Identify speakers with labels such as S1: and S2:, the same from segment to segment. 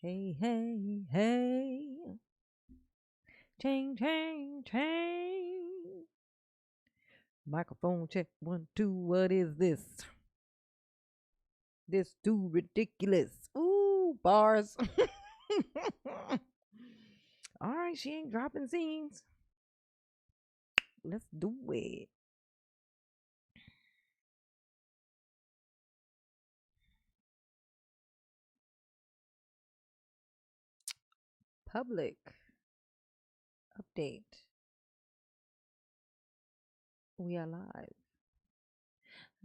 S1: Hey, hey, hey. Ching, ching, ching. Microphone check. 1, 2. What is this? This too ridiculous. Ooh, bars. All right, she ain't dropping scenes. Let's do it. Public update. We are live.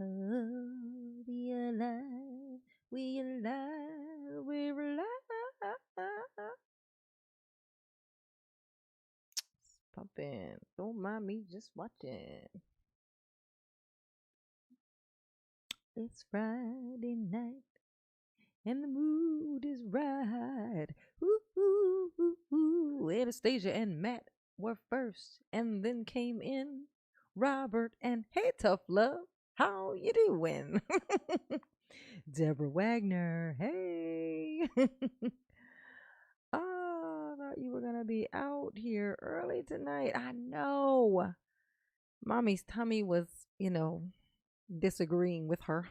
S1: Oh, we are live. We are live. We're alive. Pumping. Don't mind me just watching. It's Friday night and the mood is right. Ooh, ooh, ooh, ooh. Anastasia and Matt were first, and then came in Robert and Hey Tough Love. How you doing? Deborah Wagner. Hey. Oh, I thought you were gonna be out here early tonight. I know. Mommy's tummy was, disagreeing with her.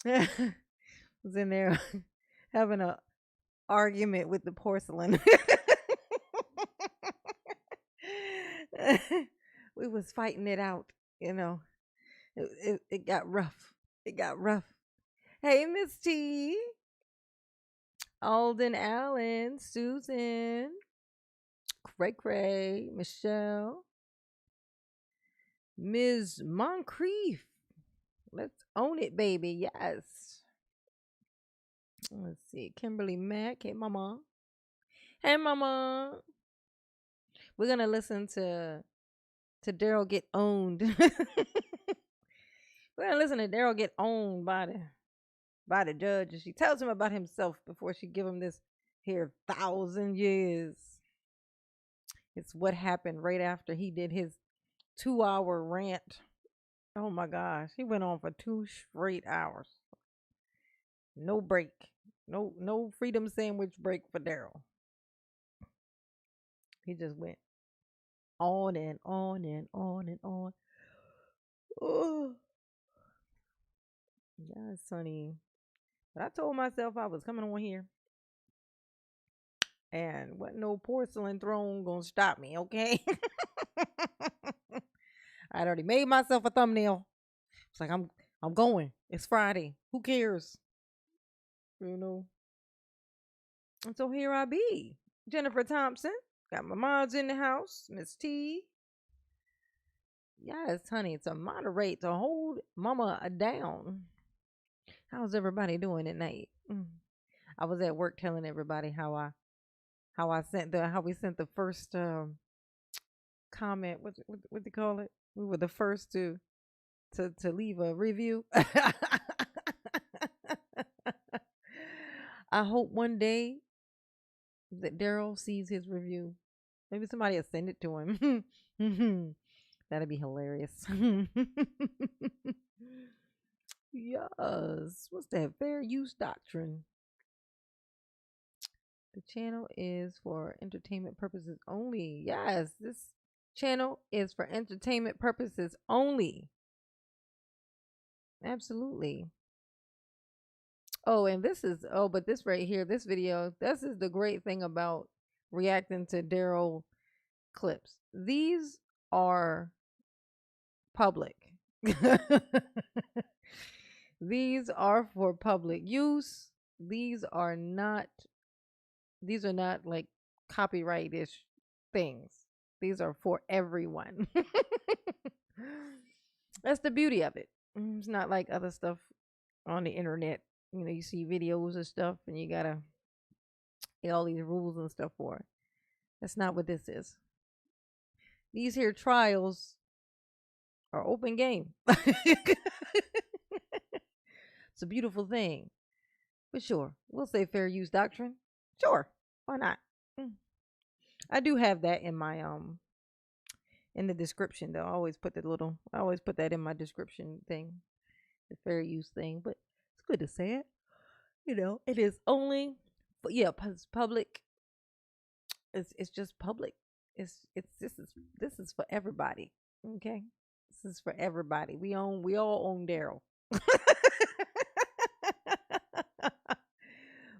S1: Was in there having a argument with the porcelain. We was fighting it out, you know. It got rough. It got rough. Hey, Miss T, Alden, Allen, Susan, Cray, Michelle, Ms. Moncrief. Let's own it, baby. Yes. Let's see. Kimberly Mack. Hey, Mama. Hey, Mama. We're gonna listen to Daryl get owned. We're gonna listen to Daryl get owned by the judge, and she tells him about himself before she give him this here 1,000 years. It's what happened right after he did his 2-hour rant. Oh my gosh, he went on for 2 straight hours. No break. No freedom sandwich break for Daryl. He just went on and on and on and on. Oh, yes, honey. But I told myself I was coming on here, and wasn't no porcelain throne gonna stop me, okay? I'd already made myself a thumbnail. It's like I'm going. It's Friday. Who cares? You know. And so here I be. Jennifer Thompson. Got my moms in the house. Miss T. Yes, honey, to moderate, to hold mama down. How's everybody doing at night? I was at work telling everybody how we sent the first comment. What do you call it? We were the first to leave a review. I hope one day that Daryl sees his review. Maybe somebody will send it to him. That'd be hilarious. Yes. What's that? Fair use doctrine. The channel is for entertainment purposes only. Yes, this channel is for entertainment purposes only. Absolutely. Oh, and but this right here, this video, this is the great thing about reacting to Daryl clips. These are public. These are for public use. These are not like copyright-ish things. These are for everyone. That's the beauty of it. It's not like other stuff on the internet. You see videos and stuff and you gotta get all these rules and stuff for it. That's not what this is. These here trials are open game. It's a beautiful thing. But sure, we'll say fair use doctrine. Sure, why not? I do have that in my in the description though. I always put that in my description thing, the fair use thing. But it's good to say it. It is only, yeah, public. It's just public. It's this is for everybody. Okay, this is for everybody. We all own Daryl.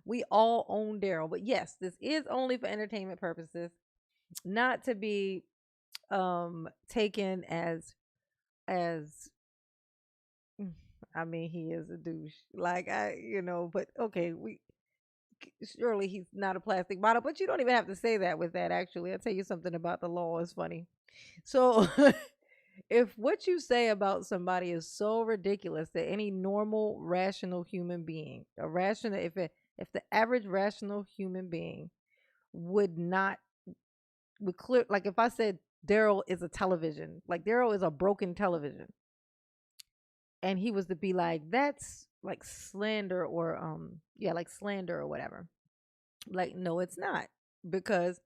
S1: We all own Daryl. But yes, this is only for entertainment purposes, not to be taken as I mean, he is a douche. Like but okay, we surely he's not a plastic bottle, but you don't even have to say that with that actually. I'll tell you something about the law is funny. So if what you say about somebody is so ridiculous that any normal rational human being, a rational if the average rational human being would not would clear, like if I said Daryl is a television, like Daryl is a broken television, and he was to be like, that's like slander or yeah, like slander or whatever. Like, no, it's not, because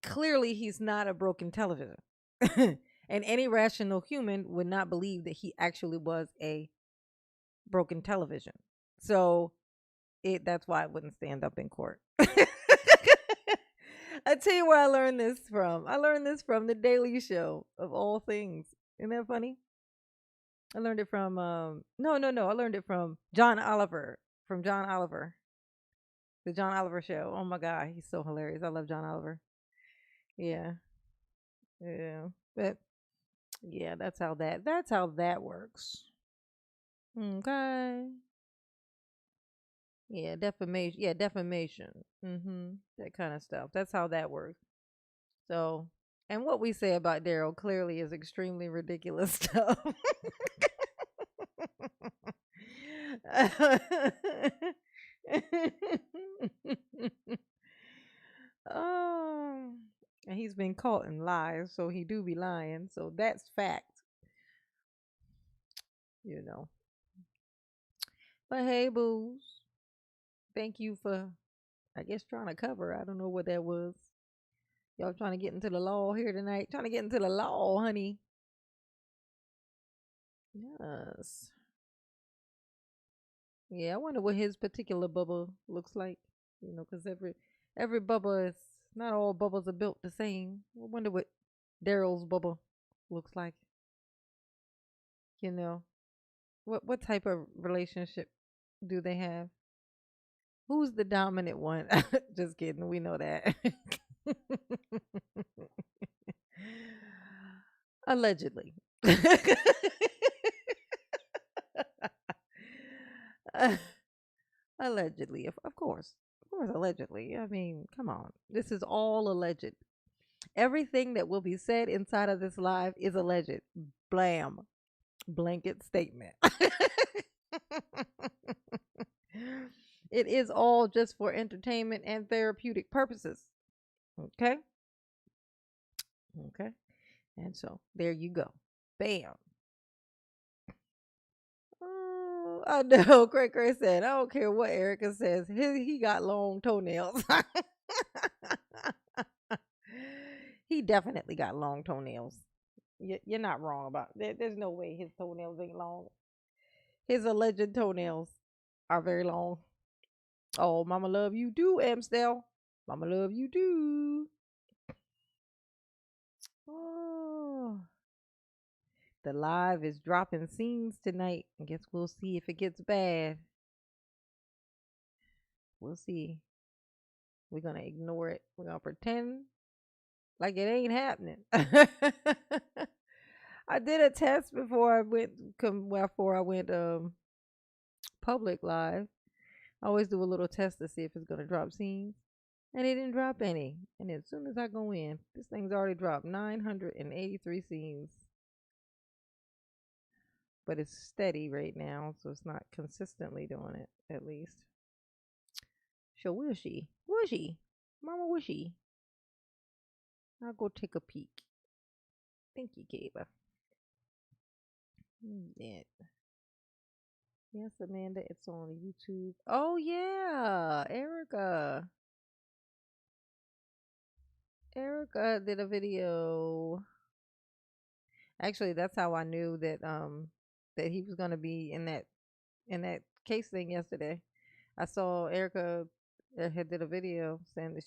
S1: clearly he's not a broken television. And any rational human would not believe that he actually was a broken television. So that's why it wouldn't stand up in court. I tell you where I learned this from. I learned this from the Daily Show of all things. Isn't that funny? I learned it from no. I learned it from John Oliver. From John Oliver. The John Oliver show. Oh my god, he's so hilarious. I love John Oliver. Yeah. Yeah. But yeah, that's how that works. Okay. Yeah, defamation. Yeah, defamation. That kind of stuff. That's how that works. So, and what we say about Daryl clearly is extremely ridiculous stuff. Oh, and he's been caught in lies, so he do be lying. So that's fact, you know. But hey, booze, thank you for, I guess, trying to cover. I don't know what that was. Y'all trying to get into the law here tonight? Trying to get into the law, honey. Yes. Yeah, I wonder what his particular bubble looks like. Because every bubble is not all bubbles are built the same. I wonder what Daryl's bubble looks like. You know, what type of relationship do they have? Who's the dominant one? Just kidding. We know that. Allegedly. Uh, allegedly, of course. Of course, allegedly. I mean, come on. This is all alleged. Everything that will be said inside of this live is alleged. Blam. Blanket statement. It is all just for entertainment and therapeutic purposes. Okay? Okay. And so there you go. Bam. Oh, I know. Cray said, I don't care what Erica says. He got long toenails. He definitely got long toenails. You're not wrong about that. There's no way his toenails ain't long. His alleged toenails are very long. Oh, Mama love you too, Amstel. Mama love you too. Oh, the live is dropping scenes tonight. I guess we'll see if it gets bad. We'll see. We're gonna ignore it. We're gonna pretend like it ain't happening. I did a test before I went public live. I always do a little test to see if it's gonna drop scenes. And it didn't drop any. And as soon as I go in, this thing's already dropped 983 scenes. But it's steady right now, so it's not consistently doing it, at least. So wishy. Wishy. Mama wishy. I'll go take a peek. Thank you, Kayla. Yeah. Yes, Amanda, it's on YouTube. Oh yeah, Erica. Erica did a video. Actually, that's how I knew that he was gonna be in that case thing yesterday. I saw Erica had did a video saying that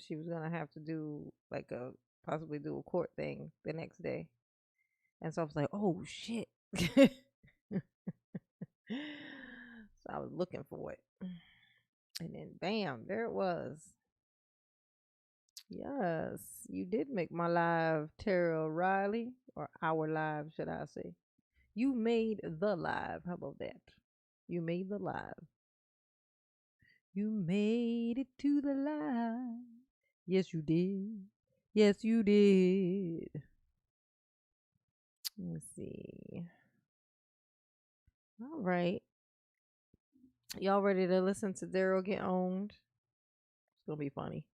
S1: she was gonna have to do like a possibly do a court thing the next day, and so I was like, oh shit. So I was looking for it, and then bam, there it was. Yes, you did make my live, Tara Riley, or our live, should I say? You made the live. How about that? You made the live. You made it to the live. Yes, you did. Yes, you did. Let's see. All right. Y'all ready to listen to Daryl get owned? It's going to be funny.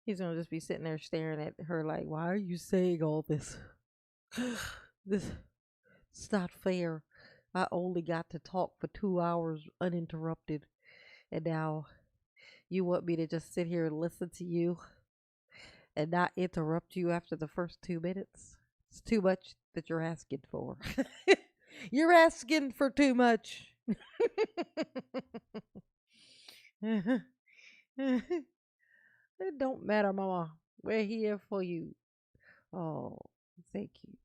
S1: He's going to just be sitting there staring at her like, why are you saying all this? This it's not fair. I only got to talk for 2 hours uninterrupted. And now you want me to just sit here and listen to you and not interrupt you after the first 2 minutes? It's too much that you're asking for. You're asking for too much. It don't matter, Mama. We're here for you. Oh, thank you.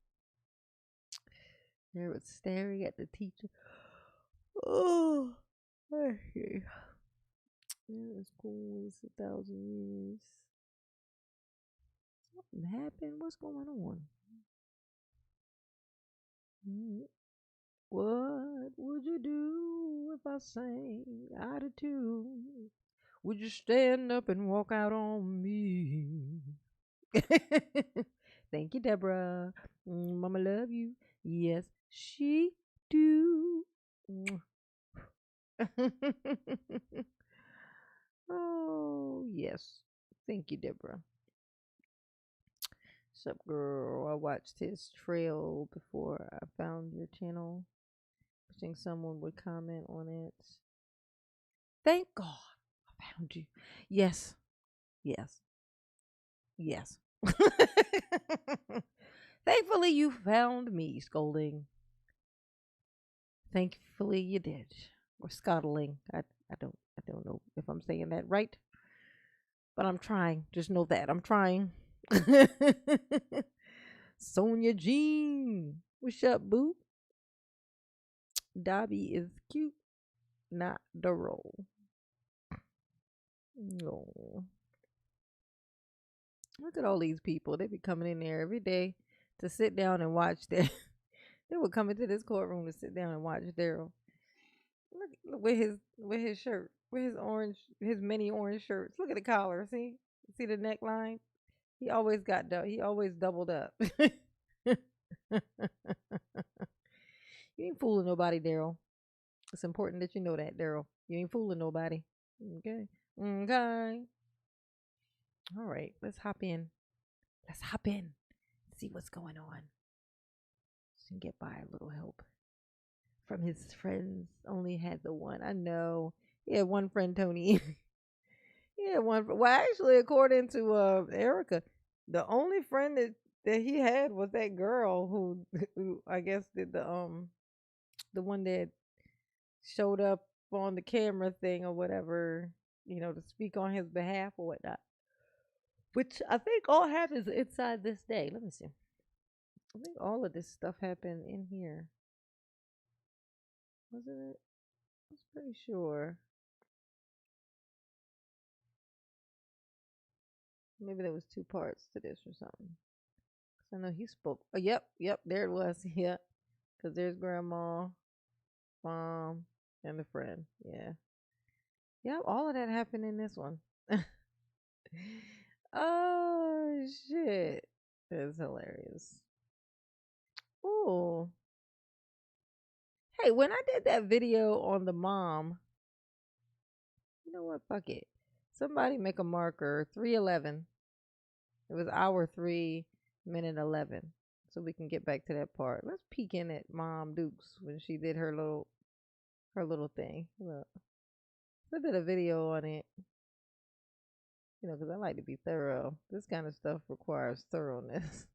S1: They was staring at the teacher. Oh, okay. Yeah, it's cool. It's 1,000 years. Something happened. What's going on? What would you do if I sang out of tune? Would you stand up and walk out on me? Thank you, Deborah. Mama love you. Yes, she do. Oh, yes. Thank you, Deborah. Sup, girl? I watched his trail before I found your channel. Wishing someone would comment on it. Thank God I found you. Yes. Yes. Yes. Thankfully, you found me, scolding. Thankfully, you did. Or scottling. I don't know if I'm saying that right, but I'm trying. Just know that I'm trying. Sonia Jean, what's up, boo? Dobby is cute, not the role. No. Look at all these people. They be coming in there every day to sit down and watch their. They would come into this courtroom to sit down and watch Daryl. Look with his shirt, with his many orange shirts. Look at the collar. See the neckline. He always he always doubled up. You ain't fooling nobody, Daryl. It's important that you know that, Daryl. You ain't fooling nobody. Okay. Okay. All right. Let's hop in. Let's hop in. See what's going on. So you can get by a little help from his friends. Only had the one. I know. He had one friend, Tony. He had one. Well, actually, according to Erica, the only friend that he had was that girl who I guess did the one that showed up on the camera thing or whatever, to speak on his behalf or whatnot. Which I think all happens inside this day. Let me see. I think all of this stuff happened in here. Wasn't it? I was pretty sure. Maybe there was two parts to this or something. 'Cause I know he spoke. Oh, yep, there it was. Yep. Because there's grandma, mom, and the friend. Yeah. Yep, all of that happened in this one. Oh, shit. That's hilarious. Ooh. Hey, when I did that video on the mom, you know what? Fuck it. Somebody make a marker 3:11. It was hour 3:11, so we can get back to that part. Let's peek in at Mom Dukes when she did her little thing. Look, I did a video on it. Because I like to be thorough. This kind of stuff requires thoroughness.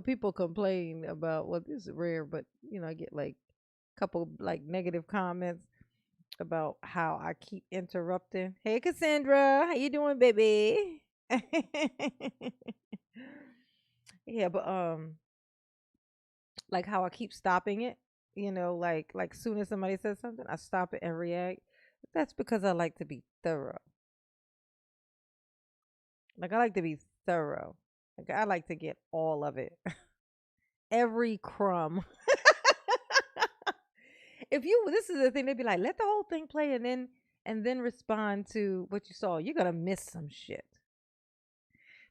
S1: People complain about, well, this is rare, but I get like couple like negative comments about how I keep interrupting. Hey Cassandra, how you doing, baby? Yeah, but like how I keep stopping it, like soon as somebody says something, I stop it and react. That's because I like to be thorough. Like I like to be thorough. Like I like to get all of it. Every crumb. If you this is the thing, they'd be like, let the whole thing play and then respond to what you saw. You're gonna miss some shit.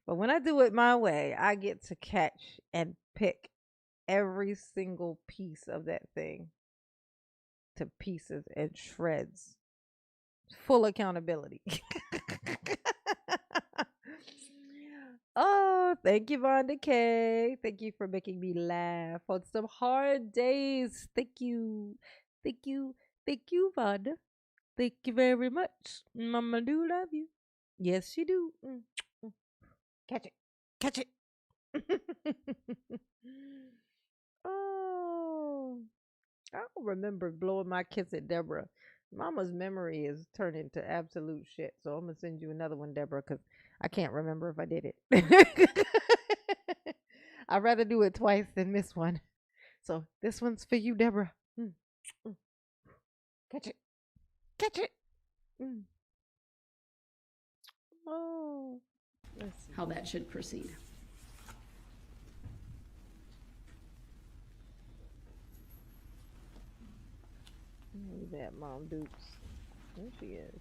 S1: But when I do it my way, I get to catch and pick every single piece of that thing to pieces and shreds. Full accountability. Oh, thank you, Vonda K. Thank you for making me laugh on some hard days. Thank you. Thank you. Thank you, Vonda. Thank you very much. Mama do love you. Yes, she do. Mm. Catch it. Catch it. Oh, I don't remember blowing my kiss at Deborah. Mama's memory is turned into absolute shit. So I'm gonna send you another one, Deborah, because I can't remember if I did it. I'd rather do it twice than miss one. So this one's for you, Deborah. Mm. Catch it. Catch it. Mm. Oh, let's see
S2: how that should proceed.
S1: that Mom Dukes. There she is.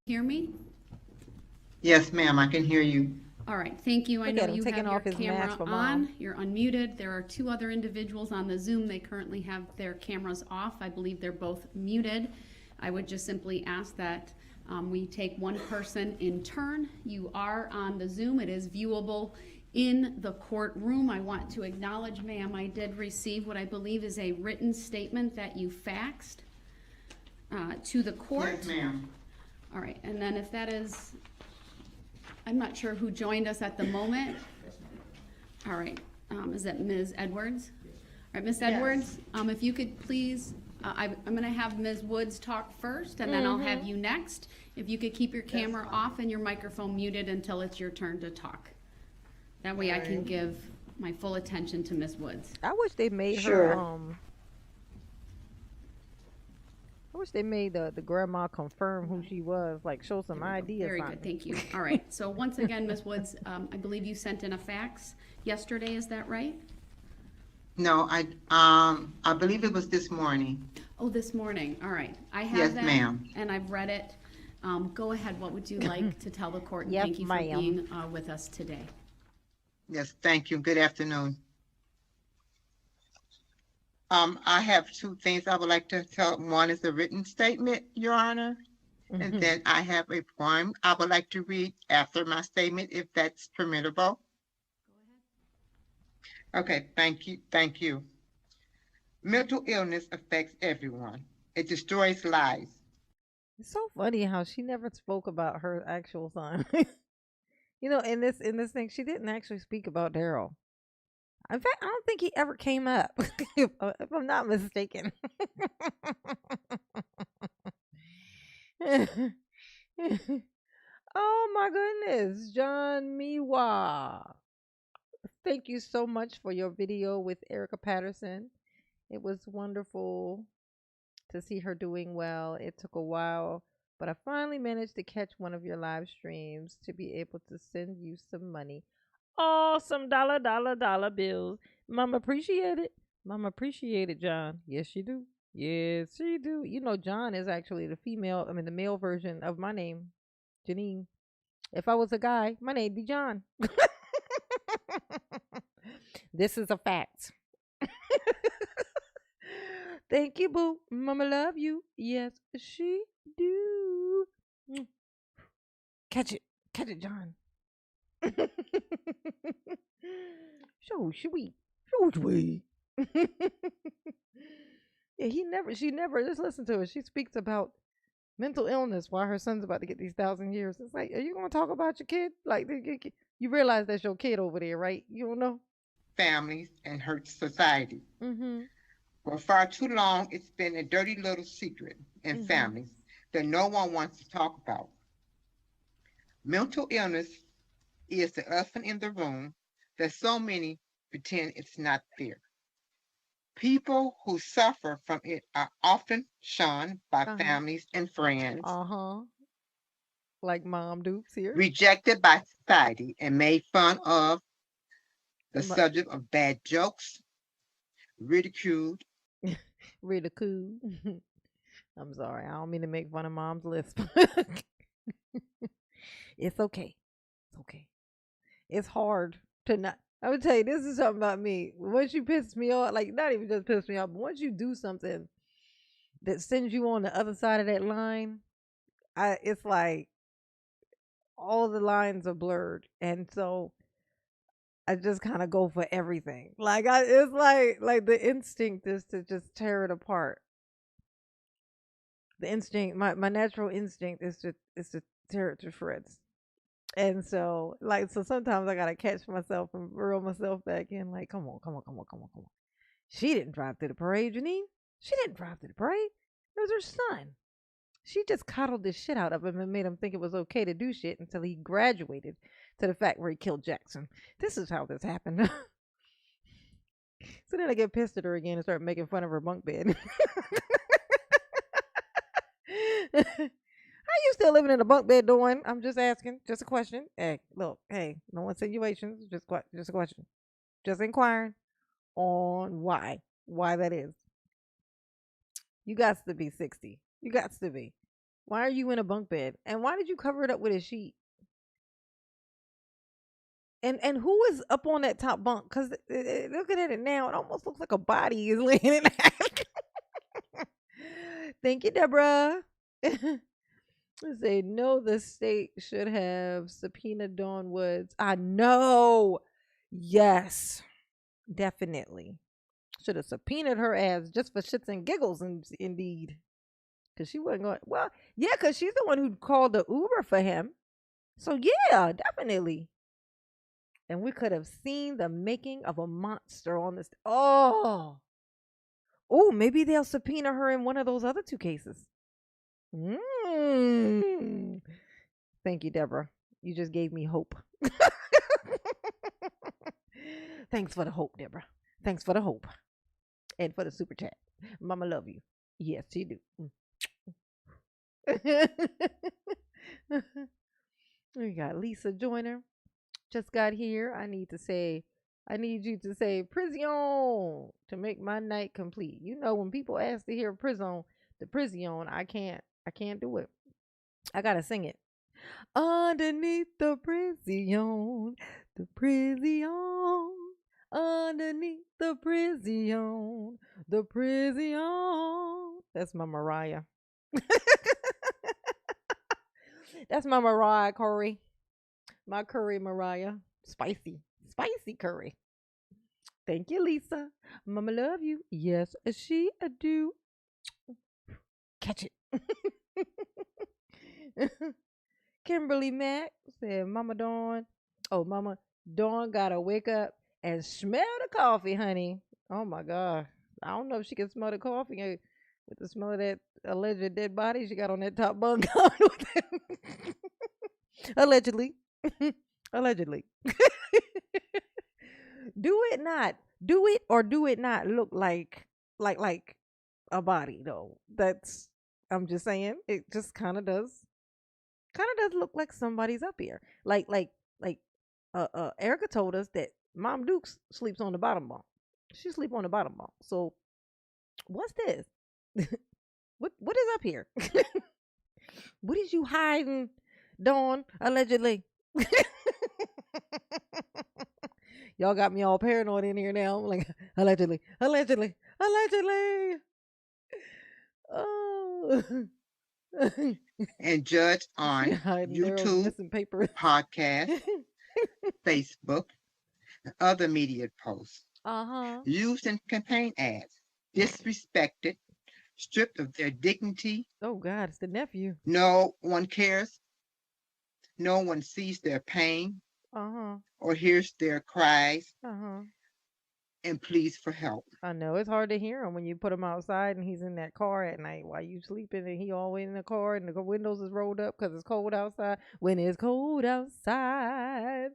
S2: Hear me?
S3: Yes, ma'am, I can hear you.
S2: All right, thank you. I
S1: Look
S2: know
S1: at him
S2: you
S1: taking
S2: have your
S1: off his
S2: camera
S1: mask for
S2: on.
S1: Mom.
S2: You're unmuted. There are two other individuals on the Zoom. They currently have their cameras off. I believe they're both muted. I would just simply ask that we take one person in turn. You are on the Zoom. It is viewable in the courtroom. I want to acknowledge, ma'am, I did receive what I believe is a written statement that you faxed to the court.
S3: Yes, ma'am.
S2: All right, and then if that is, I'm not sure who joined us at the moment. All right, is that Ms. Edwards? All right, Ms. Edwards, if you could please, I'm gonna have Ms. Woods talk first, and then I'll have you next. If you could keep your camera off and your microphone muted until it's your turn to talk. That way I can give my full attention to Ms. Woods.
S1: I wish they made
S3: Sure.
S1: her I wish they made the grandma confirm who she was, like show some ID or
S2: Very
S1: something.
S2: good, thank you. All right, so once again, Ms. Woods, I believe you sent in a fax yesterday, is that right?
S3: No, I believe it was this morning.
S2: Oh, this morning, all right. I have
S3: Yes,
S2: that,
S3: ma'am.
S2: and I've read it. Go ahead, what would you like to tell the court? And
S1: Yes,
S2: thank you for
S1: ma'am.
S2: being with us today.
S3: Yes, thank you. Good afternoon. I have two things I would like to tell. One is a written statement, Your Honor, and then I have a poem I would like to read after my statement, if that's permissible. Okay, thank you. Thank you. Mental illness affects everyone. It destroys lives.
S1: It's so funny how she never spoke about her actual son. In this thing, she didn't actually speak about Daryl. In fact, I don't think he ever came up, if I'm not mistaken. Oh my goodness, John Miwa. Thank you so much for your video with Erica Patterson. It was wonderful to see her doing well. It took a while, but I finally managed to catch one of your live streams to be able to send you some money. Oh, some dollar bills. Mama appreciate it. Mama appreciate it, John. Yes, she do. Yes, she do. John is actually the male version of my name, Janine. If I was a guy, my name'd be John. This is a fact. Thank you, boo. Mama love you. Yes, she do. Catch it. Catch it, John. Show sweet. Show sweet. Yeah, she never, just listen to her. She speaks about mental illness while her son's about to get these 1,000 years. It's like, are you going to talk about your kid? Like, you realize that's your kid over there, right? You don't know?
S3: families and hurts society.
S1: Mm-hmm.
S3: For far too long, it's been a dirty little secret in
S1: Mm-hmm.
S3: families that no one wants to talk about. Mental illness is the elephant in the room that so many pretend it's not there. People who suffer from it are often shunned by
S1: Uh-huh.
S3: families and friends,
S1: Uh-huh. Like Mom Dukes here.
S3: rejected by society, and made fun of, the
S1: My,
S3: subject of bad jokes, ridiculed.
S1: really cool. I'm sorry. I don't mean to make fun of Mom's lisp. It's okay. It's okay. It's hard to not. I would tell you, this is something about me. Once you piss me off, like not even just piss me off, but once you do something that sends you on the other side of that line, it's like all the lines are blurred, and so I just kind of go for everything. It's like the instinct is to just tear it apart. The instinct, my natural instinct is to tear it to shreds. And so, so sometimes I gotta catch myself and reel myself back in. Like, come on, come on, come on, come on, come on. She didn't drive through the parade, Janine. She didn't drive through the parade. It was her son. She just coddled the shit out of him and made him think it was okay to do shit until he graduated to the fact where he killed Jackson. This is how this happened. So then I get pissed at her again and start making fun of her bunk bed. How you still living in a bunk bed, doing? I'm just asking. Just a question. Hey, look. Hey, no insinuations. Just a question. Just inquiring on why that is. You got to be 60. You got to be. Why are you in a bunk bed? And why did you cover it up with a sheet? And who is up on that top bunk? Because looking at it now, it almost looks like a body is laying in it. Thank you, Deborah. Say no, the state should have subpoenaed Dawn Woods. I know. Yes, definitely. Should have subpoenaed her ass just for shits and giggles, indeed. Because she wasn't going. Well, yeah, because she's the one who called the Uber for him. So, yeah, definitely. And we could have seen the making of a monster on this. Oh, maybe they'll subpoena her in one of those other two cases. Thank you, Deborah. You just gave me hope. Thanks for the hope, Deborah. Thanks for the hope. And for the super chat. Mama love you. Yes, she do. We got Lisa Joyner. Just got here. I need you to say prison to make my night complete. You know, when people ask to hear prison, I can't do it. I gotta sing it. Underneath the prison, underneath the prison. That's my Mariah. That's my Mariah curry. My curry, Mariah. Spicy curry. Thank you, Lisa. Mama love you. Yes, she do. Catch it. Kimberly Mack said, Mama Dawn. Oh, Mama Dawn gotta wake up and smell the coffee, honey. Oh my God. I don't know if she can smell the coffee with the smell of that alleged dead body she got on that top bunk. Allegedly. Allegedly. Do it or do it not look like a body though. I'm just saying it just kind of does look like somebody's up here. Like Erica told us that Mom Dukes sleeps on the bottom bunk. She sleep on the bottom bunk. So what's this? What is up here? What is you hiding, Dawn? Allegedly. Y'all got me all paranoid in here now. I'm like, allegedly. Oh.
S3: And judged on YouTube, podcast, Facebook, and other media posts. Used in campaign ads, disrespected, stripped of their dignity.
S1: Oh God, it's the nephew.
S3: No one cares. No one sees their pain or hears their cries. and pleas for help.
S1: I know it's hard to hear him when you put him outside and he's in that car at night while you sleeping and he always in the car and the windows is rolled up because it's cold outside. When it's cold outside,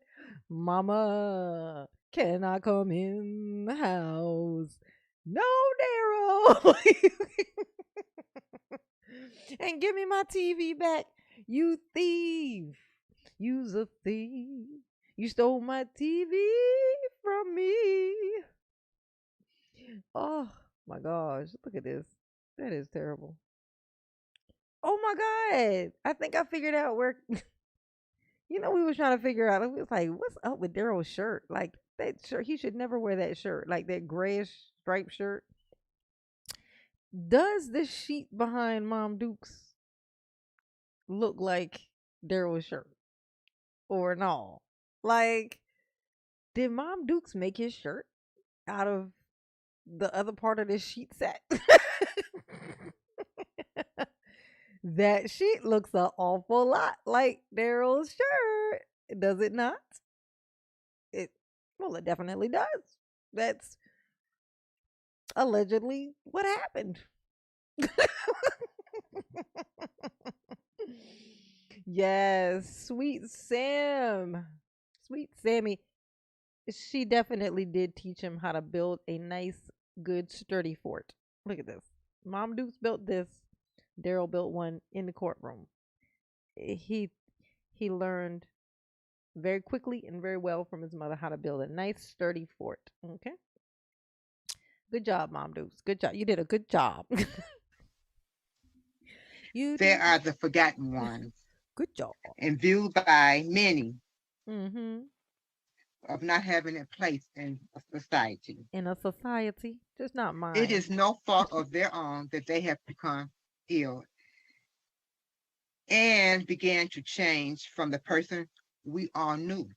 S1: Mama, can I come in the house? No, Daryl. And give me my TV back, you thief. You's a thief. You stole my TV from me. Oh my gosh, look at this. That is terrible. Oh my god. I think I figured out where we was trying to figure out. It was like, what's up with Daryl's shirt? Like that shirt, he should never wear that shirt. Like that grayish striped shirt. Does the sheet behind Mom Duke's look like Daryl's shirt? Or no? Like, did Mom Duke's make his shirt out of the other part of this sheet set? That sheet looks an awful lot like Daryl's shirt, does it not? It definitely does. That's allegedly what happened. Yes, sweet Sam, sweet Sammy. She definitely did teach him how to build a nice, good, sturdy fort. Look at this. Mom Dukes built this. Darryl built one in the courtroom. He learned very quickly and very well from his mother how to build a nice, sturdy fort. Okay. Good job, Mom Dukes. Good job. You did a good job.
S3: They are the forgotten ones.
S1: Good job.
S3: And viewed by many
S1: Mm-hmm.
S3: of not having a place in a society.
S1: In a society, just not mine.
S3: It is no fault of their own that they have become ill and began to change from the person we all knew.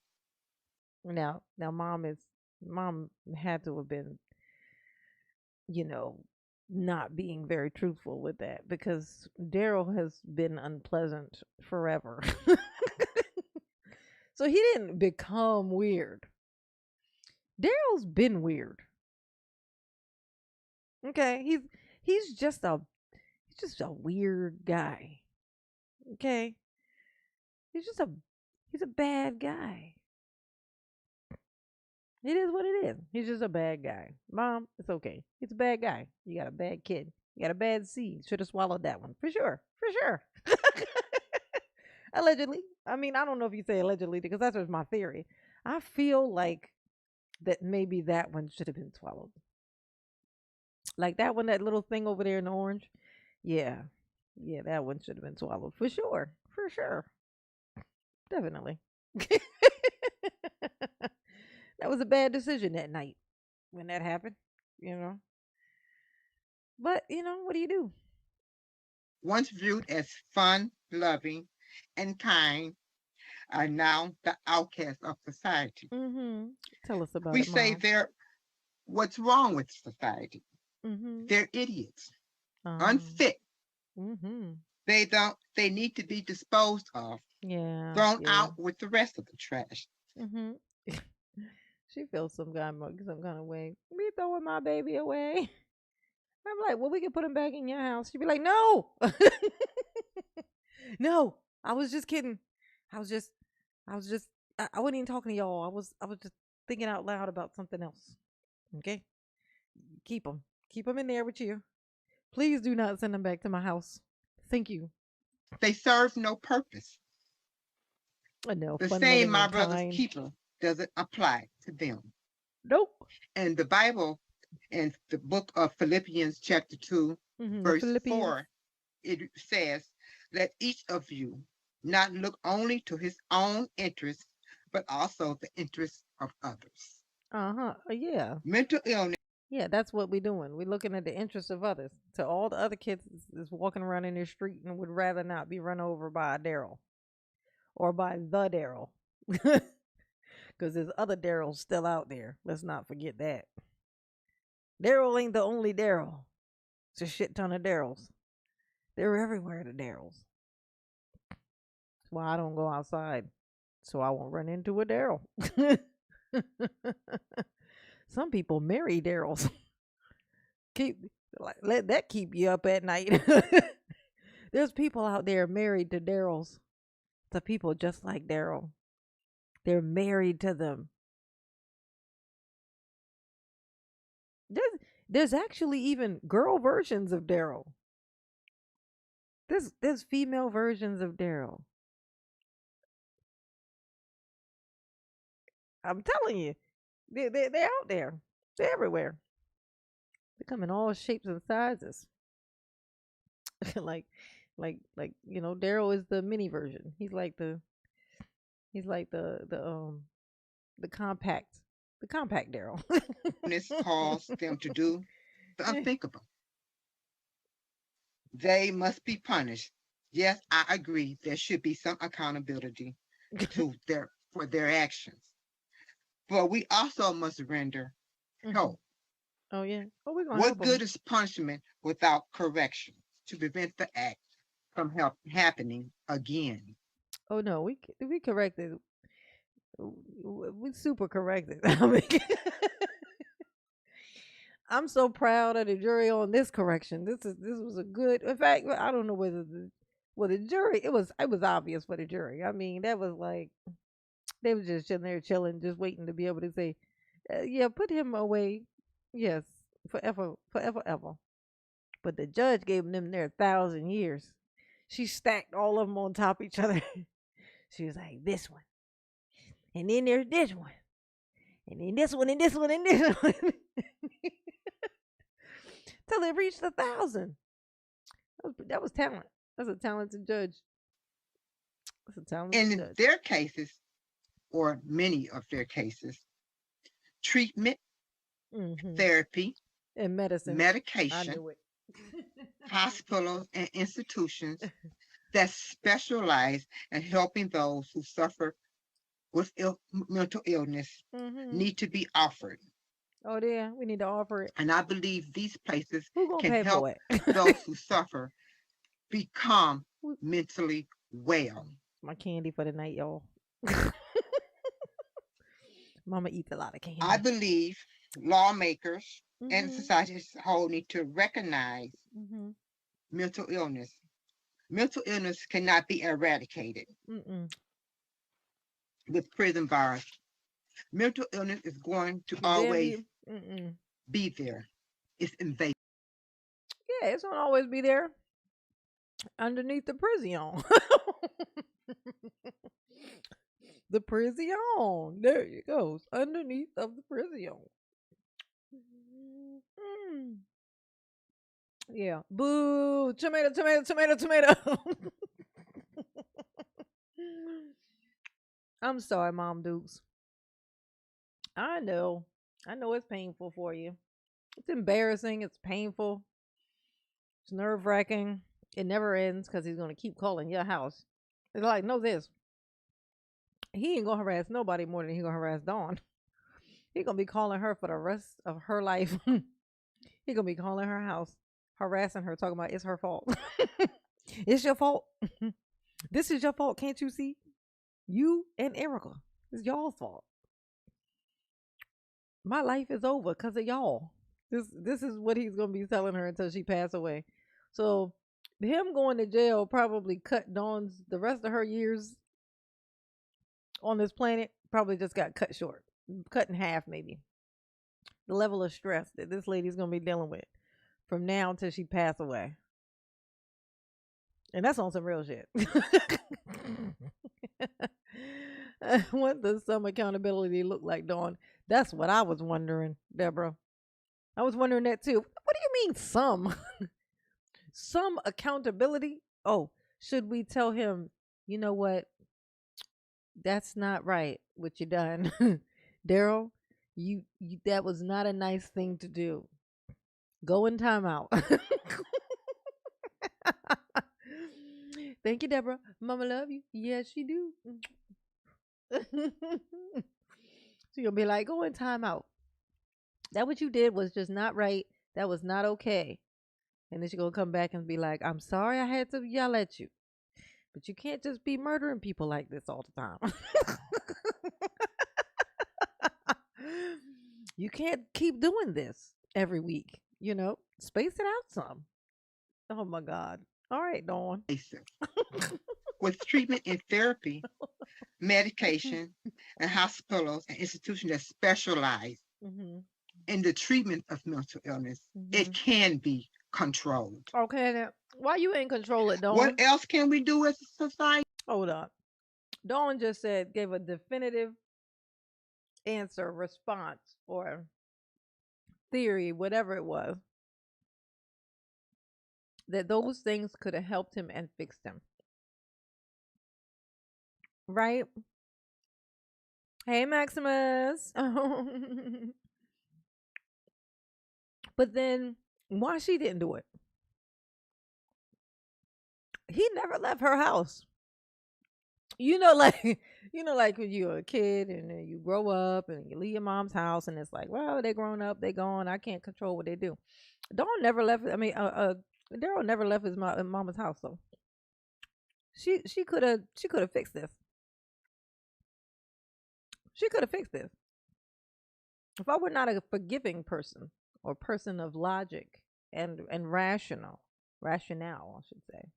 S1: Now mom had to have been, not being very truthful with that because Daryl has been unpleasant forever. So he didn't become weird. Daryl's been weird. Okay, he's just a weird guy. Okay, he's a bad guy. It is what it is. He's just a bad guy. Mom, it's okay. He's a bad guy. You got a bad kid. You got a bad seed. Should have swallowed that one. For sure. For sure. Allegedly. I mean, I don't know if you say allegedly because that's just my theory. I feel like that maybe that one should have been swallowed. Like that one, that little thing over there in the orange. Yeah. Yeah, that one should have been swallowed. For sure. For sure. Definitely. That was a bad decision that night when that happened, But, what do you do?
S3: Once viewed as fun, loving, and kind, are now the outcasts of society.
S1: Mm-hmm. Tell us about
S3: we
S1: it,
S3: say
S1: Mom.
S3: they're what's wrong with society.
S1: Mm-hmm.
S3: They're idiots, unfit.
S1: Mm-hmm.
S3: They need to be disposed of, thrown out with the rest of the trash.
S1: Mm-hmm. She feels some kind of way. Me throwing my baby away. I'm like, well, we can put him back in your house. She'd be like, no. No, I was just kidding. I wasn't even talking to y'all. I was just thinking out loud about something else. Okay? Keep them in there with you. Please do not send them back to my house. Thank you.
S3: They serve no purpose.
S1: No,
S3: the same my brother's keeper doesn't apply to them.
S1: Nope.
S3: And the Bible, in the book of Philippians chapter 2, verse 4, it says, let each of you not look only to his own interests, but also the interests of others.
S1: Yeah.
S3: Mental illness.
S1: Yeah, that's what we're doing. We're looking at the interests of others. So all the other kids is walking around in the street and would rather not be run over by a Daryl or by the Daryl. Because there's other Daryls still out there. Let's not forget that. Daryl ain't the only Daryl. It's a shit ton of Daryls. They're everywhere, the Daryls. That's why I don't go outside. So I won't run into a Daryl. Some people marry Darrells. Keep like let that keep you up at night. There's people out there married to Darrells. To people just like Darrell. They're married to them. There's there's actually even girl versions of Darrell. There's female versions of Darrell. I'm telling you, they're out there. They're everywhere. They come in all shapes and sizes. like Daryl is the mini version. He's like the the compact the compact Daryl.
S3: This caused them to do the unthinkable. They must be punished. Yes, I agree. There should be some accountability to their for their actions. But we also must render
S1: Mhm.
S3: help.
S1: Oh yeah. Oh, we're gonna
S3: What
S1: help them.
S3: good is punishment without correction to prevent the act from happening again?
S1: Oh no, we corrected. We super corrected. I mean, I'm so proud of the jury on this correction. This was a good. In fact, I don't know whether the jury it was obvious for the jury. I mean, that was like they was just sitting there chilling, just waiting to be able to say, yeah, put him away. Yes, forever, forever, ever. But the judge gave them their 1,000 years. She stacked all of them on top of each other. She was like, this one, and then there's this one, and then this one, and this one, and this one, till it reached 1,000. That was talent. That's a talented judge. That's a talented
S3: In
S1: judge.
S3: their cases, or many of their cases, treatment, therapy,
S1: And medicine. I
S3: medication,
S1: knew it.
S3: hospitals, and institutions that specialize in helping those who suffer with mental illness need to be offered.
S1: Oh, yeah, we need to offer it.
S3: And I believe these places
S1: Who gonna
S3: can
S1: pay
S3: help
S1: for it?
S3: those who suffer become mentally well.
S1: My candy for the night, y'all. Mama eats a lot of candy.
S3: I believe lawmakers and society as a whole need to recognize mental illness. Mental illness cannot be eradicated with prison bars. Mental illness is going to always be there. It's invasive.
S1: Yeah, it's gonna always be there underneath the prison. The prison. There it goes. Underneath of the prison. Yeah. Boo. Tomato, tomato, tomato, tomato. I'm sorry, Mom Dukes. I know. I know it's painful for you. It's embarrassing. It's painful. It's nerve wracking. It never ends because he's going to keep calling your house. It's like, know this. He ain't going to harass nobody more than he going to harass Dawn. He going to be calling her for the rest of her life. He going to be calling her house, harassing her, talking about it's her fault. It's your fault. This is your fault. Can't you see? You and Erica. It's y'all's fault. My life is over because of y'all. This is what he's gonna be telling her until she pass away. So him going to jail probably cut Dawn's the rest of her years on this planet probably just got cut short. Cut in half maybe. The level of stress that this lady's gonna be dealing with from now until she pass away. And that's on some real shit. What does some accountability look like, Dawn? That's what I was wondering, Deborah. I was wondering that too. What do you mean some? Some accountability? Oh, should we tell him, you know what? That's not right what you done. Daryl, you that was not a nice thing to do. Go in timeout. Thank you, Deborah. Mama love you. Yes, she do. So you'll be like, go in timeout. That what you did was just not right. That was not okay. And then she's gonna come back and be like, I'm sorry I had to yell at you. But you can't just be murdering people like this all the time. You can't keep doing this every week. Space it out some. Oh my God. All right, Dawn.
S3: invasive, with treatment and therapy, medication, and hospitals and institutions that specialize
S1: Mm-hmm.
S3: in the treatment of mental illness, it can be controlled.
S1: Okay, then why you ain't control it,
S3: What
S1: Dawn?
S3: else can we do as a society?
S1: Hold up. Dawn just gave a definitive answer, response, or theory, whatever it was, that those things could have helped him and fixed him. Right? Hey, Maximus. But then why she didn't do it? He never left her house. Like like when you're a kid and then you grow up and you leave your mom's house and it's like, well, they grown up, they gone. I can't control what they do. Dawn never left. I mean, Daryl never left his mama's house though. She could have fixed this. She could have fixed this. If I were not a forgiving person or person of logic and rationale, I should say,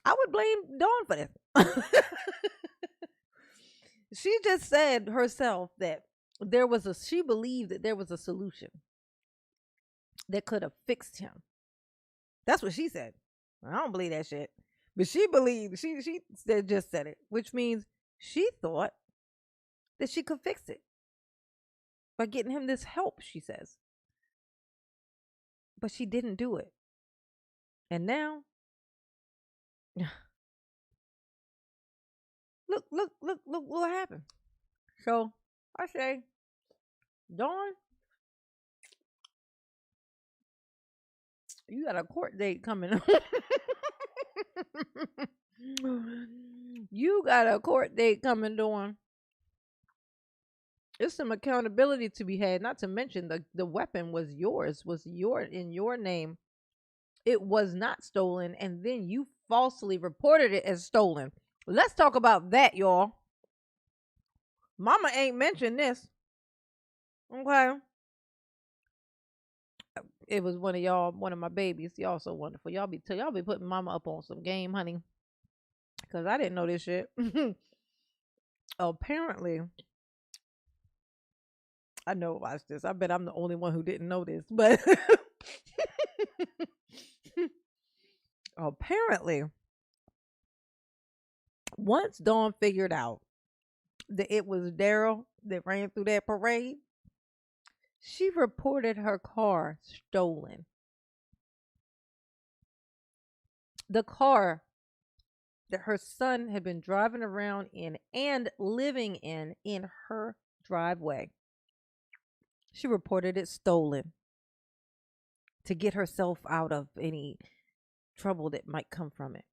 S1: I would blame Dawn for this. She just said herself that she believed that there was a solution that could have fixed him. That's what she said. I don't believe that shit. But she believed, she just said it, which means she thought that she could fix it by getting him this help, she says. But she didn't do it. And now, look what happened. So I say, Dawn, you got a court date coming up. You got a court date coming, Dawn. There's some accountability to be had. Not to mention the weapon was yours, in your name. It was not stolen, and then you falsely reported it as stolen. Let's talk about that, y'all. Mama ain't mentioned this. Okay. It was one of my babies. Y'all so wonderful. Y'all be putting mama up on some game, honey. Cause I didn't know this shit. Apparently, I know. Watch this. I bet I'm the only one who didn't know this, but apparently, once Dawn figured out that it was Daryl that ran through that parade, she reported her car stolen. The car that her son had been driving around in and living in her driveway. She reported it stolen to get herself out of any trouble that might come from it.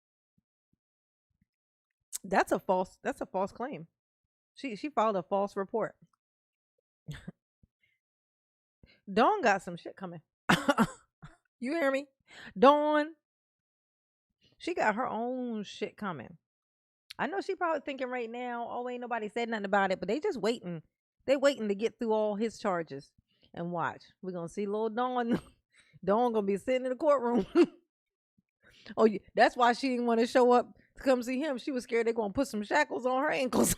S1: That's a false claim. She filed a false report. Dawn got some shit coming. You hear me? Dawn, she got her own shit coming. I know she probably thinking right now, oh, ain't nobody said nothing about it, but they just waiting. They waiting to get through all his charges. And watch. We're going to see little Dawn. Dawn going to be sitting in the courtroom. Oh, yeah, that's why she didn't want to show up to come see him. She was scared they're going to put some shackles on her ankles.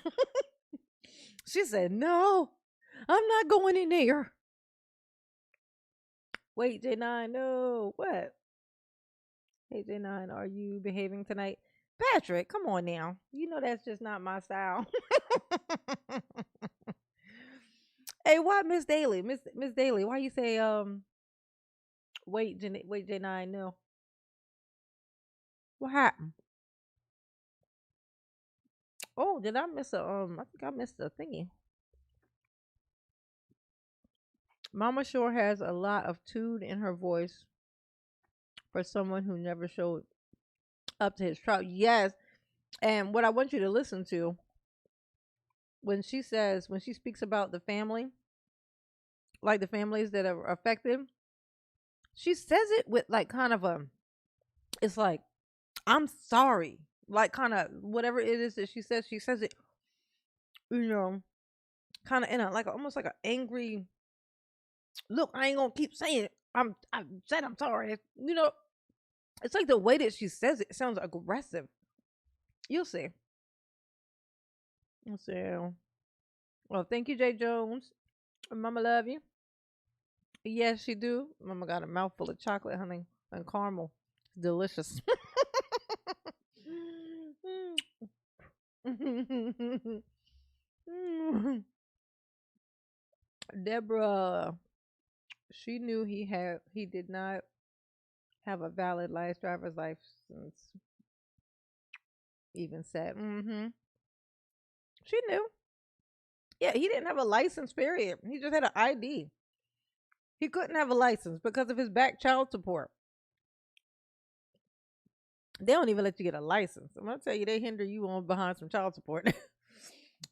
S1: She said, no, I'm not going in there. Wait, J9, no. What? Hey, J9, are you behaving tonight? Patrick, come on now. You know that's just not my style. Hey, why Miss Daly? Miss Daly, why you say wait, J9, no. What happened? Oh, did I miss I think I missed a thingy. Mama sure has a lot of tude in her voice for someone who never showed up to his trial. Yes. And what I want you to listen to when she speaks about the family, like the families that are affected, she says it with like kind of it's like, I'm sorry. Like kind of whatever it is that she says it, kind of in a like almost like an angry look. I ain't gonna keep saying it. I said I'm sorry. You know, it's like the way that she says it sounds aggressive. You'll see. You'll see. Well, thank you, Jay Jones. Mama love you. Yes, she do. Mama got a mouthful of chocolate, honey, and caramel. Delicious. Deborah, she knew he did not have a valid driver's license. Even said, she knew. Yeah, he didn't have a license, period. He just had an ID. He couldn't have a license because of his back child support. They don't even let you get a license. I'm gonna tell you, they hinder you on behind some child support.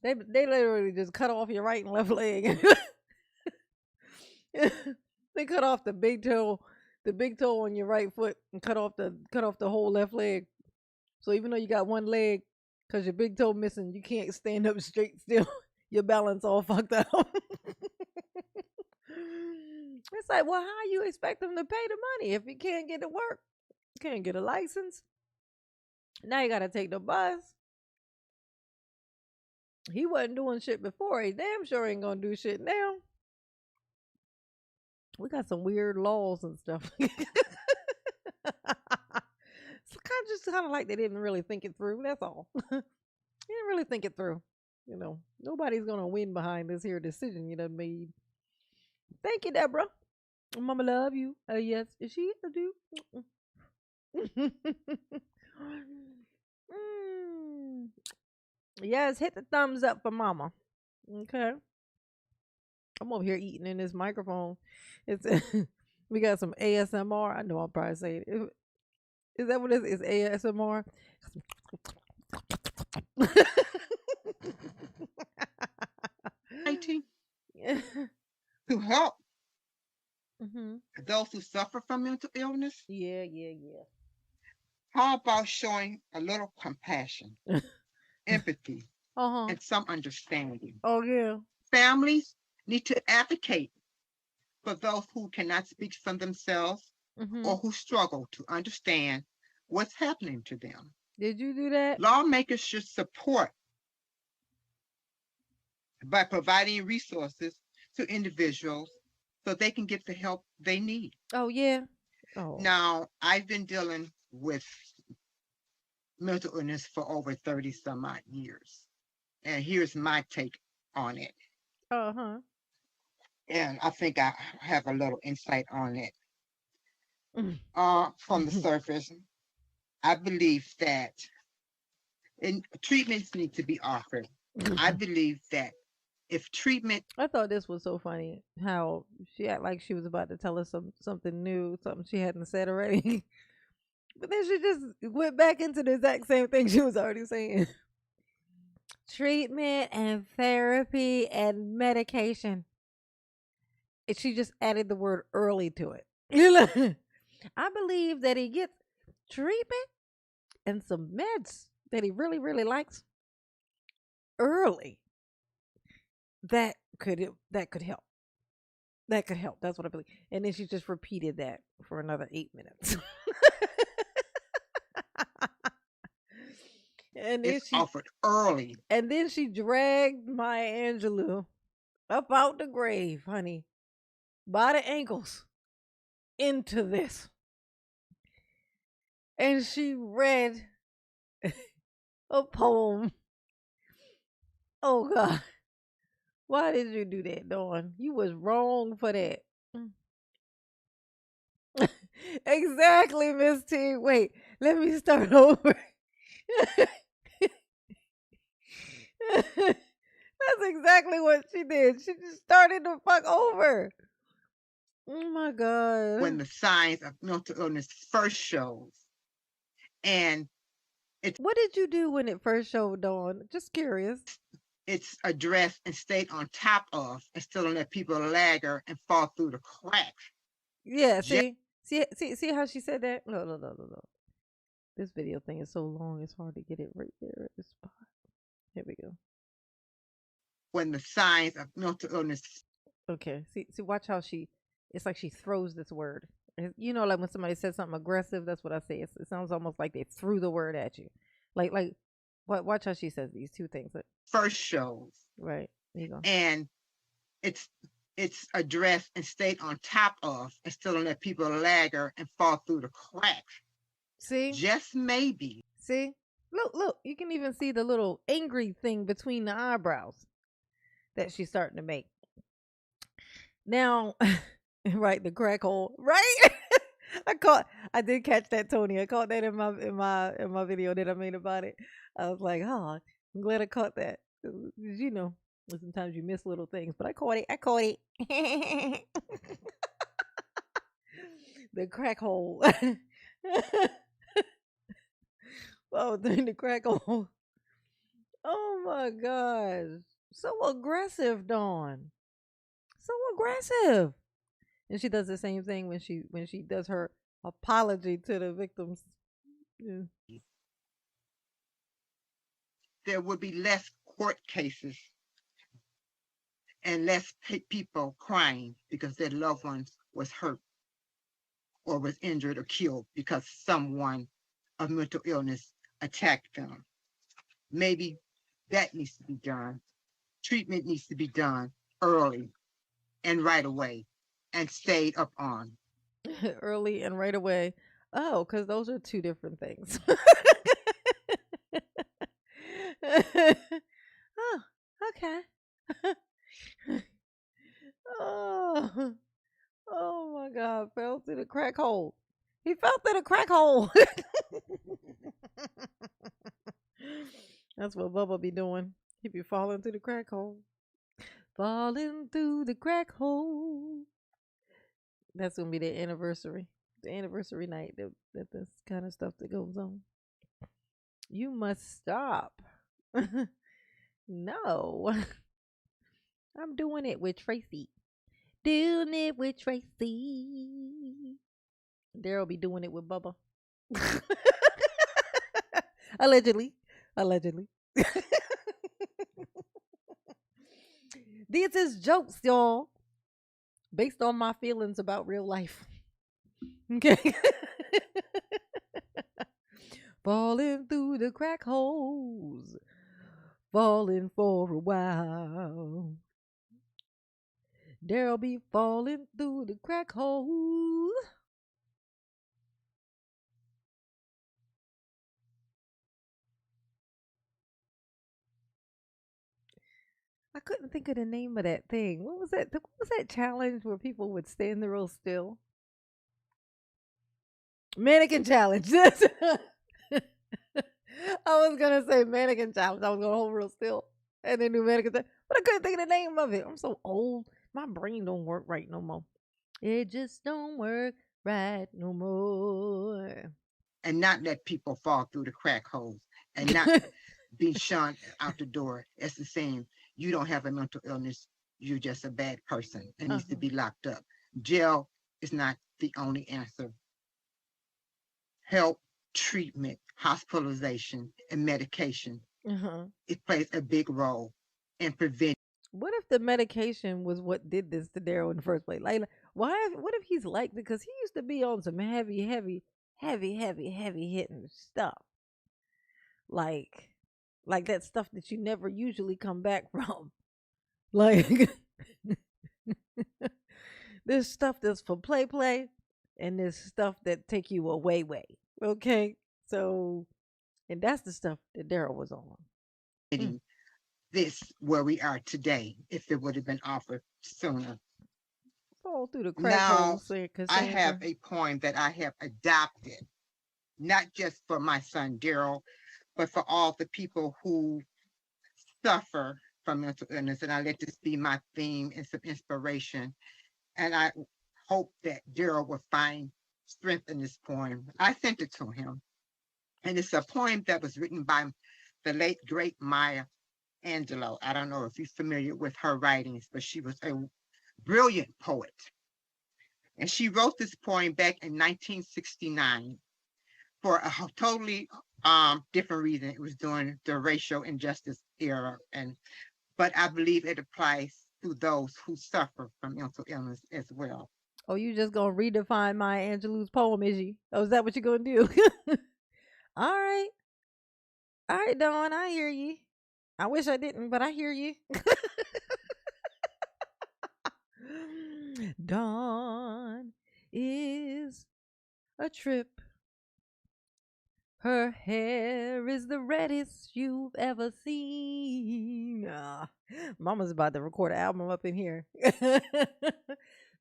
S1: they literally just cut off your right and left leg. They cut off the big toe on your right foot, and cut off the whole left leg. So even though you got one leg, cause your big toe missing, you can't stand up straight still. Your balance all fucked up. It's like, well, how you expect him to pay the money if he can't get to work? Can't get a license. Now you gotta take the bus. He wasn't doing shit before. He damn sure ain't gonna do shit now. We got some weird laws and stuff. It's kind of like they didn't really think it through. That's all. They didn't really think it through. You know, nobody's gonna win behind this here decision you done made. Thank you, Deborah. Mama love you. Yes, is she? I do. Yes, hit the thumbs up for Mama. Okay. I'm over here eating in this microphone. It's we got some ASMR. I know I'll probably say it. Is that what it is? Is ASMR?
S3: To help
S1: Mm-hmm.
S3: those who suffer from mental illness.
S1: Yeah.
S3: How about showing a little compassion, empathy, and some understanding?
S1: Oh, yeah.
S3: Families need to advocate for those who cannot speak for themselves or who struggle to understand what's happening to them.
S1: Did you do that?
S3: Lawmakers should support by providing resources to individuals so they can get the help they need.
S1: Oh, yeah. Oh.
S3: Now, I've been dealing with mental illness for over 30 some odd years. And here's my take on it. And I think I have a little insight on it. From the surface, I believe that treatments need to be offered. I believe that if treatment...
S1: I thought this was so funny, how she acted like she was about to tell us something new, something she hadn't said already. But then she just went back into the exact same thing she was already saying. Treatment and therapy and medication. And she just added the word early to it. I believe that he gets treatment and some meds that he really, really likes early. That could help. That could help. That's what I believe. And then she just repeated that for another 8 minutes. And then
S3: it's offered early.
S1: And then she dragged Maya Angelou up out the grave, honey, by the ankles into this. And she read a poem. Oh, God. Why did you do that, Dawn? You was wrong for that. Exactly, Miss T. Wait, let me start over. That's exactly what she did. She just started to fuck over. Oh my God.
S3: When the signs of mental illness first shows. And
S1: what did you do when it first showed, Dawn? Just curious.
S3: It's addressed and stayed on top of instead of let people lagger and fall through the cracks.
S1: Yeah, see how she said that? No. This video thing is so long, it's hard to get it right there at the spot. Here we go.
S3: when the signs of mental illness.
S1: Okay. See, watch how it's like she throws this word. You know, like when somebody says something aggressive, that's what I say. It sounds almost like they threw the word at you. Like, watch how she says these two things.
S3: First shows.
S1: Right. There you go.
S3: And it's addressed and stayed on top of instead of let people lagger and fall through the cracks.
S1: See?
S3: Just maybe.
S1: See? Look, you can even see the little angry thing between the eyebrows that she's starting to make. Now, right, the crack hole, right? I did catch that, Tony. I caught that in my video that I made about it. I was like, oh, I'm glad I caught that. 'Cause, you know, sometimes you miss little things, but I caught it. The crack hole. Oh, the crack hole. Oh my gosh. So aggressive, Dawn. So aggressive. And she does the same thing when she does her apology to the victims. Yeah.
S3: There would be less court cases and less people crying because their loved ones was hurt or was injured or killed because someone of mental illness attacked them. Maybe that needs to be done. Treatment needs to be done early and right away and stayed up on.
S1: Early and right away. Oh, because those are two different things. Oh, okay. Oh, oh my God! Fell through the crack hole. He fell through the crack hole. That's what Bubba be doing. He be falling through the crack hole. Falling through the crack hole. That's gonna be the anniversary night that this kind of stuff that goes on. You must stop. No. I'm doing it with Tracy. Doing it with Tracy. Daryl be doing it with Bubba. Allegedly. These is jokes, y'all. Based on my feelings about real life. Okay. Falling through the crack holes. Falling for a while. There'll be falling through the crack hole. I couldn't think of the name of that thing. What was that? What was that challenge where people would stand there real still? Mannequin challenge. I was gonna say mannequin challenge. I was gonna hold real still and then do mannequin challenge, but I couldn't think of the name of it. I'm so old. My brain don't work right no more. It just don't work right no more.
S3: And not let people fall through the crack holes and not be shunned out the door. It's the same. You don't have a mental illness. You're just a bad person and needs to be locked up. Jail is not the only answer. Help, treatment, hospitalization, and medication. It plays a big role in preventing.
S1: What if the medication was what did this to Daryl in the first place? Like, why? What if he's like, because he used to be on some heavy hitting stuff, like that stuff that you never usually come back from, like this stuff that's for play, and this stuff that take you away. Okay, so, and that's the stuff that Daryl was on.
S3: This where we are today, if it would have been offered sooner.
S1: Fall through the crack holes.
S3: I have a poem that I have adopted, not just for my son Daryl, but for all the people who suffer from mental illness. And I let this be my theme and some inspiration. And I hope that Daryl will find strength in this poem. I sent it to him. And it's a poem that was written by the late, great Maya Angelou. I don't know if you're familiar with her writings, but she was a brilliant poet. And she wrote this poem back in 1969 for a totally different reason. It was during the racial injustice era. And but I believe it applies to those who suffer from mental illness as well.
S1: Oh, you just gonna redefine Maya Angelou's poem, is you? Oh, is that what you're gonna do? All right. All right, Dawn, I hear you. I wish I didn't, but I hear you. Dawn is a trip. Her hair is the reddest you've ever seen. Mama's about to record an album up in here.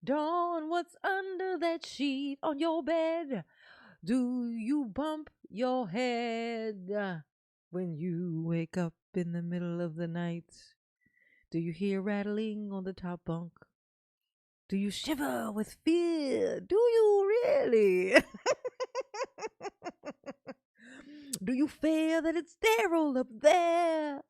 S1: Dawn, what's under that sheet on your bed? Do you bump your head when you wake up in the middle of the night? Do you hear rattling on the top bunk? Do you shiver with fear? Do you really? Do you fear that it's Daryl up there?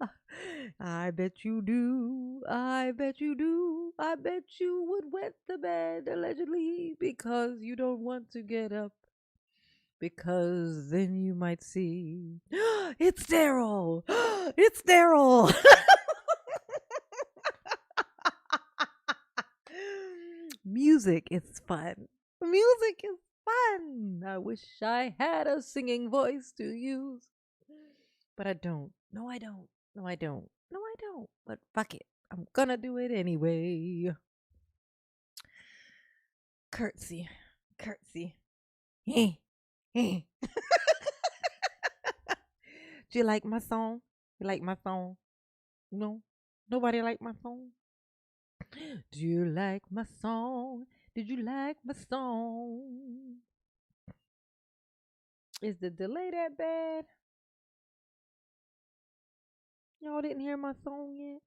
S1: I bet you do. I bet you do. I bet you would wet the bed allegedly because you don't want to get up. Because then you might see it's Daryl. It's Daryl. Music is fun. Music is fun. I wish I had a singing voice to use. But I don't. No, I don't. No, I don't. No, I don't. But fuck it. I'm gonna do it anyway. Curtsy. Curtsy. Hey. Hey. Do you like my song? You like my song? No? Nobody like my song? Do you like my song? Did you like my song? Is the delay that bad? Y'all didn't hear my song yet?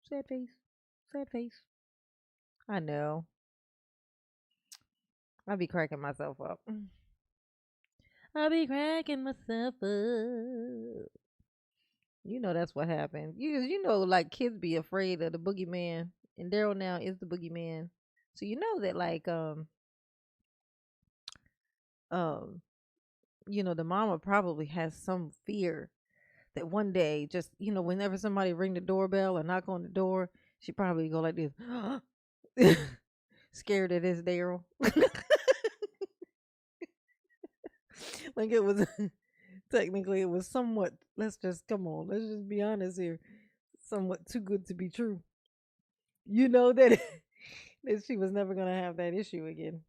S1: Sad face. Sad face. I know. I'll be cracking myself up. I'll be cracking myself up. You know that's what happened. You know, like kids be afraid of the boogeyman, and Daryl now is the boogeyman. So you know that um, the mama probably has some fear that one day, just whenever somebody ring the doorbell or knock on the door, she probably go like this, scared that it's Daryl. Like it was technically it was somewhat. Let's just be honest here. Somewhat too good to be true. You know that that she was never gonna have that issue again.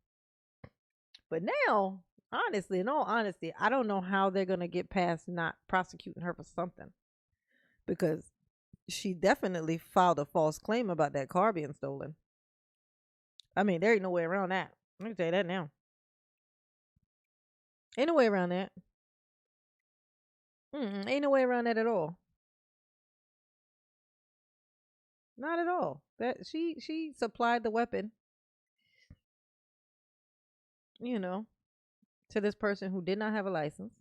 S1: But now, honestly, in all honesty, I don't know how they're gonna get past not prosecuting her for something, because she definitely filed a false claim about that car being stolen. I mean, there ain't no way around that. Let me tell you that now. Ain't no way around that. Ain't no way around that at all. Not at all. That she supplied the weapon, to this person who did not have a license.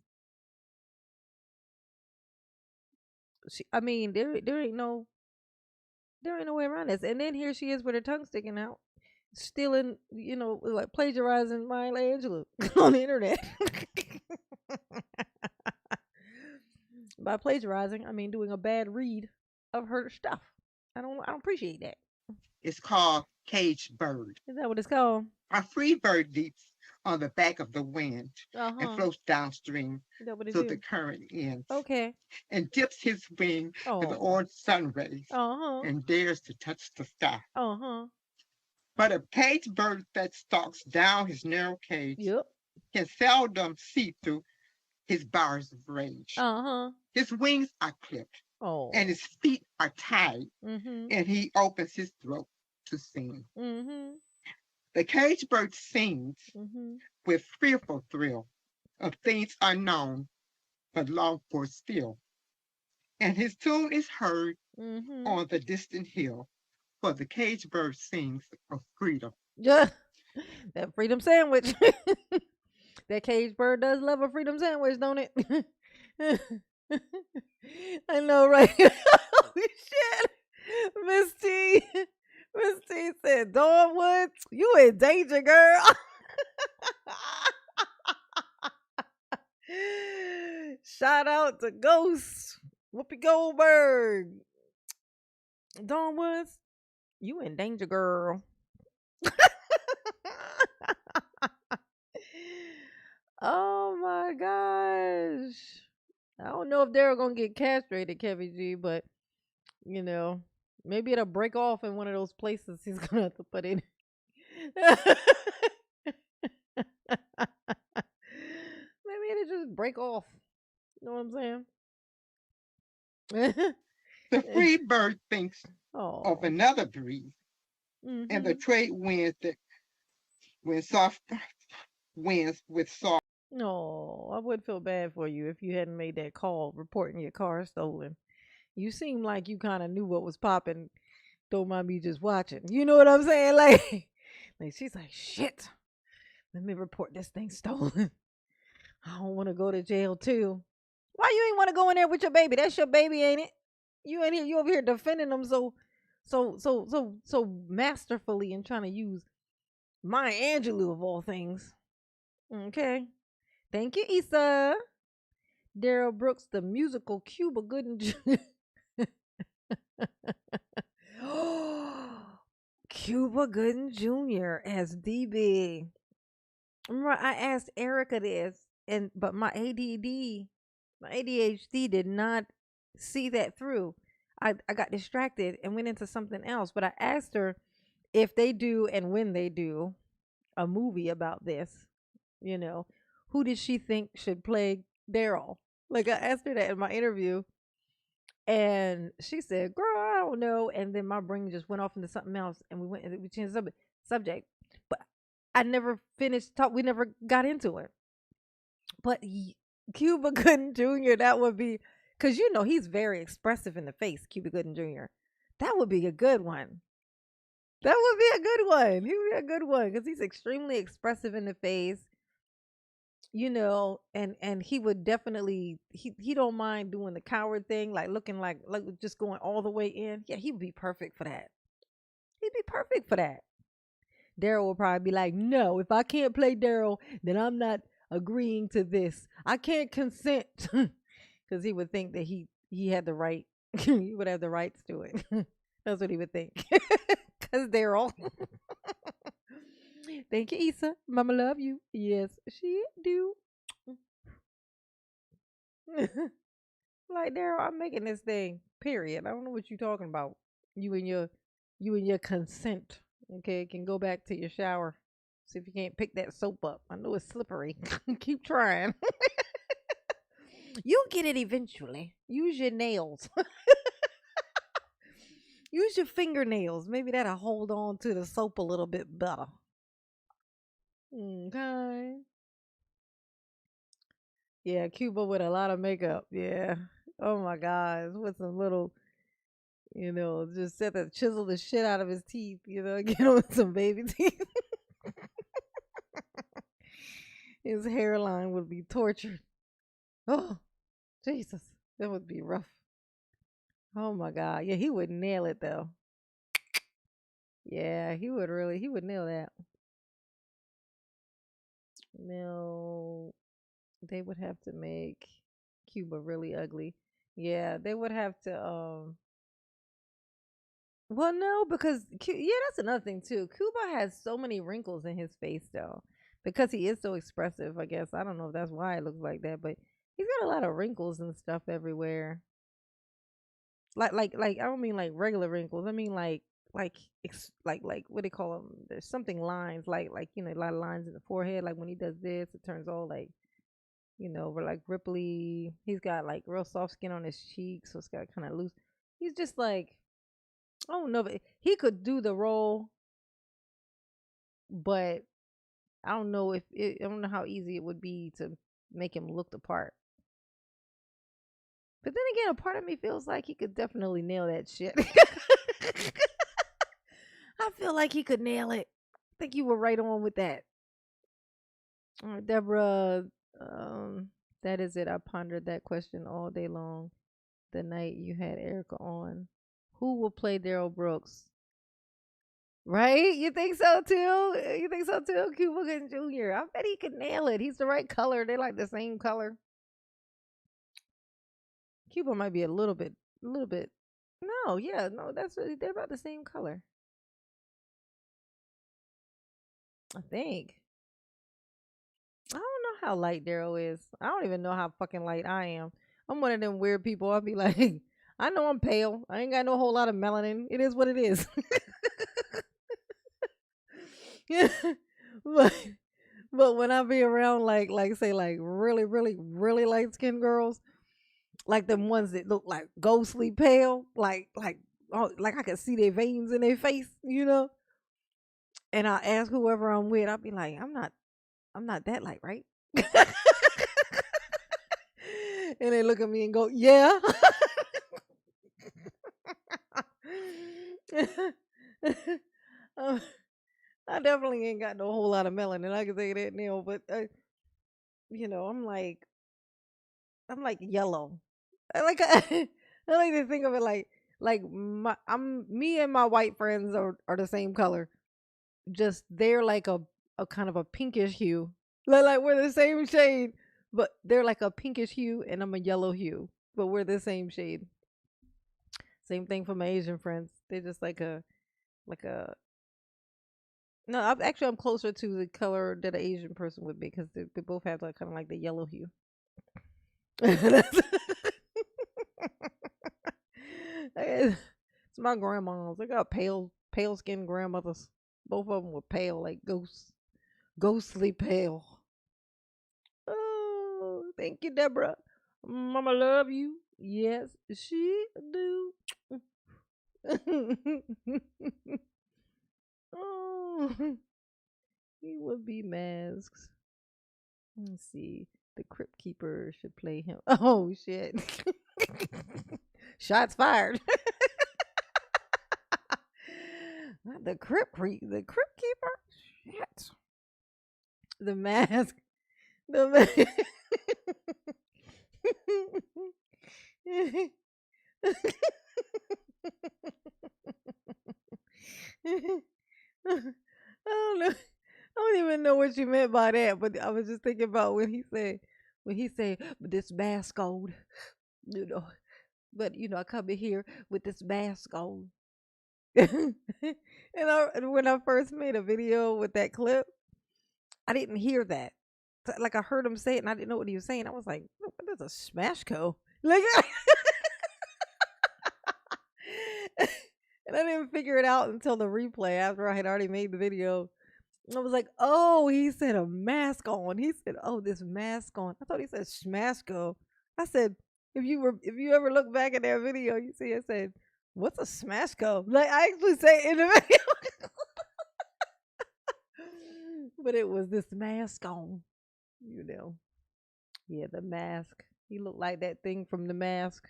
S1: I mean, there ain't no way around this. And then here she is with her tongue sticking out, stealing, like plagiarizing Maya Angelou on the internet. By plagiarizing, I mean doing a bad read of her stuff. I don't appreciate that.
S3: It's called cage bird.
S1: Is that what it's called?
S3: A free bird leaps on the back of the wind and floats downstream so the current ends.
S1: Okay.
S3: And dips his wing in the orange sun rays and dares to touch the sky. But a cage bird that stalks down his narrow cage can seldom see through his bars of rage. His wings are clipped and his feet are tied, and he opens his throat to sing. The cage bird sings with fearful thrill of things unknown but longed for still. And his tune is heard on the distant hill, for the cage bird sings of freedom.
S1: Yeah, that freedom sandwich. That cage bird does love a freedom sandwich, don't it? I know, right? Holy shit. Miss T said, Dawnwood, you in danger, girl. Shout out to Ghost, Whoopi Goldberg. Dawn Woods, you in danger, girl. Oh my gosh. I don't know if they're gonna get castrated, Kevin G, but you know, maybe it'll break off in one of those places he's gonna have to put in. Maybe it'll just break off. You know what I'm saying?
S3: The free bird thinks of
S1: Oh.
S3: another breeze, and the
S1: Mm-hmm.
S3: trade winds that when soft winds with soft.
S1: No, I would feel bad for you if you hadn't made that call reporting your car stolen. You seem like you kind of knew what was popping. Don't mind me just watching. You know what I'm saying? Like she's like, shit. Let me report this thing stolen. I don't want to go to jail too. Why you ain't want to go in there with your baby? That's your baby, ain't it? You ain't here. You over here defending them so masterfully and trying to use Maya Angelou of all things. Okay. Thank you, Issa. Darrell Brooks, the musical Cuba Gooden Jr. Cuba Gooden Jr. as DB. Remember, I asked Erica this, but my ADHD did not see that through. I got distracted and went into something else. But I asked her if they do and when they do a movie about this, you know, who did she think should play Daryl? Like I asked her that in my interview, and she said, "Girl, I don't know." And then my brain just went off into something else, and we changed the subject. But I never finished talk. We never got into it. But Cuba Gooden Jr. That would be because he's very expressive in the face. Cuba Gooden Jr. That would be a good one. That would be a good one. He would be a good one because he's extremely expressive in the face. And he would definitely he don't mind doing the coward thing, like looking like just going all the way in. Yeah, he would be perfect for that. He'd be perfect for that. Daryl will probably be like, no, if I can't play Daryl, then I'm not agreeing to this. I can't consent. Because he would think that he had the right, he would have the rights to it. That's what he would think. Because Daryl. Thank you, Issa. Mama love you. Yes, she do. Like Daryl, I'm making this thing. Period. I don't know what you're talking about. You and your consent. Okay, can go back to your shower. See if you can't pick that soap up. I know it's slippery. Keep trying. You'll get it eventually. Use your nails. Use your fingernails. Maybe that'll hold on to the soap a little bit better. Okay. Yeah, Cuba with a lot of makeup. Yeah. Oh my God. With some little, just set to chisel the shit out of his teeth, get him with some baby teeth. His hairline would be tortured. Oh, Jesus. That would be rough. Oh my God. Yeah, he would nail it though. Yeah, he would nail that. No, they would have to make Cuba really ugly. Yeah, they would have to well, no, because yeah, that's another thing too. Cuba has so many wrinkles in his face though. Because he is so expressive, I guess. I don't know if that's why it looks like that, but he's got a lot of wrinkles and stuff everywhere. Like I don't mean like regular wrinkles. I mean like what they call them. There's something lines like a lot of lines in the forehead. Like when he does this, it turns all like we're like ripply. He's got like real soft skin on his cheeks, so it's got kind of loose. He's just like I don't know if he could do the role, but I don't know I don't know how easy it would be to make him look the part. But then again, a part of me feels like he could definitely nail that shit. I feel like he could nail it. I think you were right on with that. All right, Deborah, that is it. I pondered that question all day long the night you had Erica on. Who will play Daryl Brooks? Right? You think so too? You think so too? Cuba Gooding Jr. I bet he could nail it. He's the right color. They like the same color. Cuba might be a little bit No, yeah, no, they're about the same color. I think. I don't know how light Daryl is. I don't even know how fucking light I am. I'm one of them weird people. I'll be like, I know I'm pale. I ain't got no whole lot of melanin. It is what it is. Yeah. but but when I be around like say like really, really, really light skinned girls, like them ones that look like ghostly pale, like oh, like I can see their veins in their face. And I ask whoever I'm with, I'll be like, I'm not that light, right? And they look at me and go, yeah. um, I definitely ain't got no whole lot of melanin. I can say that now, but I'm like yellow. I like I like to think of it like me and my white friends are the same color. Just they're like a kind of a pinkish hue. Like we're the same shade, but they're like a pinkish hue and I'm a yellow hue, but we're the same shade. Same thing for my Asian friends. They're just like a no. I'm closer to the color that an Asian person would be because they both have like kind of like the yellow hue. It's my grandmas. They got pale skinned grandmothers. Both of them were pale, like ghostly pale. Oh, thank you, Deborah. Mama love you. Yes, she do. Oh, he would be masks. Let's see. The Crypt Keeper should play him. Oh shit! Shots fired. Not the Crypt Keeper. Shit. The mask. The mask. I don't know. I don't even know what you meant by that, but I was just thinking about when he said "With this mask on, you know. But I come in here with this mask on, and when I first made a video with that clip, I didn't hear that. Like I heard him say it, and I didn't know what he was saying. I was like, "What is a smash co?" Like, and I didn't figure it out until the replay after I had already made the video. I was like, oh, he said a mask on. He said, oh, this mask on. I thought he said smashco. I said, if you ever look back at that video, you see I said, what's a smashco? Like I actually say it in the video. But it was this mask on, you know. Yeah, the mask. He looked like that thing from The Mask.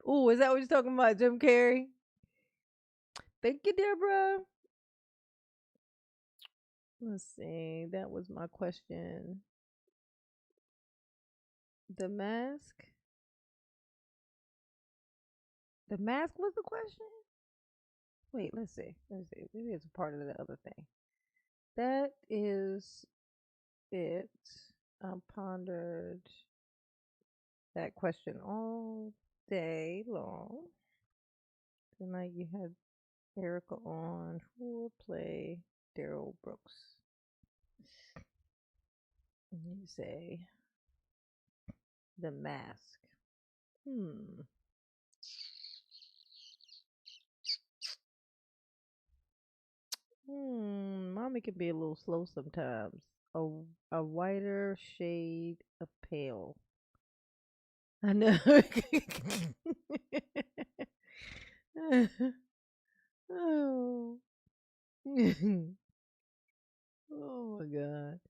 S1: Oh, is that what you're talking about, Jim Carrey? Thank you, Deborah. Let's see. That was my question. The mask. The mask was the question? Wait, let's see. Let's see. Maybe it's a part of the other thing. That is it. I pondered that question all day long. Tonight you had Erica on for play Darrell Brooks. And you say the mask. Mommy can be a little slow sometimes. A a whiter shade of pale. I know. Oh. Oh my god.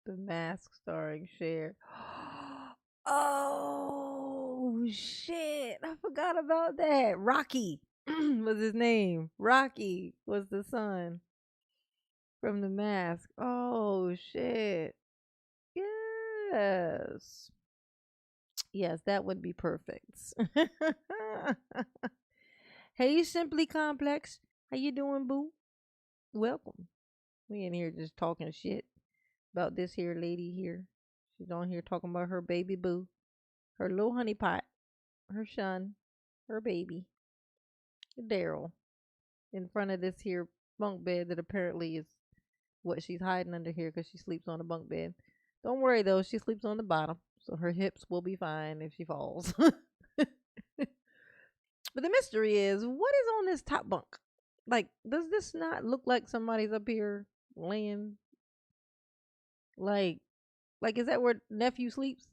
S1: The Mask starring Cher. Oh shit. I forgot about that. Rocky was his name. Rocky was the son from The Mask. Oh shit. Yes. Yes, that would be perfect. Hey, Simply Complex. How you doing, boo? Welcome. We in here just talking shit about this here lady here. She's on here talking about her baby boo, her little honey pot, her son. her baby, Daryl, in front of this here bunk bed that apparently is what she's hiding under here because she sleeps on the bunk bed. Don't worry though, she sleeps on the bottom, so her hips will be fine if she falls. But the mystery is, what is on this top bunk? Like, does this not look like somebody's up here laying? Like, is that where nephew sleeps?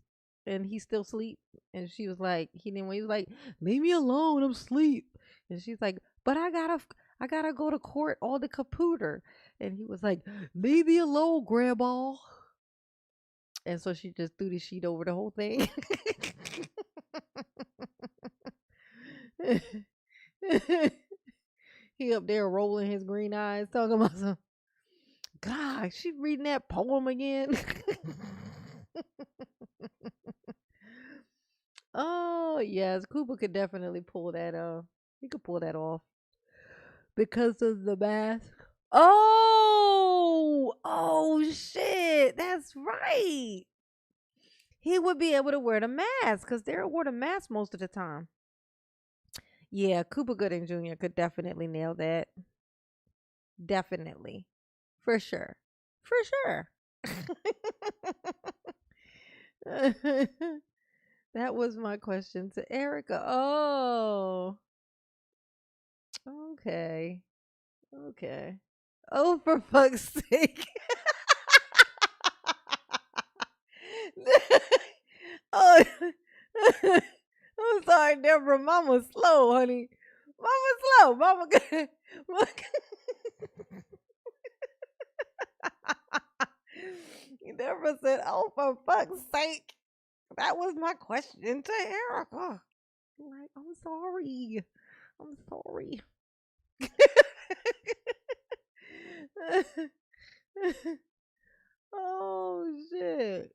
S1: And he still sleep? And she was like, he didn't. He was like, leave me alone, I'm asleep. And she's like, but I gotta go to court on the computer. And he was like, leave me alone, grandma. And so she just threw the sheet over the whole thing. He up there rolling his green eyes, talking about some. God, she reading that poem again. Oh yes, Cooper could definitely pull that. He could pull that off because of the mask. Oh shit, that's right. He would be able to wear the mask because Daryl wore the mask most of the time. Yeah, Cooper Gooding Jr. could definitely nail that. Definitely. For sure. For sure. That was my question to Erica. Oh, okay. Okay. Oh, for fuck's sake. Oh, I'm sorry, Deborah. Mama's slow, honey. Mama's slow. Mama. Deborah said, "Oh, for fuck's sake." That was my question to Erica. Like, I'm sorry. I'm sorry. Oh shit.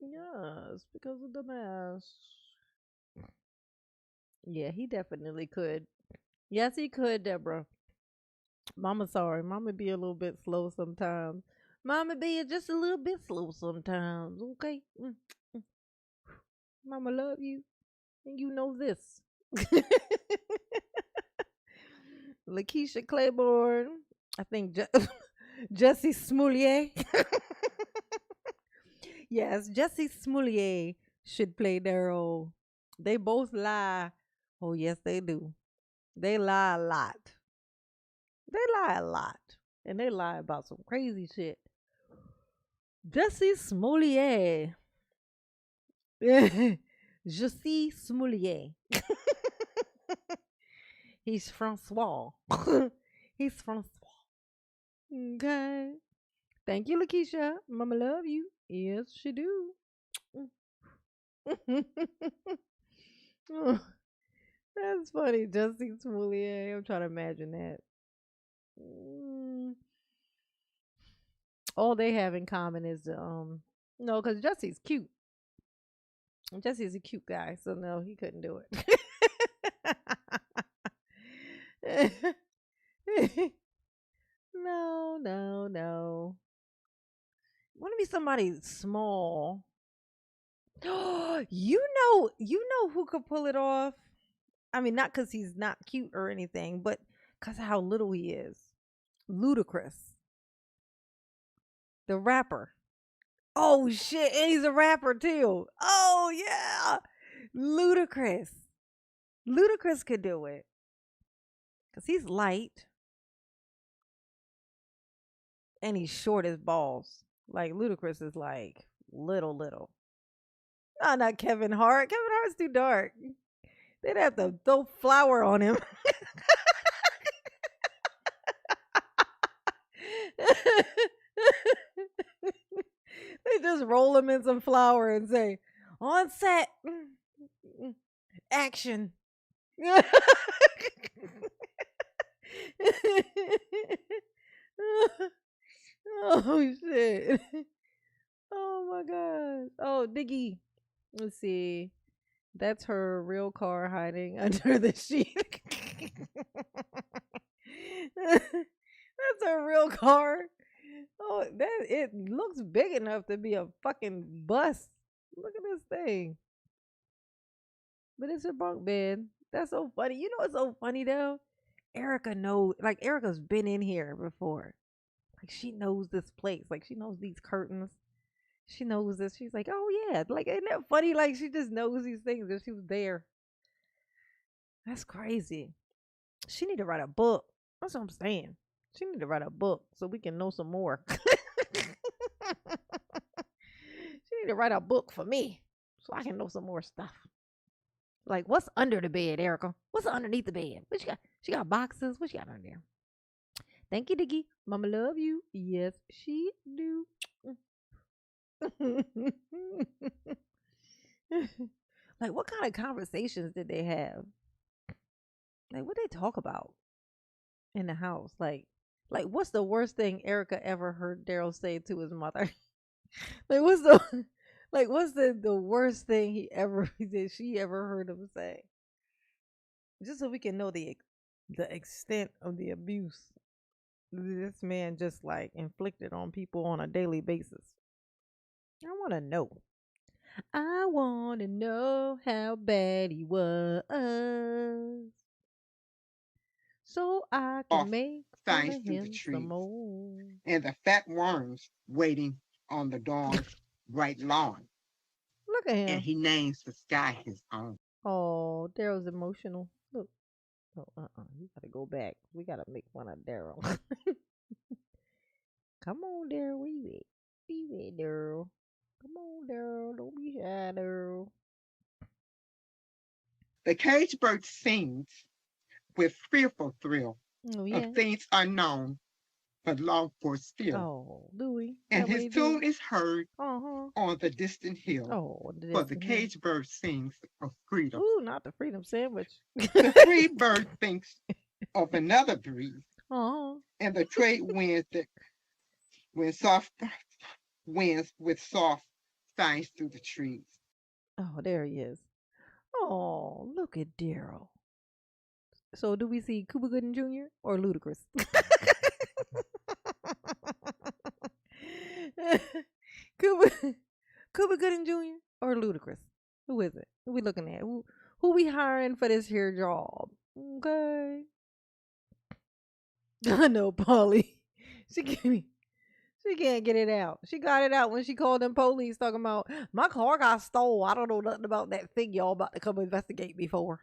S1: Yes, because of the mask. Yeah, he definitely could. Yes, he could, Deborah. Mama sorry. Mama be a little bit slow sometimes. Mama be just a little bit slow sometimes. Okay. Mama love you. And you know this. Lakeisha Claiborne. I think Jesse Smollett. Yes, Jesse Smollett should play Daryl. They both lie. Oh, yes, they do. They lie a lot. They lie a lot. And they lie about some crazy shit. Jesse Smollett. Jesse Smollett. He's Francois. He's Francois. Okay. Thank you, Lakeisha. Mama love you. Yes, she do. Oh, that's funny. Justin Smollett. I'm trying to imagine that. Mm, all they have in common is no, because Jesse's cute. Jesse's a cute guy, so no, he couldn't do it. No, no, no. Want to be somebody small. You know who could pull it off? I mean, not because he's not cute or anything, but because of how little he is. Ludacris, the rapper. Oh shit, and he's a rapper too. Oh yeah, Ludacris. Ludacris could do it because he's light and he's short as balls. Like Ludacris is like little. Oh, not Kevin Hart. Kevin Hart's too dark. They'd have to throw flour on him. They just roll him in some flour and say, "On set, action." Oh shit. Oh my god. Oh, Diggy. Let's see. That's her real car hiding under the sheet. That's her real car. Oh, that it looks big enough to be a fucking bus. Look at this thing. But it's a bunk bed. That's so funny. You know what's so funny though? Erica knows, like Erica's been in here before. Like she knows this place. Like she knows these curtains. She knows this. She's like, oh yeah. Like isn't that funny? Like she just knows these things if she was there. That's crazy. She need to write a book. That's what I'm saying. She need to write a book so we can know some more. She need to write a book for me so I can know some more stuff. Like, what's under the bed, Erica? What's underneath the bed? What you got? She got boxes. What you got under there? Thank you, Diggy. Mama love you. Yes, she do. Like, what kind of conversations did they have? Like, what they talk about in the house? Like what's the worst thing Erica ever heard Daryl say to his mother? Like, what's the worst thing she ever heard him say? Just so we can know the extent of the abuse this man just like inflicted on people on a daily basis. I want to know. I want to know how bad he was, so I
S3: Off
S1: can make fun
S3: signs
S1: of
S3: through the
S1: him some
S3: trees,
S1: more.
S3: and the fat worms waiting on the dawn's bright lawn.
S1: Look at
S3: And
S1: him.
S3: he names the sky his own.
S1: Oh, Daryl's emotional. Look. Oh, you gotta go back. We gotta make fun of Daryl. Come on, Daryl. Where you at? Where you at, Daryl? Come on, Daryl. Don't be shy, Daryl.
S3: The cage bird sings with fearful thrill
S1: Oh,
S3: of
S1: yeah.
S3: things unknown but longed for still.
S1: Oh, Louie.
S3: And his tune is heard
S1: Uh-huh.
S3: on the distant hill.
S1: Oh,
S3: For the cage bird sings of freedom.
S1: Ooh, not the freedom sandwich.
S3: The free bird thinks of another breeze.
S1: Uh-huh.
S3: And the trade soft winds with soft signs through the trees.
S1: Oh, there he is. Oh, look at Daryl. So do we see Cuba Gooding Jr. or Ludacris? Cuba Gooding Jr. or Ludacris? Who is it? Who we looking at? Who we hiring for this here job? Okay. I know, Polly. She can't get it out. She got it out when she called them police talking about my car got stole. I don't know nothing about that thing y'all about to come investigate me for.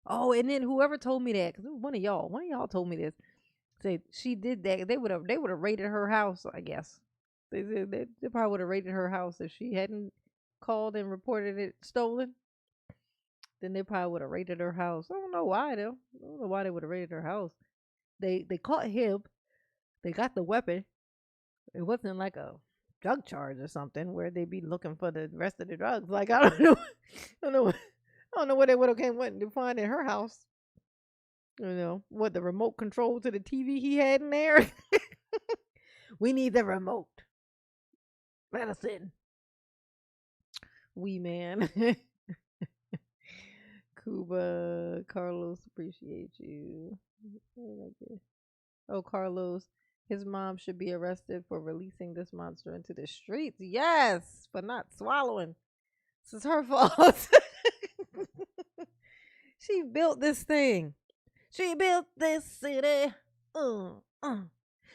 S1: Oh, and then whoever told me that, because it was one of y'all told me this. Said she did that. They would have raided her house, I guess. They probably would have raided her house if she hadn't called and reported it stolen. Then they probably would have raided her house. I don't know why though. I don't know why they would have raided her house. They caught him. They got the weapon. It wasn't like a drug charge or something where they'd be looking for the rest of the drugs. Like I don't know. I don't know what they would have went to find in her house. You know, what the remote control to the TV he had in there? We need the remote. Let us in. Wee man. Cuba, Carlos, appreciate you. Oh, Carlos, his mom should be arrested for releasing this monster into the streets. Yes, for not swallowing. This is her fault. She built this thing. She built this city.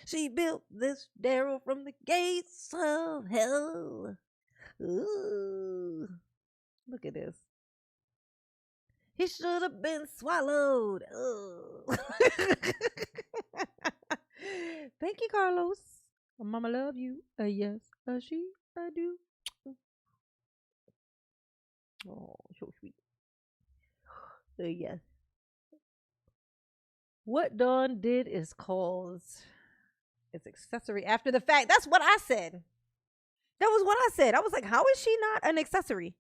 S1: She built this Daryl from the gates of hell. Ooh. Look at this. He should have been swallowed. Thank you, Carlos. Mama love you. Yes, she, I do. Oh, so sweet. Yes. What Dawn did is cause its accessory after the fact. That's what I said. That was what I said. I was like, how is she not an accessory?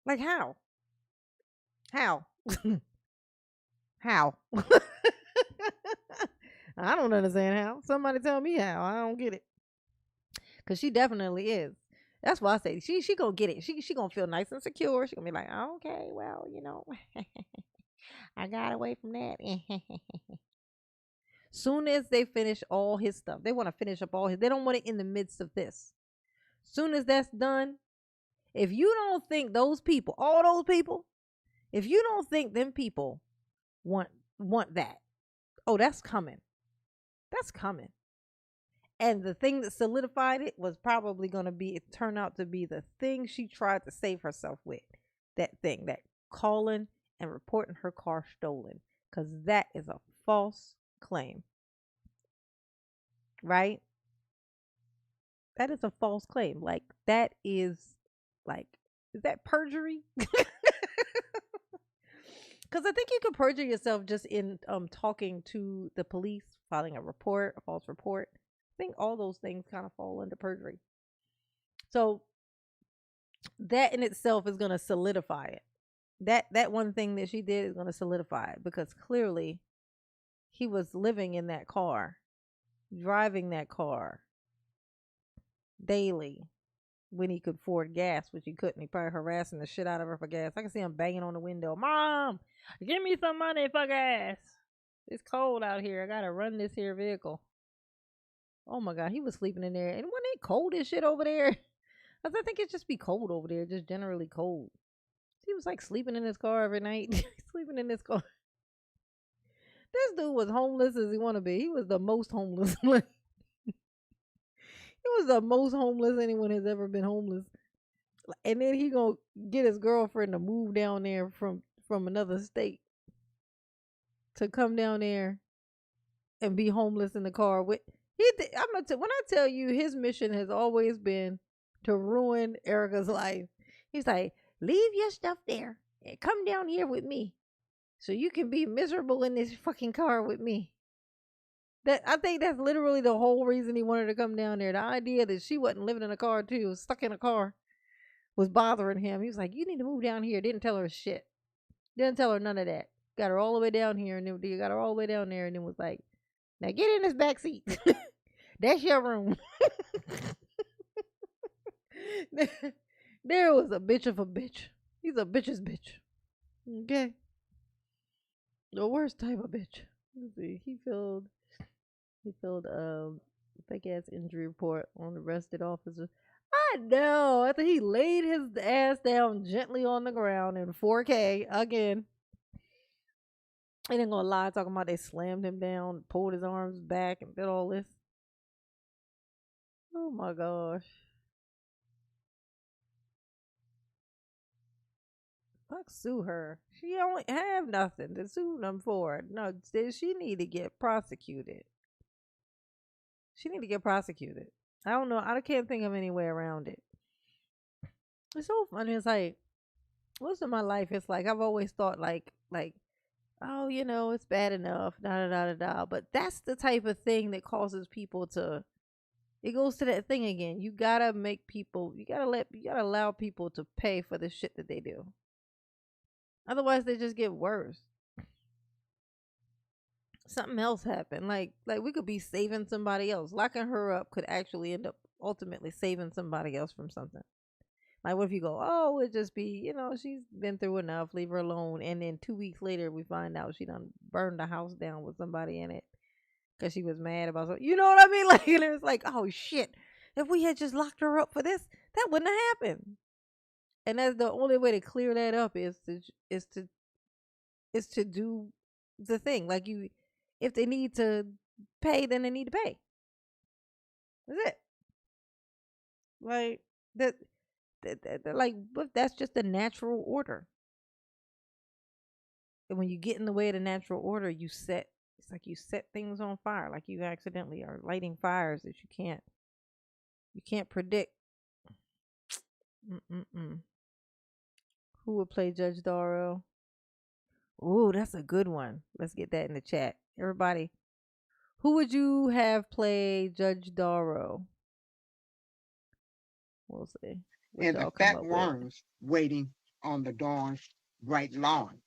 S1: Like, how? How? How? I don't understand how. Somebody tell me how. I don't get it. Cause she definitely is. That's why I say she gonna get it. She gonna feel nice and secure. She gonna be like, okay, well, you know, I got away from that. Soon as they finish all his stuff, they want to finish up all his. They don't want it in the midst of this. Soon as that's done, If you don't think those people, all those people, if you don't think them people want that, oh, that's coming. That's coming. And the thing that solidified it was probably going to be, it turned out to be the thing she tried to save herself with. That thing, that calling and reporting her car stolen. Because that is a false claim. Right? That is a false claim. Like, that is, like, is that perjury? Because I think you can perjure yourself just in talking to the police, filing a report, a false report. I think all those things kind of fall under perjury. So that in itself is going to solidify it. That one thing that she did is going to solidify it, because clearly he was living in that car, driving that car daily when he could afford gas, which he couldn't. He probably harassing the shit out of her for gas. I can see him banging on the window. Mom, give me some money for gas. It's cold out here. I gotta run this here vehicle. Oh my God, he was sleeping in there. And when it cold as shit over there, I think it just be cold over there, just generally cold. He was like sleeping in his car every night. Sleeping in his car. This dude was homeless as he want to be. He was the most homeless. He was the most homeless anyone has ever been homeless. And then he gonna get his girlfriend to move down there from another state to come down there and be homeless in the car with. When I tell you, his mission has always been to ruin Erica's life. He's like, leave your stuff there and come down here with me, so you can be miserable in this fucking car with me. That, I think that's literally the whole reason he wanted to come down there. The idea that she wasn't living in a car too, stuck in a car, was bothering him. He was like, you need to move down here. Didn't tell her shit. Didn't tell her none of that. Got her all the way down here, and then you got her all the way down there, and then was like, now get in this back seat. That's your room. There was a bitch of a bitch. He's a bitch's bitch. Okay. The worst type of bitch. Let's see. He filled fake ass injury report on arrested officer. I know. After he laid his ass down gently on the ground in 4K again. I ain't gonna lie, talking about they slammed him down, pulled his arms back, and did all this. Oh my gosh. Fuck, sue her. She don't have nothing to sue them for. No, she need to get prosecuted. She need to get prosecuted. I don't know. I can't think of any way around it. It's so funny. It's like, most of my life, it's like I've always thought like, oh, it's bad enough, da da da da da. But that's the type of thing that causes people to. It goes to that thing again. You gotta make people. You gotta allow people to pay for the shit that they do. Otherwise, they just get worse. Something else happened. Like we could be saving somebody else. Locking her up could actually end up ultimately saving somebody else from something. Like, what if you go, oh, it just be, she's been through enough, leave her alone. And then 2 weeks later, we find out she done burned the house down with somebody in it because she was mad about something. You know what I mean? Like, and it was like, oh shit, if we had just locked her up for this, that wouldn't have happened. And that's the only way to clear that up is to do the thing. Like, if they need to pay, then they need to pay. That's it. Like that. Like, but that's just the natural order. And when you get in the way of the natural order, it's like you set things on fire. Like you accidentally are lighting fires that you can't predict. Who would play Judge Darrell? Ooh, that's a good one. Let's get that in the chat. Everybody, who would you have play Judge Darrell? We'll see.
S3: And the fat worms waiting on the dawn's bright lawn,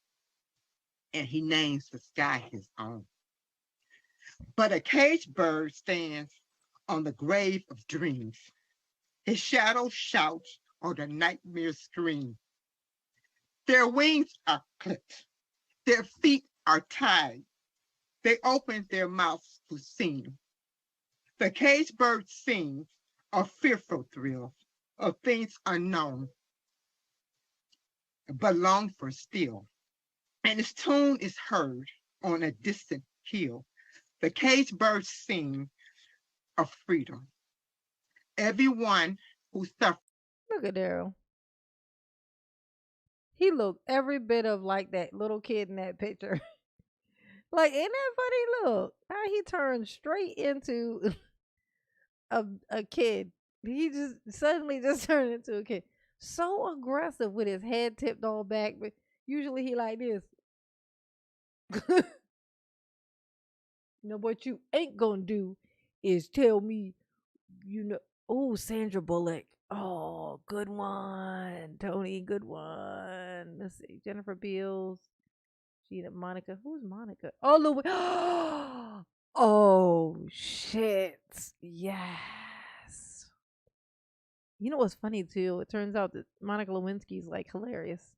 S3: and he names the sky his own. But a caged bird stands on the grave of dreams. His shadow shouts or the nightmare scream. Their wings are clipped. Their feet are tied. They open their mouths to sing. The caged bird sings of fearful thrills, of things unknown, but long for still. And its tune is heard on a distant hill. The caged birds sing of freedom. Everyone who suffers.
S1: Look at Daryl. He looked every bit of like that little kid in that picture. Like, ain't that funny? Look how he turned straight into a kid. He just suddenly just turned into a kid. So aggressive with his head tipped all back, but usually he like this. What you ain't gonna do is tell me, oh, Sandra Bullock. Oh, good one. Tony, good one. Let's see. Jennifer Beals. Gina, Monica. Who's Monica? Oh, Louis. Oh, shit. Yes. You know what's funny, too? It turns out that Monica Lewinsky's, like, hilarious.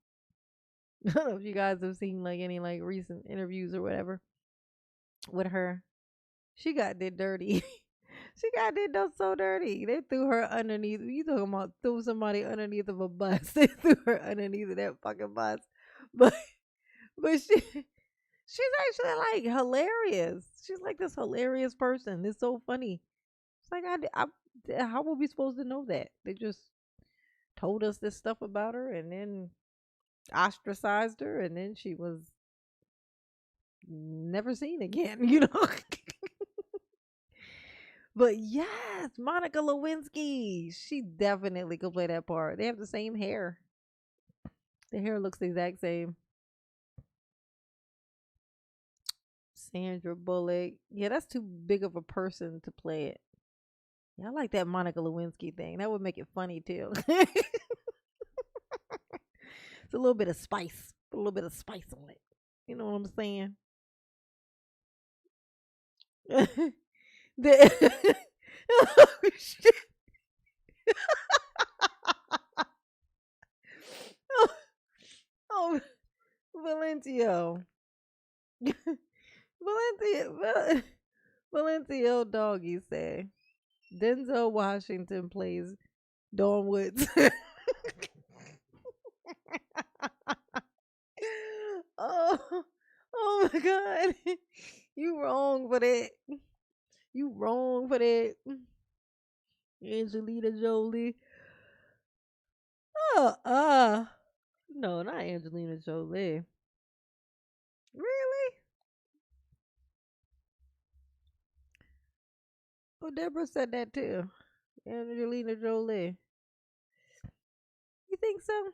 S1: I don't know if you guys have seen, like, any, like, recent interviews or whatever with her. She got did dirty. She got did done so dirty. They threw her underneath. You talking about threw somebody underneath of a bus? They threw her underneath of that fucking bus. But she's actually like hilarious. She's like this hilarious person. It's so funny. It's like how were we supposed to know that? They just told us this stuff about her and then ostracized her, and then she was never seen again. But yes, Monica Lewinsky. She definitely could play that part. They have the same hair. The hair looks the exact same. Sandra Bullock. Yeah, that's too big of a person to play it. Yeah, I like that Monica Lewinsky thing. That would make it funny too. It's a little bit of spice. Put a little bit of spice on it. You know what I'm saying? Oh, shit. Oh, oh, Valentio. Valentio Doggy say Denzel Washington plays Dawn Woods. oh, oh my God. You wrong for that. You wrong for that. Angelina Jolie. No, not Angelina Jolie. Really? Oh, Deborah said that too. Angelina Jolie. You think so?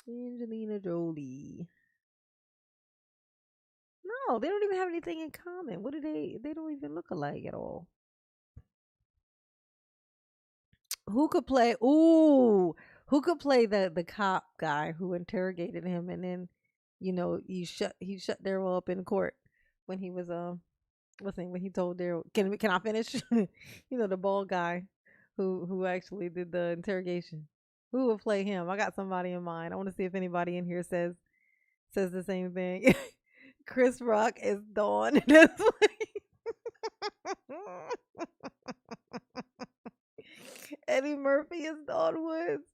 S1: Angelina Jolie. No, they don't even have anything in common. What do they don't even look alike at all. Who could play who could play the cop guy who interrogated him, and then he shut Daryl up in court when he was when he told Daryl, can I finish? The bald guy who actually did the interrogation. Who would play him? I got somebody in mind. I want to see if anybody in here says the same thing. Chris Rock is Dawn. That's Eddie Murphy is Dawn Woods.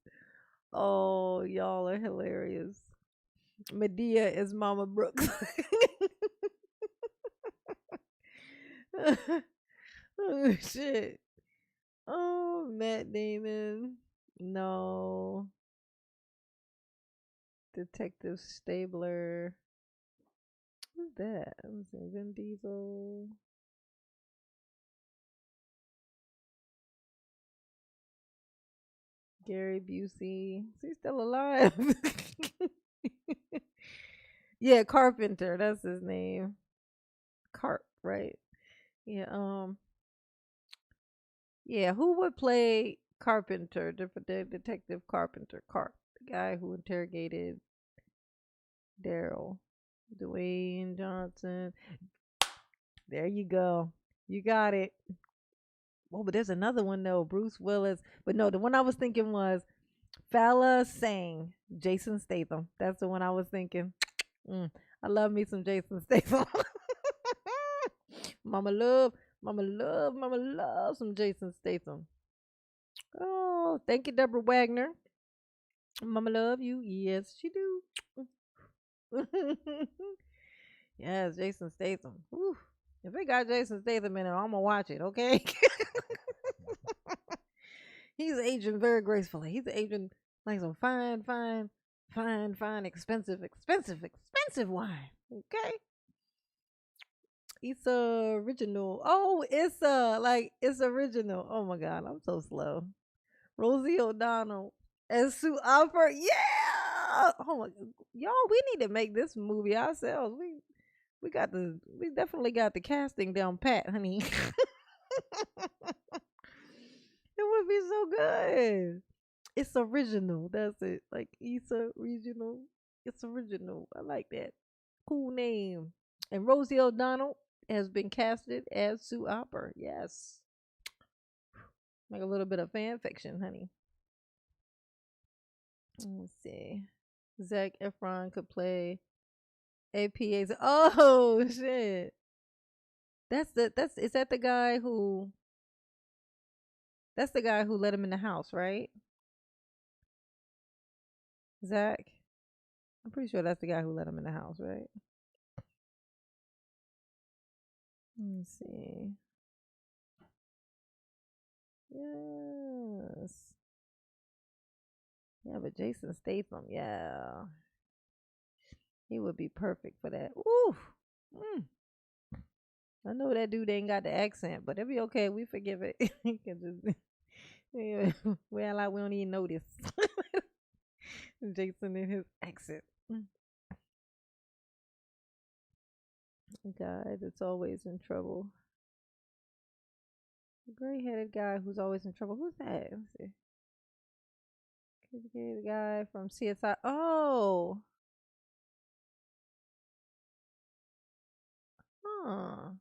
S1: Oh, y'all are hilarious. Medea is Mama Brooks. Oh shit. Oh, Matt Damon. No. Detective Stabler. Who's that? I'm saying Vin Diesel. Gary Busey. Is he still alive? Yeah, Carpenter. That's his name. Carp, right? Yeah. Yeah. Who would play Carpenter? The Detective Carpenter. Carp, the guy who interrogated Daryl. Dwayne Johnson. There you go. You got it. Oh, but there's another one though. Bruce Willis. But no, the one I was thinking was Fella Sang. Jason Statham. That's the one I was thinking. I love me some Jason Statham. Mama love some Jason Statham. Oh, thank you, Deborah Wagner. Mama love you. Yes, she do. Yes, Jason Statham. Whew. If it got Jason Statham in it, I'm gonna watch it. Okay. He's aging very gracefully. He's aging like some fine, expensive wine. Okay. It's original. Oh, it's original. Oh my god, I'm so slow. Rosie O'Donnell and Sue Alford. Yeah. Oh my, y'all, we need to make this movie ourselves. We definitely got the casting down pat, honey. It would be so good. It's original. That's it. Like it's original. It's original. I like that. Cool name. And Rosie O'Donnell has been casted as Sue Alford. Yes. Like a little bit of fan fiction, honey. Let's see. Zac Efron could play APA's. Oh shit. That's is that the guy who that's the guy who let him in the house, right? Zach? I'm pretty sure that's the guy who let him in the house, right? Let's see. Yes. Yeah, but Jason Statham, yeah. He would be perfect for that. Ooh. Mm. I know that dude ain't got the accent, but it'll be okay. We forgive it. He can just yeah, well, like we don't even notice. Jason and his accent. Guy that's always in trouble. Gray headed guy who's always in trouble. Who's that? Let's see. The guy from CSI. Oh. Huh.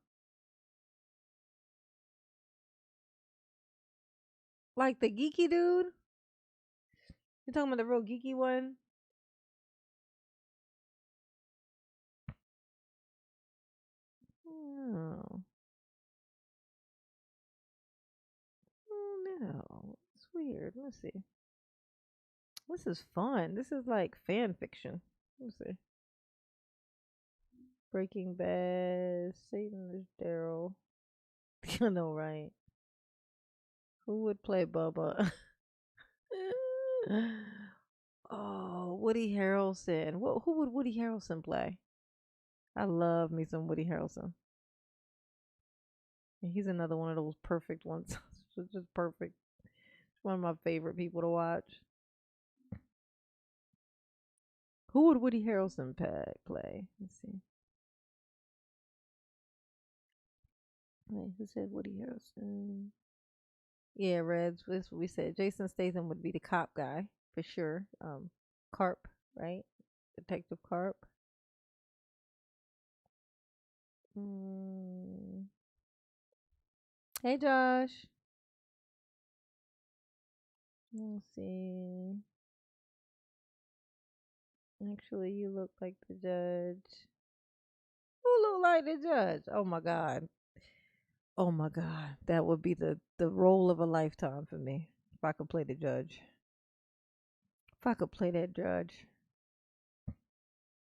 S1: Like the geeky dude? You talking about the real geeky one? Oh. Oh no. It's weird. Let's see. This is fun. This is like fan fiction. Let's see. Breaking Bad. Satan is Daryl. I know, right? Who would play Bubba? Oh, Woody Harrelson. Who would Woody Harrelson play? I love me some Woody Harrelson. And he's another one of those perfect ones. Just perfect. One of my favorite people to watch. Who would Woody Harrelson play? Let's see. Wait, who said Woody Harrelson? Yeah, Reds. That's what we said. Jason Statham would be the cop guy for sure. Carp, right? Detective Carp. Mm. Hey, Josh. Let's see. Actually, you look like the judge. Who look like the judge? Oh my god. Oh my god. That would be the role of a lifetime for me if I could play the judge. If I could play that judge.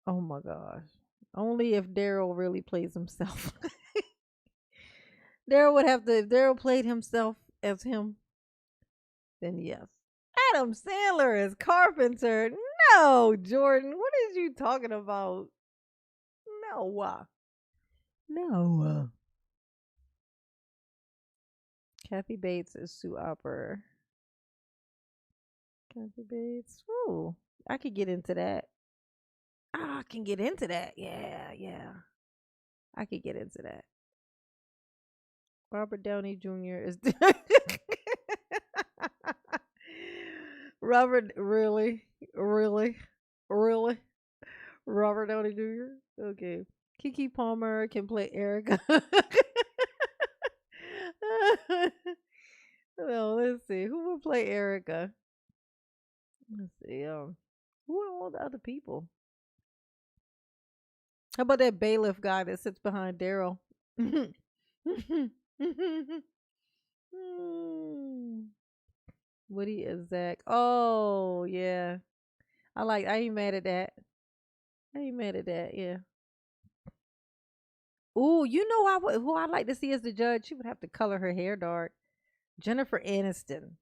S1: Oh my gosh. Only if Daryl really plays himself. Daryl would have to if Daryl played himself as him, then yes. Adam Sandler as Carpenter. No, Jordan. What is you talking about? No. No. Kathy Bates is Sue Upper. Kathy Bates. Ooh, I could get into that. I can get into that. Yeah. I could get into that. Robert Downey Jr. is Robert, really, Robert Downey Jr. Okay, Kiki Palmer can play Erica. No, let's see who will play Erica. Let's see. Who are all the other people? How about that bailiff guy that sits behind Daryl? Woody is Zach. Oh yeah. I ain't mad at that. I ain't mad at that. Yeah. Ooh, you know who I'd like to see as the judge? She would have to color her hair dark. Jennifer Aniston.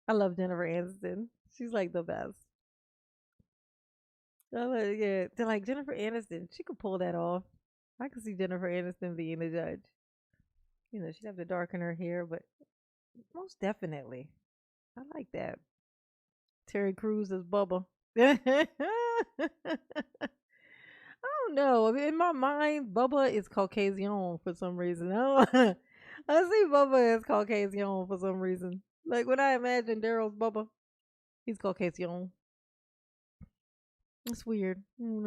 S1: I love Jennifer Aniston. She's like the best. Yeah, they're like Jennifer Aniston. She could pull that off. I could see Jennifer Aniston being the judge. She'd have to darken her hair, but most definitely, I like that. Terry Crews as Bubba. I don't know. I mean, in my mind, Bubba is Caucasian for some reason. I see Bubba as Caucasian for some reason. Like when I imagine Daryl's Bubba, he's Caucasian. It's weird. I don't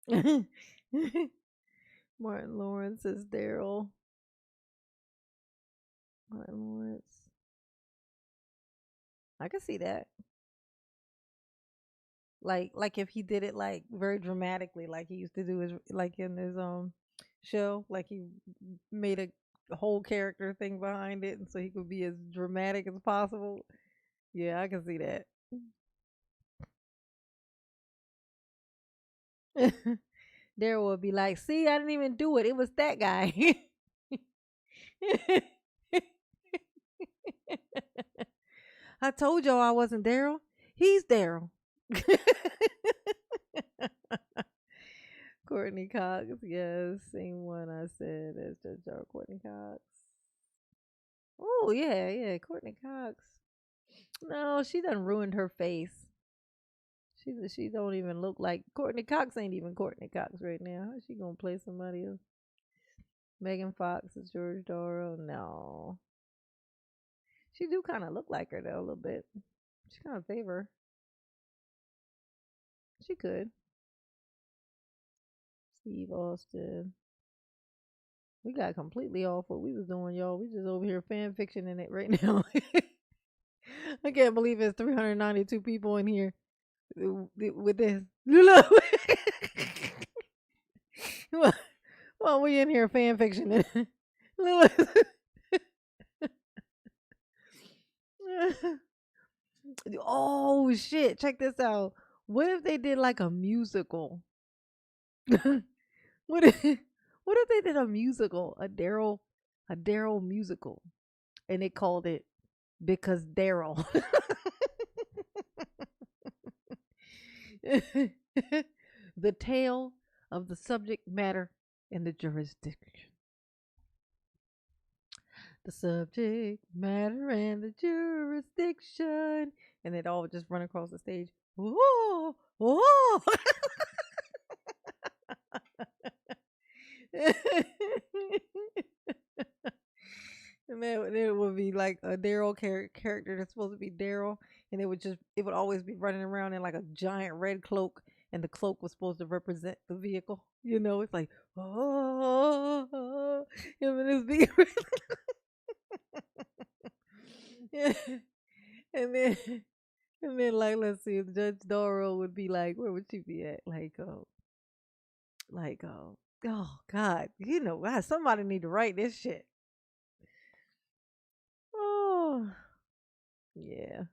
S1: know. Martin Lawrence is Daryl. Martin Lawrence. I can see that. Like if he did it like very dramatically, like he used to do his like in his show, like he made a whole character thing behind it, and so he could be as dramatic as possible. Yeah, I can see that. Daryl would be like, "See, I didn't even do it. It was that guy." I told y'all I wasn't Daryl. He's Daryl. Courtney Cox, yes, same one I said as Judge Courtney Cox. Oh yeah, yeah, Courtney Cox. No, she done ruined her face. She don't even look like Courtney Cox. Ain't even Courtney Cox right now. How's she gonna play somebody else? Megan Fox is George Doro. No, she do kind of look like her though a little bit. She kind of favor. She could. Steve Austin. We got completely off what we was doing, y'all. We just over here fan fiction in it right now. I can't believe it's 392 people in here with this. Well, we in here fan fiction. Oh shit! Check this out. What if they did like a musical? what if what if they did a musical, a Daryl musical, and they called it Because Daryl. The tale of the subject matter and the jurisdiction. The subject matter and the jurisdiction. And they'd all just run across the stage. Whoa! Whoa! And then it would be like a Daryl character that's supposed to be Daryl, and it would always be running around in like a giant red cloak, and the cloak was supposed to represent the vehicle. It's like oh, him and his big yeah. and then like let's see, if Judge Doro would be like, where would she be at? Oh God, somebody need to write this shit. Oh yeah.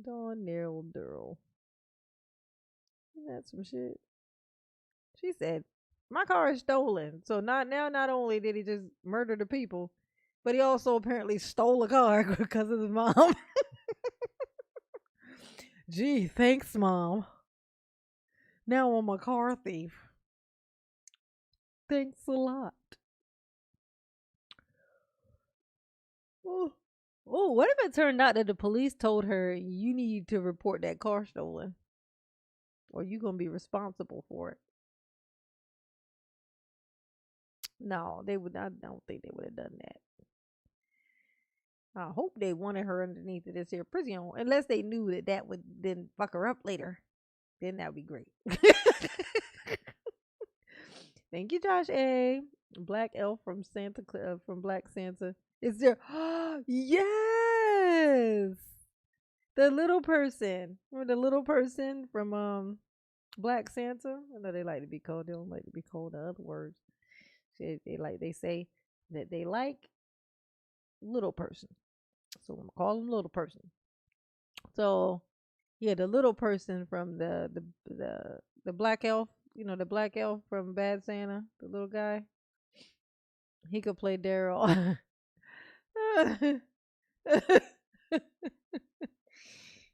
S1: Dawn Narrow Durrell. That's some shit. She said, my car is stolen. So not only did he just murder the people, but he also apparently stole a car because of his mom. Gee, thanks, Mom. Now I'm a car thief. Thanks a lot. Oh, what if it turned out that the police told her you need to report that car stolen? Or you gonna be responsible for it? No, they would. I don't think they would have done that. I hope they wanted her underneath of this here prison, unless they knew that would then fuck her up later. Then that would be great. Thank you, Josh A. Black Elf from from Black Santa. Is there? Yes, the little person, or the little person from Black Santa. I know they like to be called. They don't like to be called the other words. They say that they like little person. So I'm gonna call him little person. So yeah, the little person from the black elf, the black elf from Bad Santa, the little guy. He could play Daryl.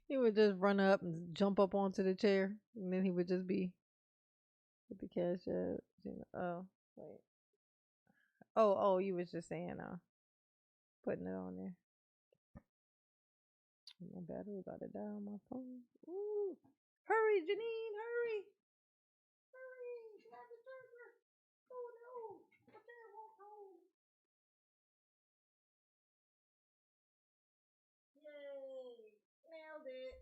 S1: He would just run up and jump up onto the chair, and then he would just be with the cash app. Oh, wait. Oh, you was just saying, putting it on there. My battery about to die on my phone. Ooh. Hurry, Janine, hurry. Hurry. Grab the charger. Oh, no. My dad won't home. Yay. Nailed it.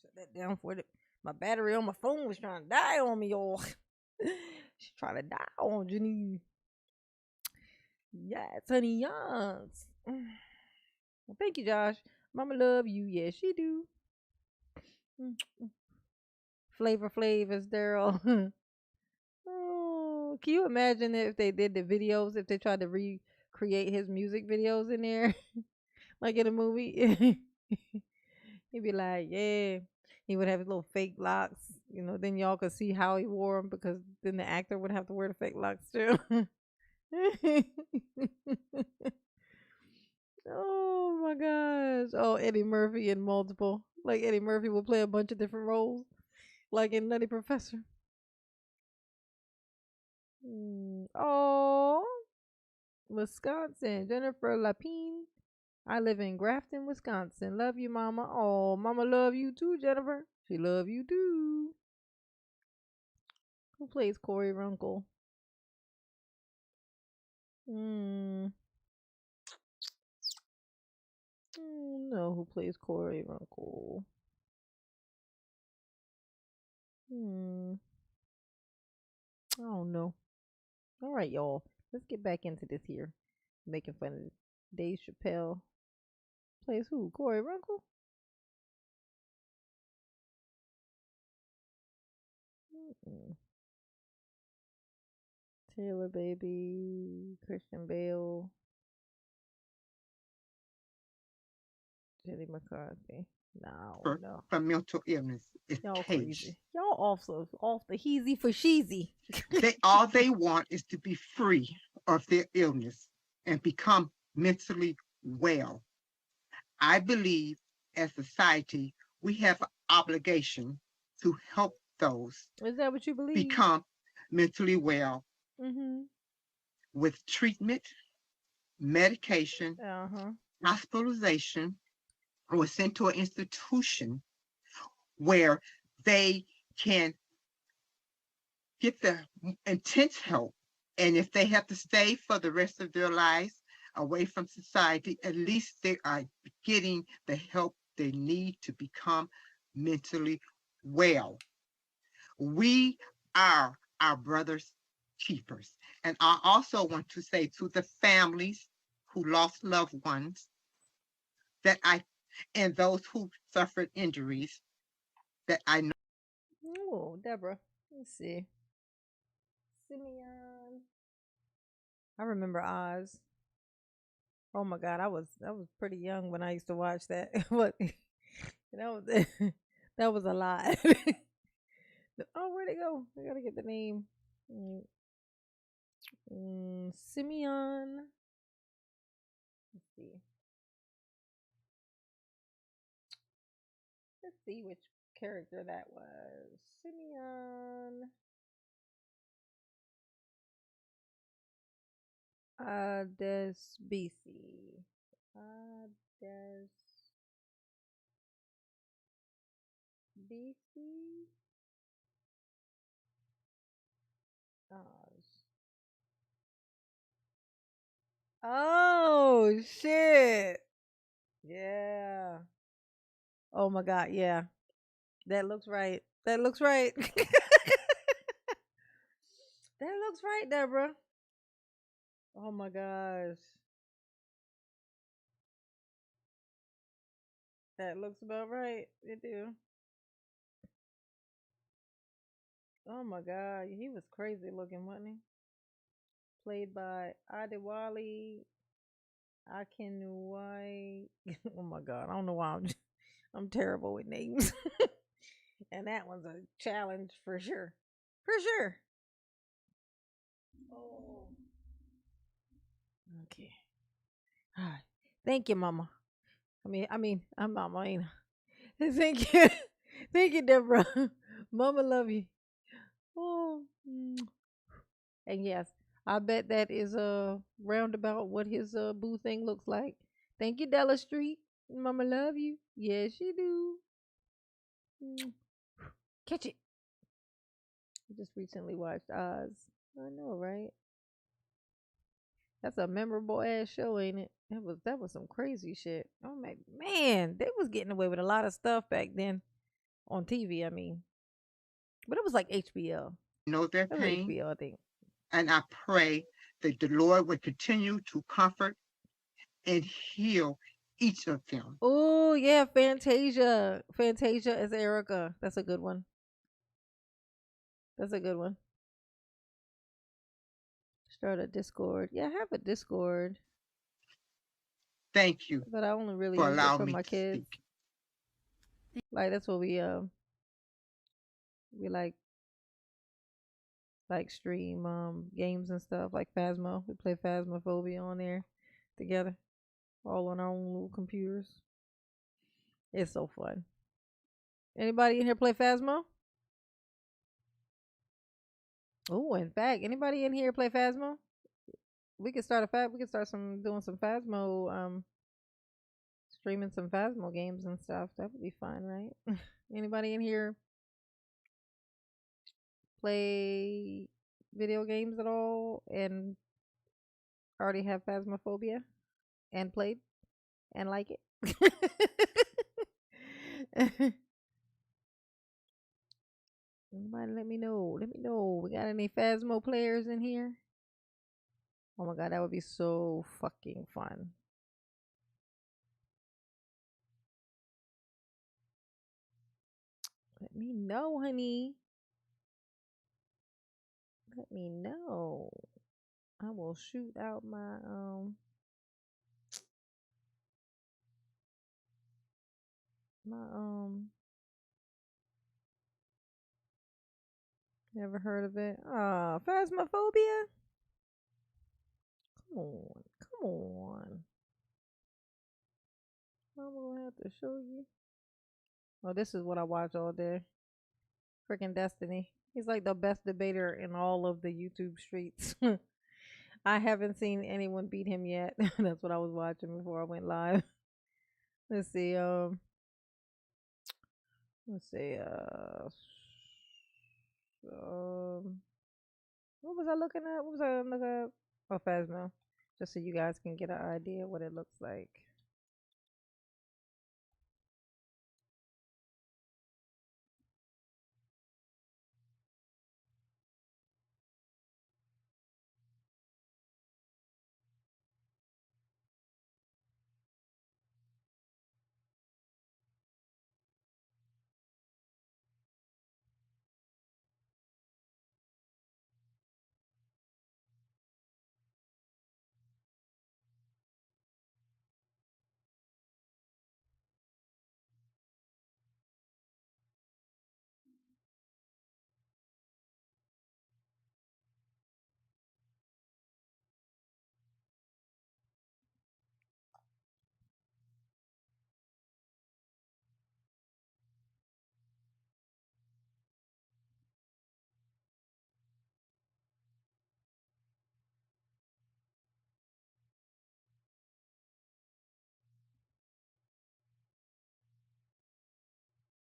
S1: Shut that down for it. My battery on my phone was trying to die on me, y'all. She's trying to die on Janine. Yes, honey, yes. Well, thank you, Josh. Mama love you. Yes, she do. Flavor Flav is Daryl. Oh, can you imagine if they did the videos, if they tried to recreate his music videos in there, like in a movie? He'd be like, yeah. He would have his little fake locks, then y'all could see how he wore them because then the actor would have to wear the fake locks too. Oh my gosh. Oh, Eddie Murphy in multiple. Like Eddie Murphy would play a bunch of different roles, like in Nutty Professor. Oh, Wisconsin. Jennifer Lapine. I live in Grafton, Wisconsin. Love you, Mama. Oh, Mama love you too, Jennifer. She love you too. Who plays Corey Runkle? Hmm. No, who plays Corey Runkle? I don't know. All right, y'all. Let's get back into this here. Making fun of Dave Chappelle. Plays who? Corey Runkle? Mm-mm. Taylor Baby, Christian Bale, Jenny McCarthy. No, no.
S3: For mental illness is
S1: Y'all
S3: caged.
S1: crazy. Y'all off the heezy for sheezy.
S3: All they want is to be free of their illness and become mentally well. I believe as a society we have an obligation to help those
S1: Is that what you believe?
S3: become mentally well
S1: Mm-hmm.
S3: with treatment, medication,
S1: Uh-huh.
S3: hospitalization, or sent to an institution where they can get the intense help. And if they have to stay for the rest of their lives away from society, at least they are getting the help they need to become mentally well. We are our brother's keepers. And I also want to say to the families who lost loved ones and those who suffered injuries that I know.
S1: Oh, Deborah. Let's see. Simeon. I remember Oz. Oh my God, I was pretty young when I used to watch that. What that was that was a lot. Oh, where'd it go? I gotta get the name. Simeon. Let's see. Let's see which character that was. Simeon. Desbisi. Desbisi. Oz. Oh shit. Yeah. Oh my God. Yeah. That looks right. That looks right. That looks right, Deborah. Oh my gosh. That looks about right. It do. Oh my God, he was crazy looking, wasn't he? Played by Adewale Akinwai. Oh my God, I don't know why I'm terrible with names. And that one's a challenge for sure. For sure. Oh. Okay. All right. Thank you, Mama. I'm Mama. Ain't I? Thank you. Thank you, Deborah. Mama love you. Oh. And yes, I bet that is a roundabout what his boo thing looks like. Thank you, Della Street. Mama love you. Yes, you do. Catch it. I just recently watched Oz. I know, right? That's a memorable ass show, ain't it? That was some crazy shit. Oh my man, they was getting away with a lot of stuff back then on TV. I mean, but it was like HBO.
S3: Know their
S1: That was
S3: pain,
S1: HBO, I think.
S3: and I pray that the Lord would continue to comfort and heal each of them.
S1: Oh yeah, Fantasia. Fantasia as Erica. That's a good one. That's a good one. Start a Discord. Yeah, I have a Discord,
S3: Thank you
S1: but I only really
S3: for
S1: use it
S3: allowing
S1: for
S3: me
S1: my
S3: to
S1: kids.
S3: speak.
S1: Like that's what we like stream games and stuff like Phasmo. We play Phasmophobia on there together, all on our own little computers. It's so fun. Anybody in here play Phasmo? Oh, in fact, anybody in here play Phasmo? We could start we could start doing some Phasmo streaming some Phasmo games and stuff. That would be fun, right? Anybody in here play video games at all and already have Phasmophobia and played and like it? Anybody let me know. Let me know. We got any Phasmo players in here? Oh my god, that would be so fucking fun. Let me know, honey. Let me know. I will shoot out my never heard of it. Phasmophobia? Come on. Come on. I'm gonna have to show you. Oh, this is what I watch all day. Freaking Destiny. He's like the best debater in all of the YouTube streets. I haven't seen anyone beat him yet. That's what I was watching before I went live. Let's see. Let's see. What was I looking at? What was I looking at? Oh, Phasmo. Just so you guys can get an idea what it looks like.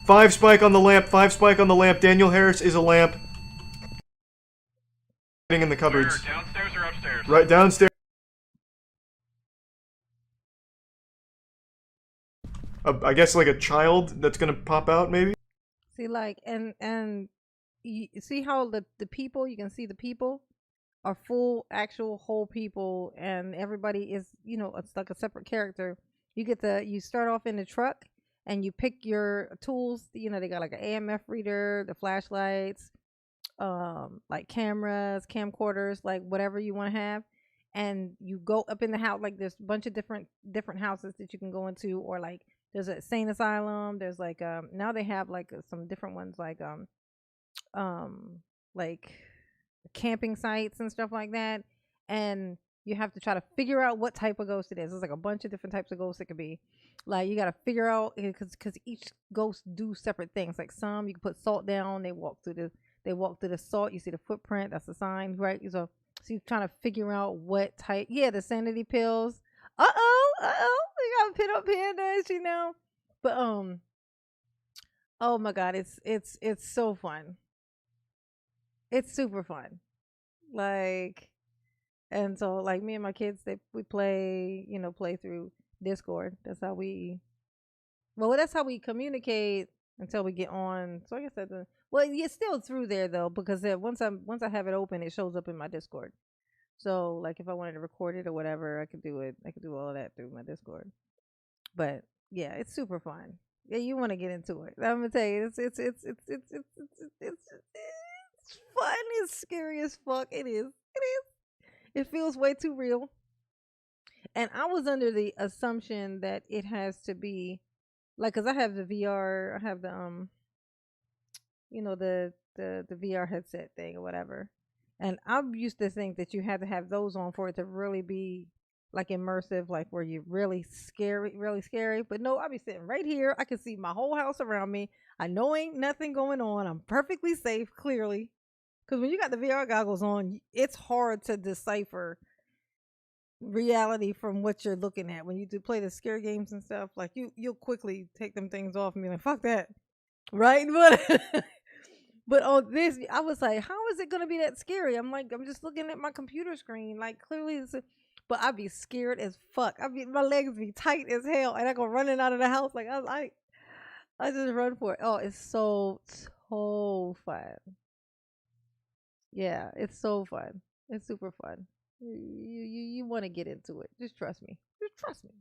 S4: Five spike on the lamp, 5 spike on the lamp. Daniel Harris is a lamp. In the cupboards.
S5: Where, downstairs or upstairs?
S4: Right downstairs. I guess like a child that's gonna pop out, maybe?
S1: See, like, and you see how the people, you can see the people are full, actual, whole people, and everybody is, it's like a separate character. You start off in the truck, and you pick your tools. They got like an AMF reader, the flashlights, like cameras, camcorders, like whatever you want to have, and you go up in the house. Like there's a bunch of different houses that you can go into, or like there's a sane asylum. There's like now they have like some different ones um like camping sites and stuff like that, and you have to try to figure out what type of ghost it is. There's like a bunch of different types of ghosts it could be. Like you got to figure out because each ghost do separate things. Like some you can put salt down, they walk through the salt. You see the footprint. That's a sign, right? So you're trying to figure out what type. Yeah, the sanity pills. We got pin up pandas, you know. But oh my god, it's so fun. It's super fun. Like, and so like me and my kids, we play, play through Discord. That's how we communicate until we get on. So I guess it's still through there though, because once I have it open, it shows up in my Discord. So like if I wanted to record it or whatever, I could do it. I could do all of that through my Discord. But yeah, it's super fun. Yeah, you want to get into it. I'm gonna tell you, it's fun. It's scary as fuck. It is. It is. It feels way too real. And I was under the assumption that it has to be like, cause I have the VR, I have the the VR headset thing or whatever, and I'm used to think that you had to have those on for it to really be like immersive, like where you're really scary. But no, I'll be sitting right here. I can see my whole house around me. I know ain't nothing going on. I'm perfectly safe, clearly. Because when you got the VR goggles on, it's hard to decipher reality from what you're looking at. When you do play the scare games and stuff, like you'll quickly take them things off and be like, fuck that. Right? But on this, I was like, how is it gonna be that scary? I'm like, I'm just looking at my computer screen. Like clearly but I'd be scared as fuck. My legs be tight as hell, and I go running out of the house. Like I just run for it. Oh, it's so fun. Yeah, it's so fun. It's super fun. You want to get into it. Just trust me. Just trust me.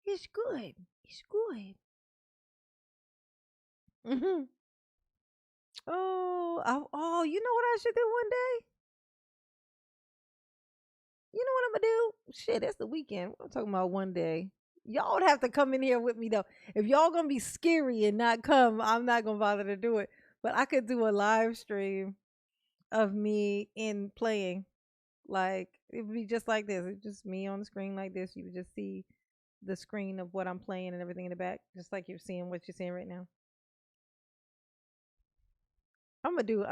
S1: It's good. It's good. Hmm. Oh, you know what I should do one day? You know what I'm gonna do? Shit, it's the weekend. I'm talking about one day. Y'all would have to come in here with me though. If y'all gonna be scary and not come, I'm not gonna bother to do it. But I could do a live stream of me in playing. Like it would be just like this. It's just me on the screen like this. You would just see the screen of what I'm playing and everything in the back, just like you're seeing what you're seeing right now. I'm gonna do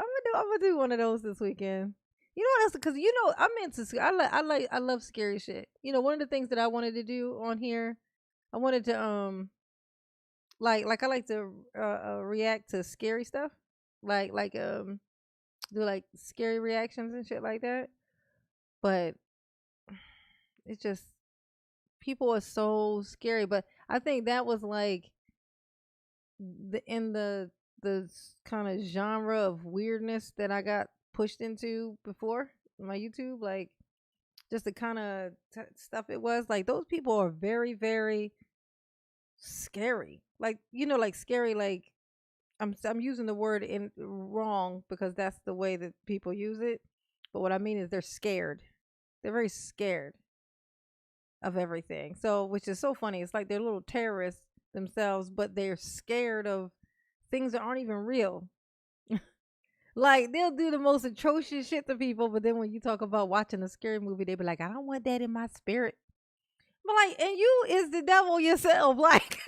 S1: one of those this weekend. You know what else? Because I'm into. I love scary shit. One of the things that I wanted to do on here, I wanted to like I like to react to scary stuff, like do like scary reactions and shit like that. But it's just people are so scary. But I think that was like the kind of genre of weirdness that I got pushed into before my YouTube, like just the kind of stuff it was. Like those people are very, very scary. Like like scary. Like I'm using the word in wrong because that's the way that people use it. But what I mean is they're scared. They're very scared of everything. So, which is so funny. It's like they're little terrorists themselves, but they're scared of things that aren't even real. Like they'll do the most atrocious shit to people, but then when you talk about watching a scary movie, they be like, "I don't want that in my spirit." But like, and you is the devil yourself, like.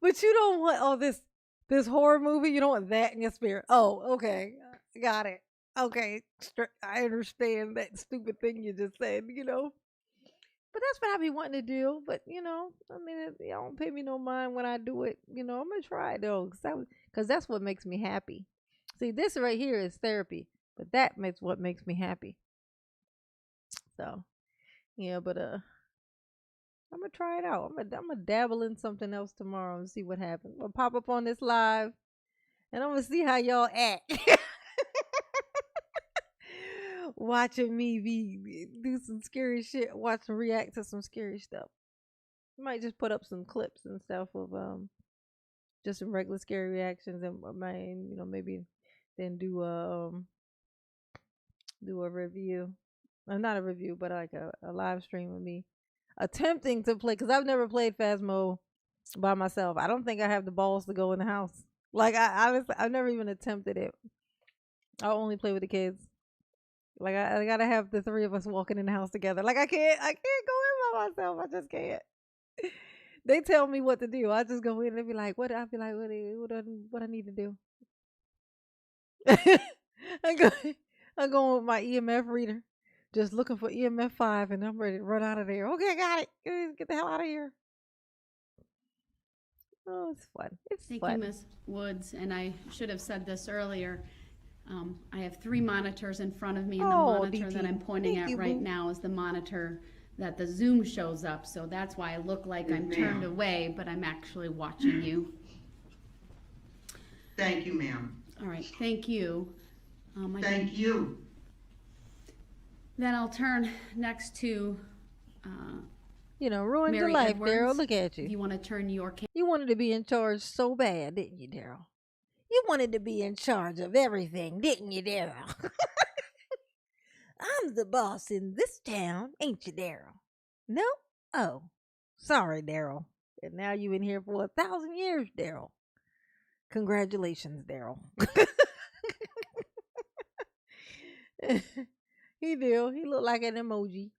S1: But you don't want this horror movie. You don't want that in your spirit. Oh, okay, got it. Okay, I understand that stupid thing you just said. But that's what I be wanting to do. But I mean, y'all don't pay me no mind when I do it. I'm gonna try it though, cause that's what makes me happy. See, this right here is therapy, but that makes what makes me happy. So, yeah, but I'm gonna try it out. I'm gonna dabble in something else tomorrow and see what happens. I'll pop up on this live, and I'm gonna see how y'all act. Watching me do some scary shit, watching react to some scary stuff. Might just put up some clips and stuff of just some regular scary reactions, and maybe then do a review. Not a review, but like a live stream of me attempting to play, because I've never played Phasmo by myself. I don't think I have the balls to go in the house. Like I've never even attempted it. I only play with the kids. Like I gotta have the three of us walking in the house together. Like I can't go in by myself. I just can't. They tell me what to do. I just go in and they be like, what? I be like, what I need to do? I go, I go with my EMF reader, just looking for EMF 5, and I'm ready to run out of there. Okay, got it. Get the hell out of here. Oh, it's fun. It's
S2: Thank
S1: fun.
S2: you, Ms. Woods, and I should have said this earlier. I have 3 monitors in front of me, and the monitor that I'm pointing at right now is the monitor that the Zoom shows up, so that's why I look like I'm turned away, but I'm actually watching you.
S3: Thank you, ma'am.
S2: All right, thank you.
S3: Thank you.
S2: Then I'll turn next to
S1: Ruined your
S2: Mary
S1: life,
S2: Edwards.
S1: Daryl. Look at
S2: If
S1: you.
S2: you want to turn your
S1: You wanted to be in charge so bad, didn't you, Daryl? You wanted to be in charge of everything, didn't you, Daryl? I'm the boss in this town, ain't you, Daryl? No? Oh, sorry, Daryl. And now you in here for 1,000 years, Daryl. Congratulations, Daryl. He do. He look like an emoji.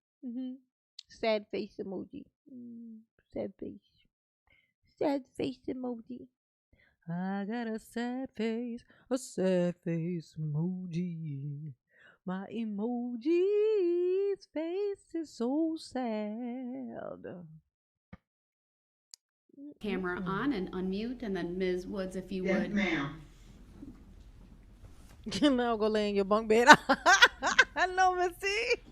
S1: Sad face emoji. Sad face. Sad face emoji. I got a sad face emoji. My emoji's face is so sad.
S2: camera on and unmute, and then Ms. Woods, if you
S3: Yes,
S2: would.
S3: ma'am.
S1: Now go lay in your bunk bed. I know, Missy.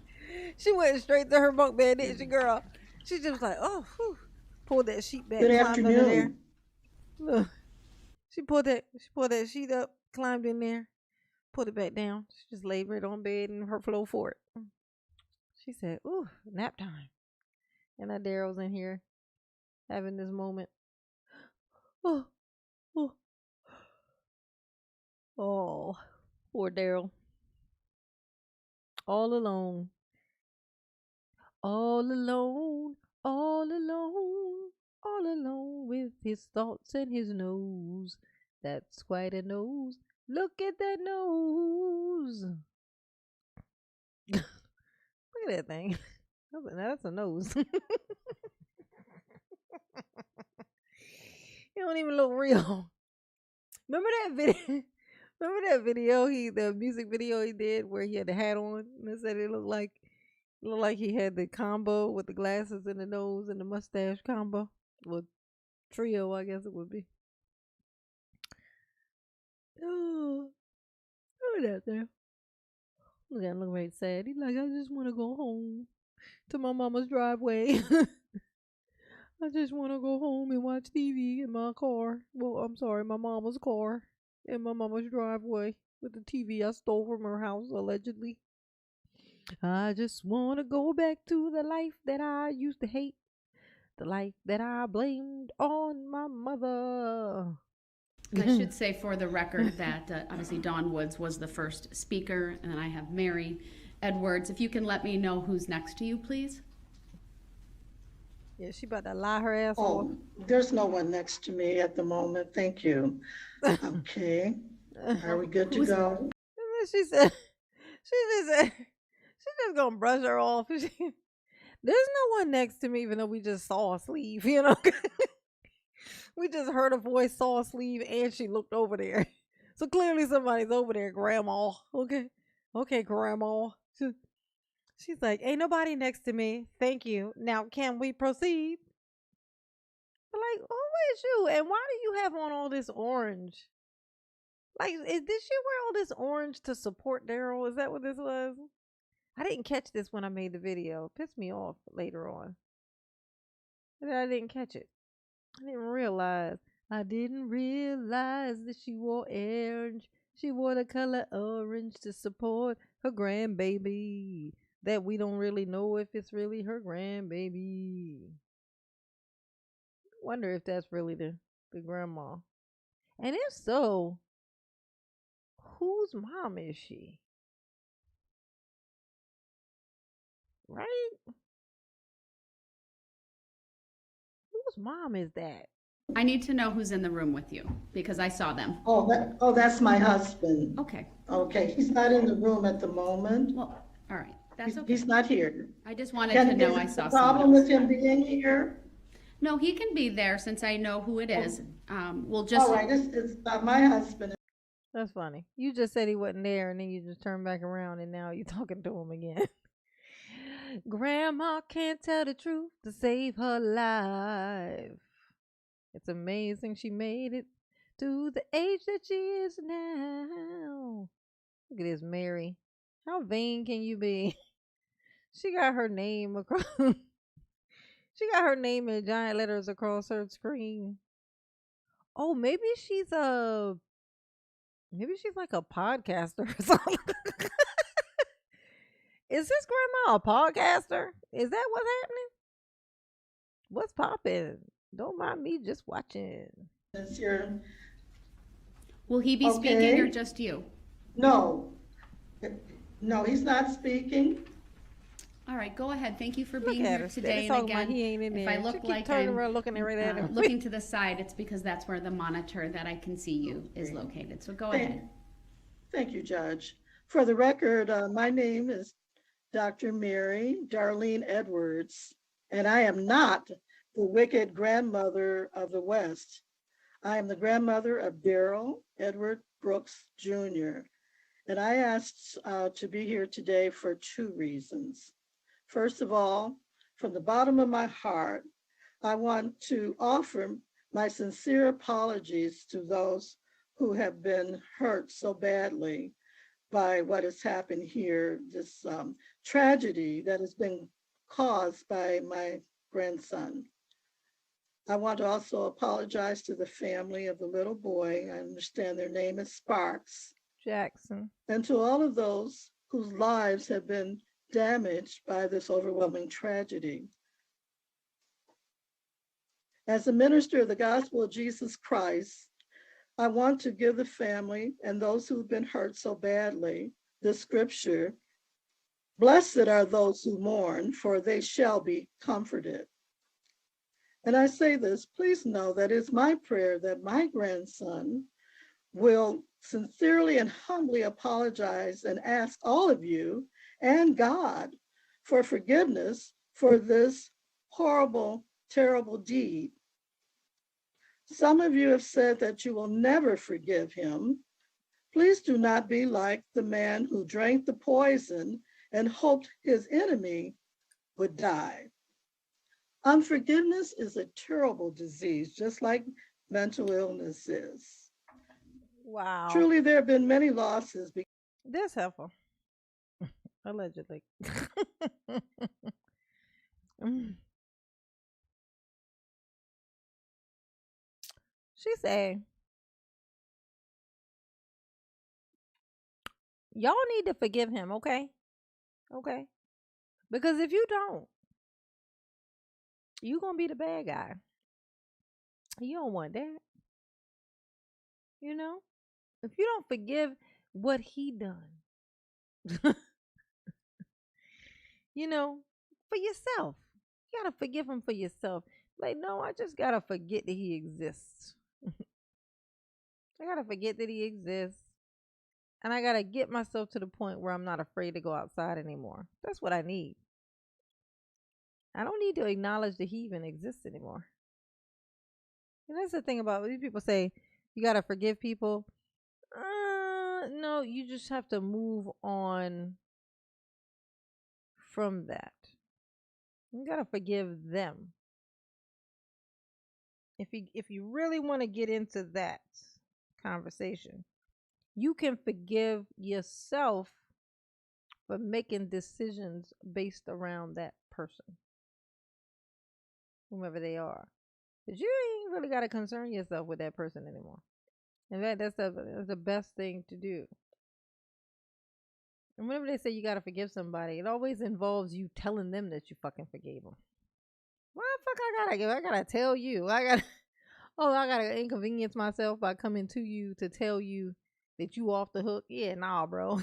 S1: She went straight to her bunk bed, didn't she, girl? She just was like, oh, whew. Pulled that sheet back.
S5: Good
S1: climbed under there.
S5: afternoon.
S1: Look, she pulled that sheet up, climbed in there, put it back down. She just laid right on bed and her flow for it. She said, ooh, nap time. And now Daryl's in here having this moment. Oh, oh, oh, poor Daryl. All alone. All alone, all alone, all alone with his thoughts and his nose. That's quite a nose. Look at that nose. Look at that thing. That's a nose. It don't even look real. Remember that video? Remember that video? The music video he did where he had the hat on and it said it looked like he had the combo with the glasses and the nose and the mustache combo. Well, trio, I guess it would be. Oh, look at that there. Look at him looking right sad. He's like, I just want to go home to my mama's driveway. I just want to go home and watch TV in my car. Well, I'm sorry, my mama's car in my mama's driveway with the TV I stole from her house, allegedly. I just want to go back to the life that I used to hate. The life that I blamed on my mother.
S2: I should say for the record that obviously Dawn Woods was the first speaker, and then I have Mary Edwards. If you can let me know who's next to you, please.
S1: Yeah, she about to lie her ass off.
S5: Oh, there's no one next to me at the moment. Thank you. Okay. Are we good to go?
S1: She said, she's just gonna brush her off. There's no one next to me, even though we just saw a sleeve, We just heard a voice, saw a sleeve, and she looked over there. So clearly somebody's over there, Grandma. Okay, Grandma. She's like, ain't nobody next to me. Thank you. Now, can we proceed? I'm like, who is you? And why do you have on all this orange? Like, did she wear all this orange to support Daryl? Is that what this was? I didn't catch this when I made the video. It pissed me off later on. And I didn't catch it. I didn't realize that she wore orange. She wore the color orange to support her grandbaby. That we don't really know if it's really her grandbaby. Wonder if that's really the grandma. And if so, whose mom is she? Right? Whose mom is that?
S2: I need to know who's in the room with you because I saw them.
S5: That's my husband.
S2: Okay.
S5: Okay, he's not in the room at the moment.
S2: Well, all right. That's okay.
S5: He's not here.
S2: I just wanted to know I
S5: Is
S2: saw
S5: the
S2: someone
S5: problem
S2: else.
S5: with him being here?
S2: No, he can be there since I know who it is. We'll just.
S5: All right, it's my husband.
S1: That's funny. You just said he wasn't there and then you just turned back around and now you're talking to him again. Grandma can't tell the truth to save her life. It's amazing she made it to the age that she is now. Look at this, Mary. How vain can you be? She got her name across. She got her name in giant letters across her screen. Oh, maybe she's like a podcaster or something. Is this grandma a podcaster? Is that what's happening? What's popping? Don't mind me just watching.
S5: Is here.
S2: Will he be speaking
S5: Okay.
S2: or just you?
S5: No, he's not speaking.
S2: All right, go ahead. Thank you for
S1: Look
S2: being
S1: at
S2: here
S1: her.
S2: today.
S1: Talking
S2: And
S1: about
S2: again,
S1: he ain't in
S2: if
S1: there.
S2: I
S1: She
S2: look
S1: keep
S2: like
S1: turning
S2: I'm
S1: around looking right at him.
S2: looking to the side, it's because that's where the monitor that I can see you is located. So go ahead.
S5: Thank you, Judge. For the record, my name is Dr. Mary Darlene Edwards, and I am not the wicked grandmother of the West. I am the grandmother of Darrell Edward Brooks Jr., and I asked to be here today for two reasons. First of all, from the bottom of my heart, I want to offer my sincere apologies to those who have been hurt so badly by what has happened here, this tragedy that has been caused by my grandson. I want to also apologize to the family of the little boy. I understand their name is Sparks.
S1: Jackson.
S5: And to all of those whose lives have been damaged by this overwhelming tragedy. As a minister of the gospel of Jesus Christ, I want to give the family and those who've been hurt so badly the scripture, "Blessed are those who mourn, for they shall be comforted." And I say this, please know that it's my prayer that my grandson will sincerely and humbly apologize and ask all of you and God for forgiveness for this horrible, terrible deed. Some of you have said that you will never forgive him. Please do not be like the man who drank the poison and hoped his enemy would die. Unforgiveness is a terrible disease, just like mental illness is.
S1: Wow.
S5: Truly, there have been many losses.
S1: That's helpful. Allegedly. She said, y'all need to forgive him, okay? Okay. Because if you don't, you're going to be the bad guy. You don't want that. You know? If you don't forgive what he done, you know, for yourself. You gotta forgive him for yourself. Like, no, I just gotta forget that he exists. I gotta forget that he exists. And I gotta get myself to the point where I'm not afraid to go outside anymore. That's what I need. I don't need to acknowledge that he even exists anymore. And that's the thing about these people say you gotta forgive people. No, you just have to move on from that. You gotta forgive them. If you really want to get into that conversation, you can forgive yourself for making decisions based around that person, whomever they are. But you ain't really gotta concern yourself with that person anymore. In fact, that's the best thing to do. And whenever they say you gotta forgive somebody, it always involves you telling them that you fucking forgave them. Why the fuck I gotta tell you? Oh, I gotta inconvenience myself by coming to you to tell you that you off the hook. Yeah, nah, bro.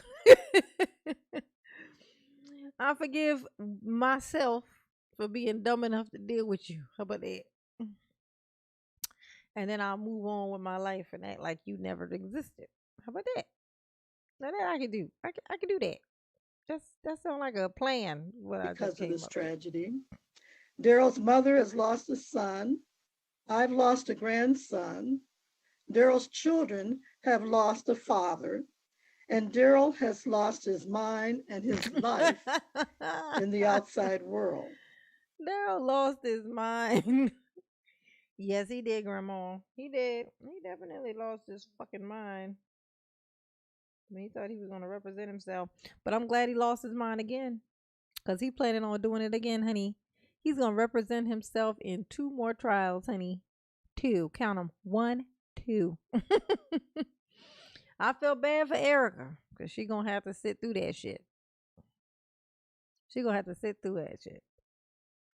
S1: I forgive myself for being dumb enough to deal with you. How about that? And then I'll move on with my life and act like you never existed. How about that? Now that I can do. I can do that. Just that sounds like a plan. What I just
S5: because of
S1: came
S5: this
S1: up with.
S5: tragedy. Darrell's mother has lost a son. I've lost a grandson. Darrell's children have lost a father. And Darrell has lost his mind and his life in the outside world.
S1: Daryl lost his mind. Yes, he did, Grandma. He did. He definitely lost his fucking mind. I mean, he thought he was gonna represent himself, but I'm glad he lost his mind again, cause he planning on doing it again, honey. He's gonna represent himself in 2 more trials, honey. 2, count them. 1, 2. I feel bad for Erica, cause she gonna have to sit through that shit. She gonna have to sit through that shit.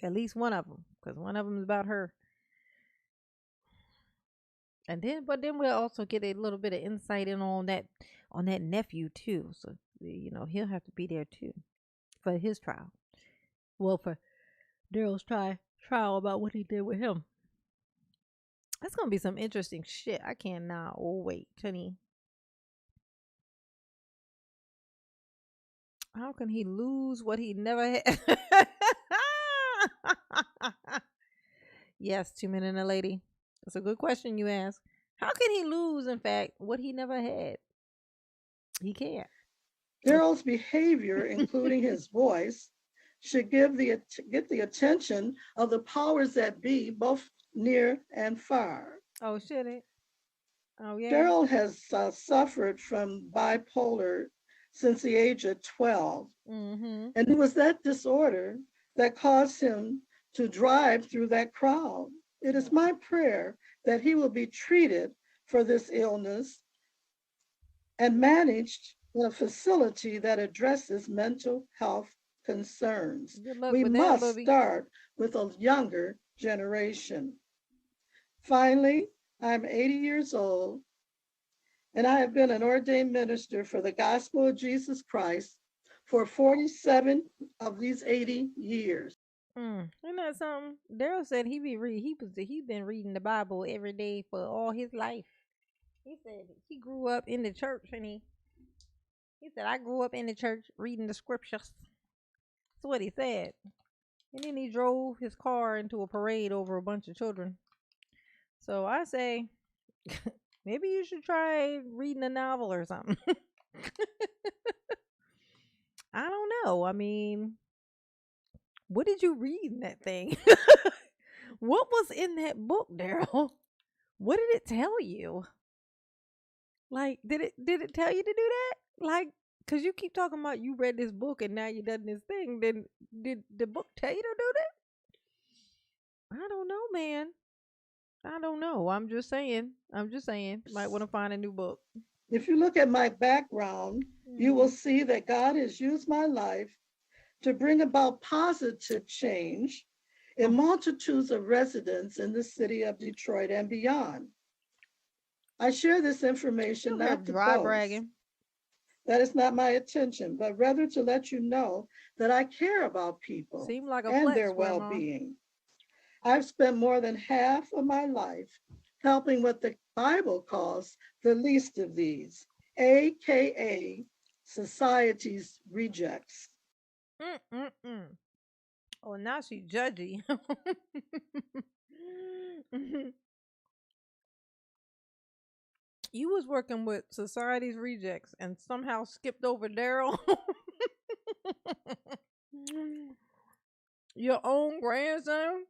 S1: At least one of them, cause one of them is about her. And then, but then we'll also get a little bit of insight in on that nephew too. So he'll have to be there too for his trial. Well, for Daryl's trial about what he did with him. That's gonna be some interesting shit. I cannot wait, honey. How can he lose what he never had? Yes, 2 men and a lady. That's a good question you ask. How can he lose, in fact, what he never had? He can't.
S5: Darrell's behavior, including his voice, should get the attention of the powers that be, both near and far.
S1: Oh, should it? Oh, yeah.
S5: Darrell has suffered from bipolar since the age of 12.
S1: Mm-hmm.
S5: And it was that disorder that caused him to drive through that crowd. It is my prayer that he will be treated for this illness and managed in a facility that addresses mental health concerns.
S1: Good luck
S5: We
S1: with that,
S5: must
S1: Bubby.
S5: start with a younger generation. Finally, I'm 80 years old, and I have been an ordained minister for the gospel of Jesus Christ for 47 of these 80 years.
S1: Isn't that something? Daryl said he's been reading the Bible every day for all his life. He said he grew up in the church, and he said I grew up in the church reading the scriptures. That's what he said. And then he drove his car into a parade over a bunch of children. So I say maybe you should try reading a novel or something. I don't know. I mean, what did you read in that thing? What was in that book, Daryl? What did it tell you? Like, did it tell you to do that? Like, cause you keep talking about you read this book and now you done this thing. Then did the book tell you to do that? I don't know, man. I don't know. I'm just saying. Might want to find a new book.
S5: If you look at my background, you will see that God has used my life to bring about positive change in multitudes of residents in the city of Detroit and beyond. I share this information not to
S1: dry
S5: boast.
S1: bragging.
S5: That is not my intention, but rather to let you know that I care about people
S1: Seem like a
S5: and
S1: flex,
S5: their
S1: Grandma.
S5: well-being. I've spent more than half of my life helping what the Bible calls the least of these, AKA society's rejects.
S1: Oh, now she judgy. You was working with society's rejects and somehow skipped over Daryl. Your own grandson?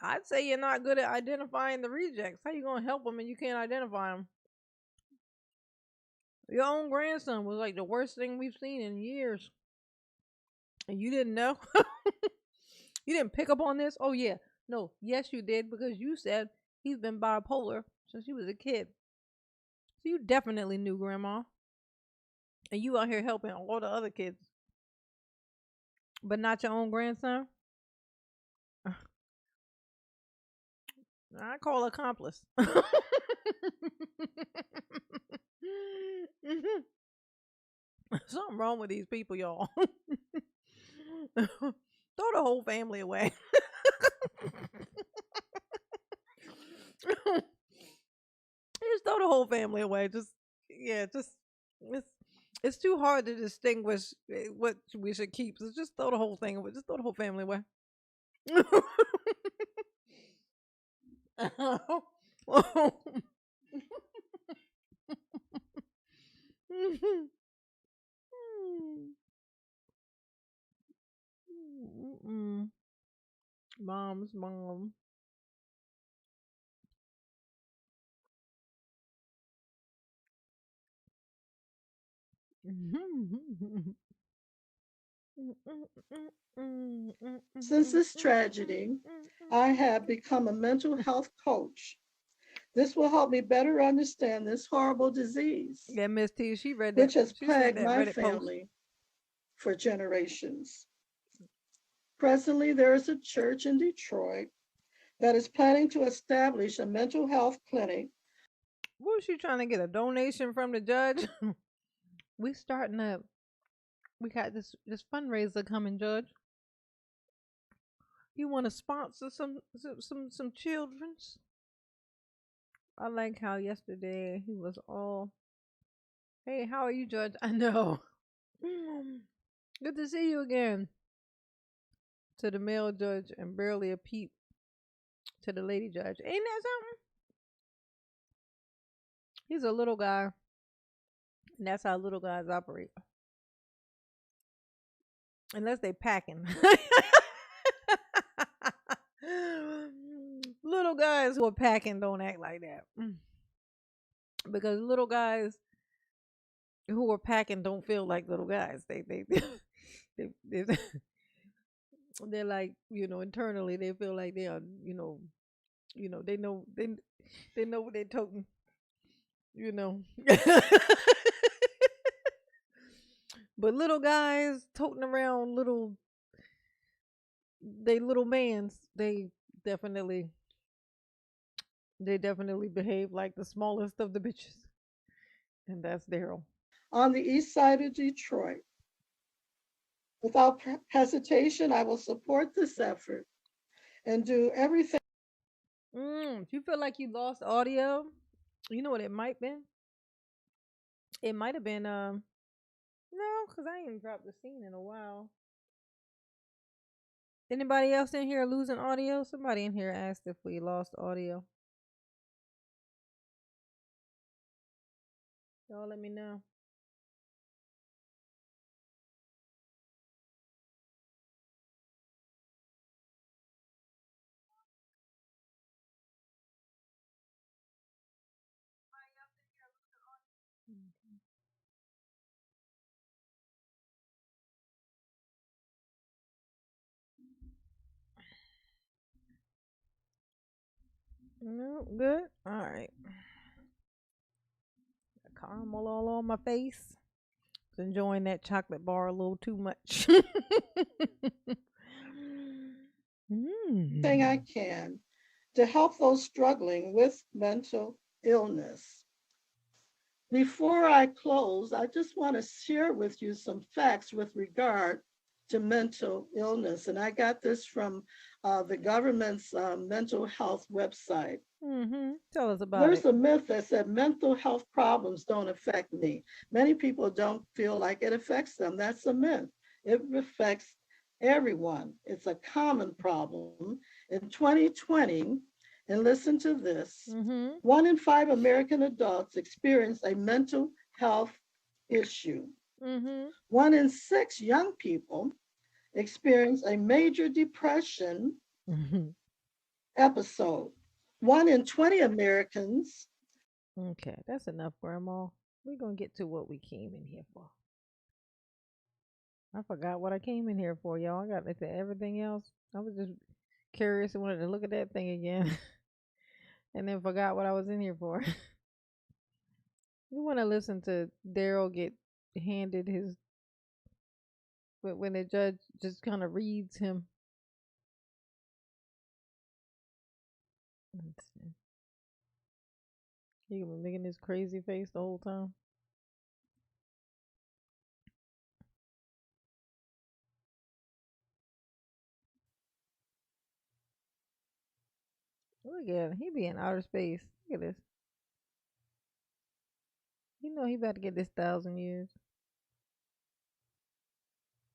S1: I'd say you're not good at identifying the rejects. How you gonna help them and you can't identify them? Your own grandson was like the worst thing we've seen in years. And you didn't know? You didn't pick up on this? Oh, yeah. No, yes, you did, because you said he's been bipolar since he was a kid. So you definitely knew, Grandma. And you out here helping all the other kids. But not your own grandson? I call accomplice. Something wrong with these people, y'all. Throw the whole family away. Just throw the whole family away. Just yeah, just it's it's too hard to distinguish what we should keep. So just throw the whole thing away. Just throw the whole family away. Mm-mm. Mom's mom.
S5: Since this tragedy, I have become a mental health coach. This will help me better understand this horrible disease,
S1: Yeah, Miss T, she read that.
S5: which has
S1: She read
S5: plagued
S1: that
S5: my
S1: Reddit post.
S5: family for generations. Presently, there is a church in Detroit that is planning to establish a mental health clinic.
S1: What was she trying to get a donation from the judge? We starting up. We got this fundraiser coming, Judge. You want to sponsor some children's? I like how yesterday he was all, "Hey, how are you, Judge?" I know. Good to see you again. To the male judge and barely a peep to the lady judge. Ain't that something? He's a little guy, and that's how little guys operate. Unless they packing. Little guys who are packing don't act like that. Because little guys who are packing don't feel like little guys. They they're like, internally they feel like they are, they know what they're toting, you know. But little guys toting around little mans, definitely they definitely behave like the smallest of the bitches. And that's Daryl.
S5: On the east side of Detroit. Without hesitation, I will support this effort and do everything.
S1: If you feel like you lost audio, you know what it might been? It might have been no, because I ain't dropped the scene in a while. Anybody else in here losing audio? Somebody in here asked if we lost audio. Y'all let me know. No, good. All right. Caramel all on my face. Was enjoying that chocolate bar a little too much.
S5: Thing I can to help those struggling with mental illness. Before I close, I just want to share with you some facts with regard to mental illness. And I got this from the government's mental health website.
S1: Tell us about
S5: There's
S1: it.
S5: a myth that said mental health problems don't affect me. Many people don't feel like it affects them. That's a myth. It affects everyone. It's a common problem. In 2020, and listen to this, 1 in 5 American adults experience a mental health issue. 1 in 6 young people experience a major depression episode. 1 in 20 Americans.
S1: Okay, that's enough, Grandma. We're going to get to what we came in here for. I forgot what I came in here for, y'all. I got into everything else. I was just curious and wanted to look at that thing again. And then forgot what I was in here for. You want to listen to Daryl get handed his, when the judge just kind of reads him. He been making this crazy face the whole time. Look at him. He be in outer space. Look at this. You know he about to get this 1,000 years.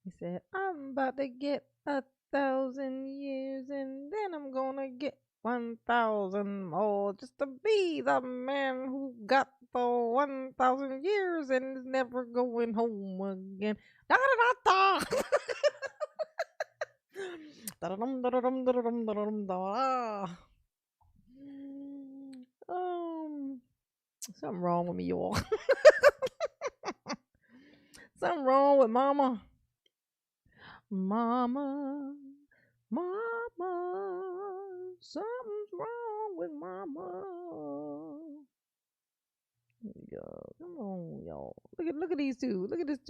S1: He said, I'm about to get 1,000 years and then I'm gonna get 1,000 more just to be the man who got the 1,000 years and is never going home again. Da da da da. Da-da-dum, da-da-dum, da-da-dum, da-da-dum, da. Something wrong with me, y'all. Something wrong with mama. Mama, something's wrong with mama. Here we go. Come on, y'all. Look at these two. Look at this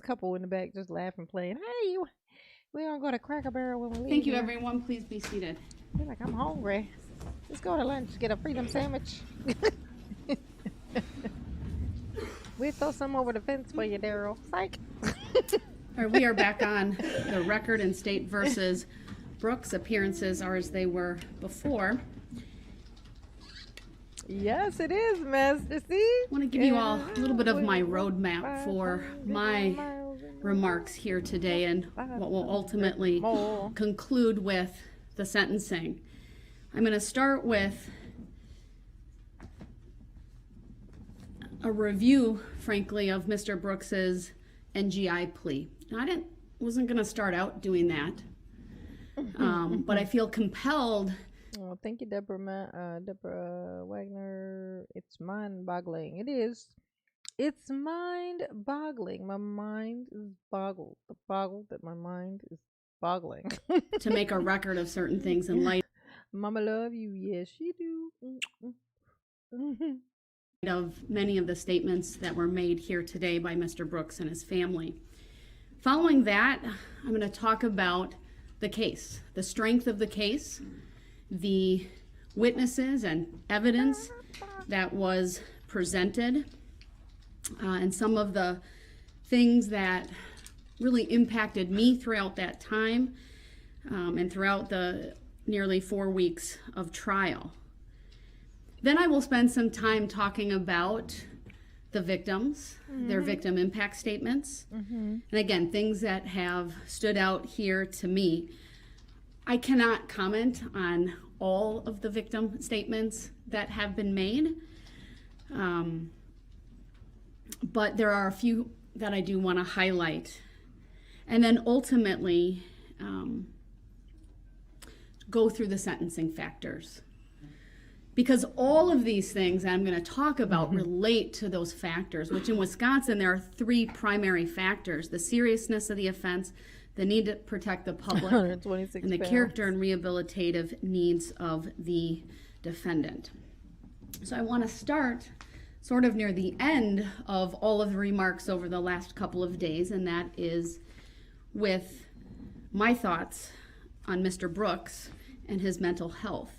S1: couple in the back just laughing, playing. Hey, we don't go to Cracker Barrel when we leave.
S2: Thank you,
S1: here.
S2: everyone. Please be seated.
S1: They're like, I'm hungry. Let's go to lunch. Get a freedom sandwich. We'll throw some over the fence for you, Darrell. Psych.
S2: All right, we are back on the record in State versus Brooks. Appearances are as they were before.
S1: Yes, it is, Master C.
S2: I want to give you all a little bit of my roadmap for my remarks here today and what will ultimately conclude with the sentencing. I'm going to start with a review, frankly, of Mr. Brooks's NGI plea. Now, I wasn't going to start out doing that, but I feel compelled.
S1: Oh, thank you, Deborah Wagner. It's mind-boggling. It is. It's mind-boggling. My mind is boggled. The boggle that my mind is boggling.
S2: To make a record of certain things in light.
S1: Mama love you. Yes, she do.
S2: Of many of the statements that were made here today by Mr. Brooks and his family. Following that, I'm going to talk about the case, the strength of the case, the witnesses and evidence that was presented, and some of the things that really impacted me throughout that time and throughout the nearly 4 weeks of trial. Then I will spend some time talking about the victims, their victim impact statements, and again, things that have stood out here to me. I cannot comment on all of the victim statements that have been made, but there are a few that I do want to highlight. And then ultimately, go through the sentencing factors. Because all of these things that I'm going to talk about relate to those factors, which in Wisconsin, there are 3 primary factors: the seriousness of the offense, the need to protect the public, and the character and rehabilitative needs of the defendant. So I want to start sort of near the end of all of the remarks over the last couple of days, and that is with my thoughts on Mr. Brooks and his mental health.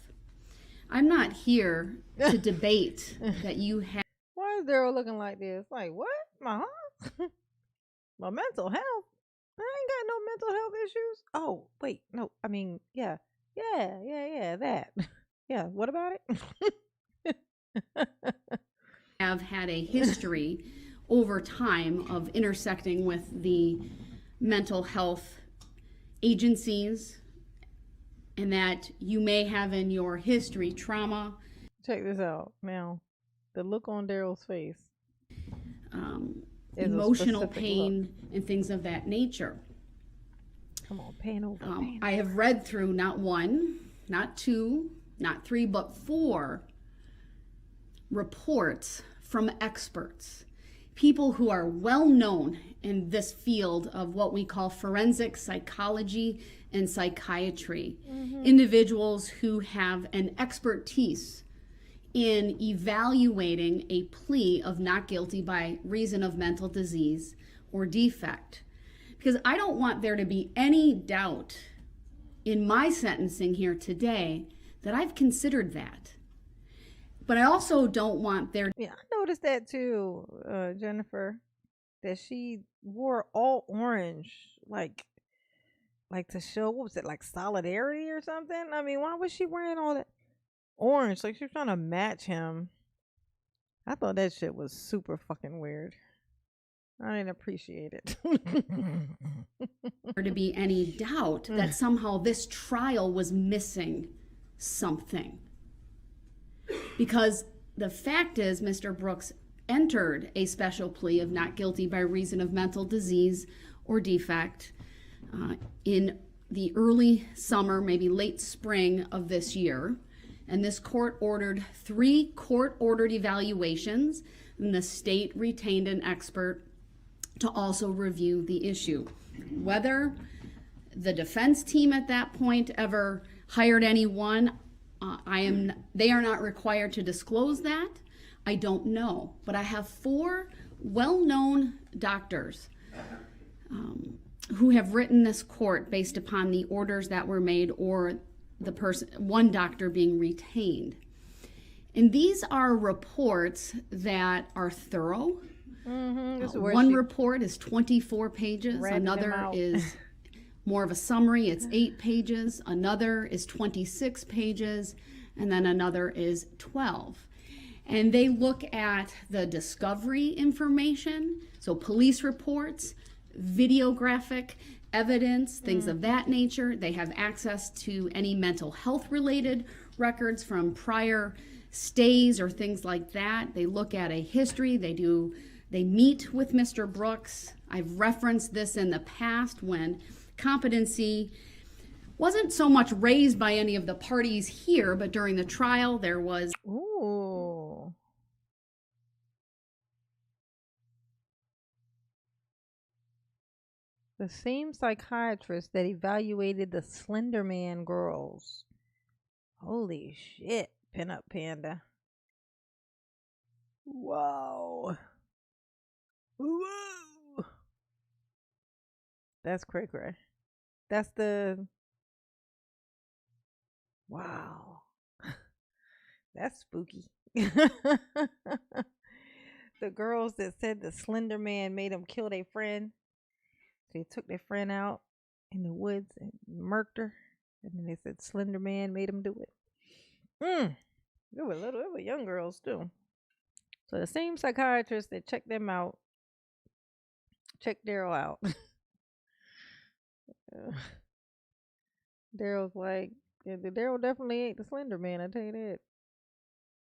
S2: I'm not here to debate that you have.
S1: Why is Daryl looking like this? Like, what? My heart? My mental health? I ain't got no mental health issues. Oh, wait, no. I mean, yeah, that. Yeah, what about it?
S2: Have had a history over time of intersecting with the mental health agencies, and that you may have in your history trauma.
S1: Check this out. Now, the look on Daryl's face.
S2: Emotional pain and things of that nature.
S1: Come on, pain over. Pain
S2: I have read through not 1, not 2, not 3, but 4 reports from experts, people who are well known in this field of what we call forensic psychology and psychiatry, individuals who have an expertise in evaluating a plea of not guilty by reason of mental disease or defect. Because I don't want there to be any doubt in my sentencing here today that I've considered that. But I also don't want there.
S1: Yeah, I noticed that too, Jennifer. That she wore all orange, like to show, what was it, like solidarity or something? I mean, why was she wearing all that orange? Like she was trying to match him. I thought that shit was super fucking weird. I didn't appreciate it.
S2: to be any doubt that somehow this trial was missing something. Because the fact is, Mr. Brooks entered a special plea of not guilty by reason of mental disease or defect in the early summer, maybe late spring of this year. And this court ordered 3 court-ordered evaluations, and the state retained an expert to also review the issue. Whether the defense team at that point ever hired anyone, they are not required to disclose that. I don't know, but I have 4 well-known doctors who have written this court based upon the orders that were made, or one doctor being retained. And these are reports that are thorough. One report is 24 pages. Another is more of a summary. It's 8 pages. Another is 26 pages. And then another is 12. And they look at the discovery information, so police reports, videographic evidence, things of that nature. They have access to any mental health related records from prior stays or things like that. They look at a history. They meet with Mr. Brooks. I've referenced this in the past when competency wasn't so much raised by any of the parties here, but during the trial there was.
S1: Ooh. The same psychiatrist that evaluated the Slender Man girls. Holy shit, Pinup Panda. Whoa. Whoa. That's cray cray. That's the. Wow. That's spooky. The girls that said the Slender Man made them kill their friend. They took their friend out in the woods and murked her. And then they said Slender Man made them do it. They were young girls too. So the same psychiatrist that checked them out, checked Daryl out. Daryl's like, yeah, Daryl definitely ain't the Slender Man, I tell you that.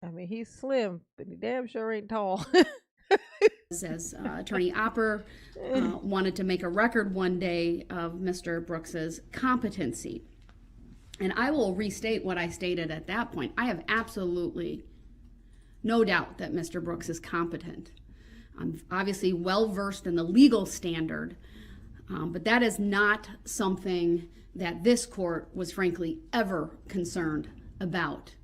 S1: I mean, he's slim, but he damn sure ain't tall.
S2: As Attorney Opper wanted to make a record one day of Mr. Brooks's competency. And I will restate what I stated at that point. I have absolutely no doubt that Mr. Brooks is competent. I'm obviously well versed in the legal standard, but that is not something that this court was frankly ever concerned about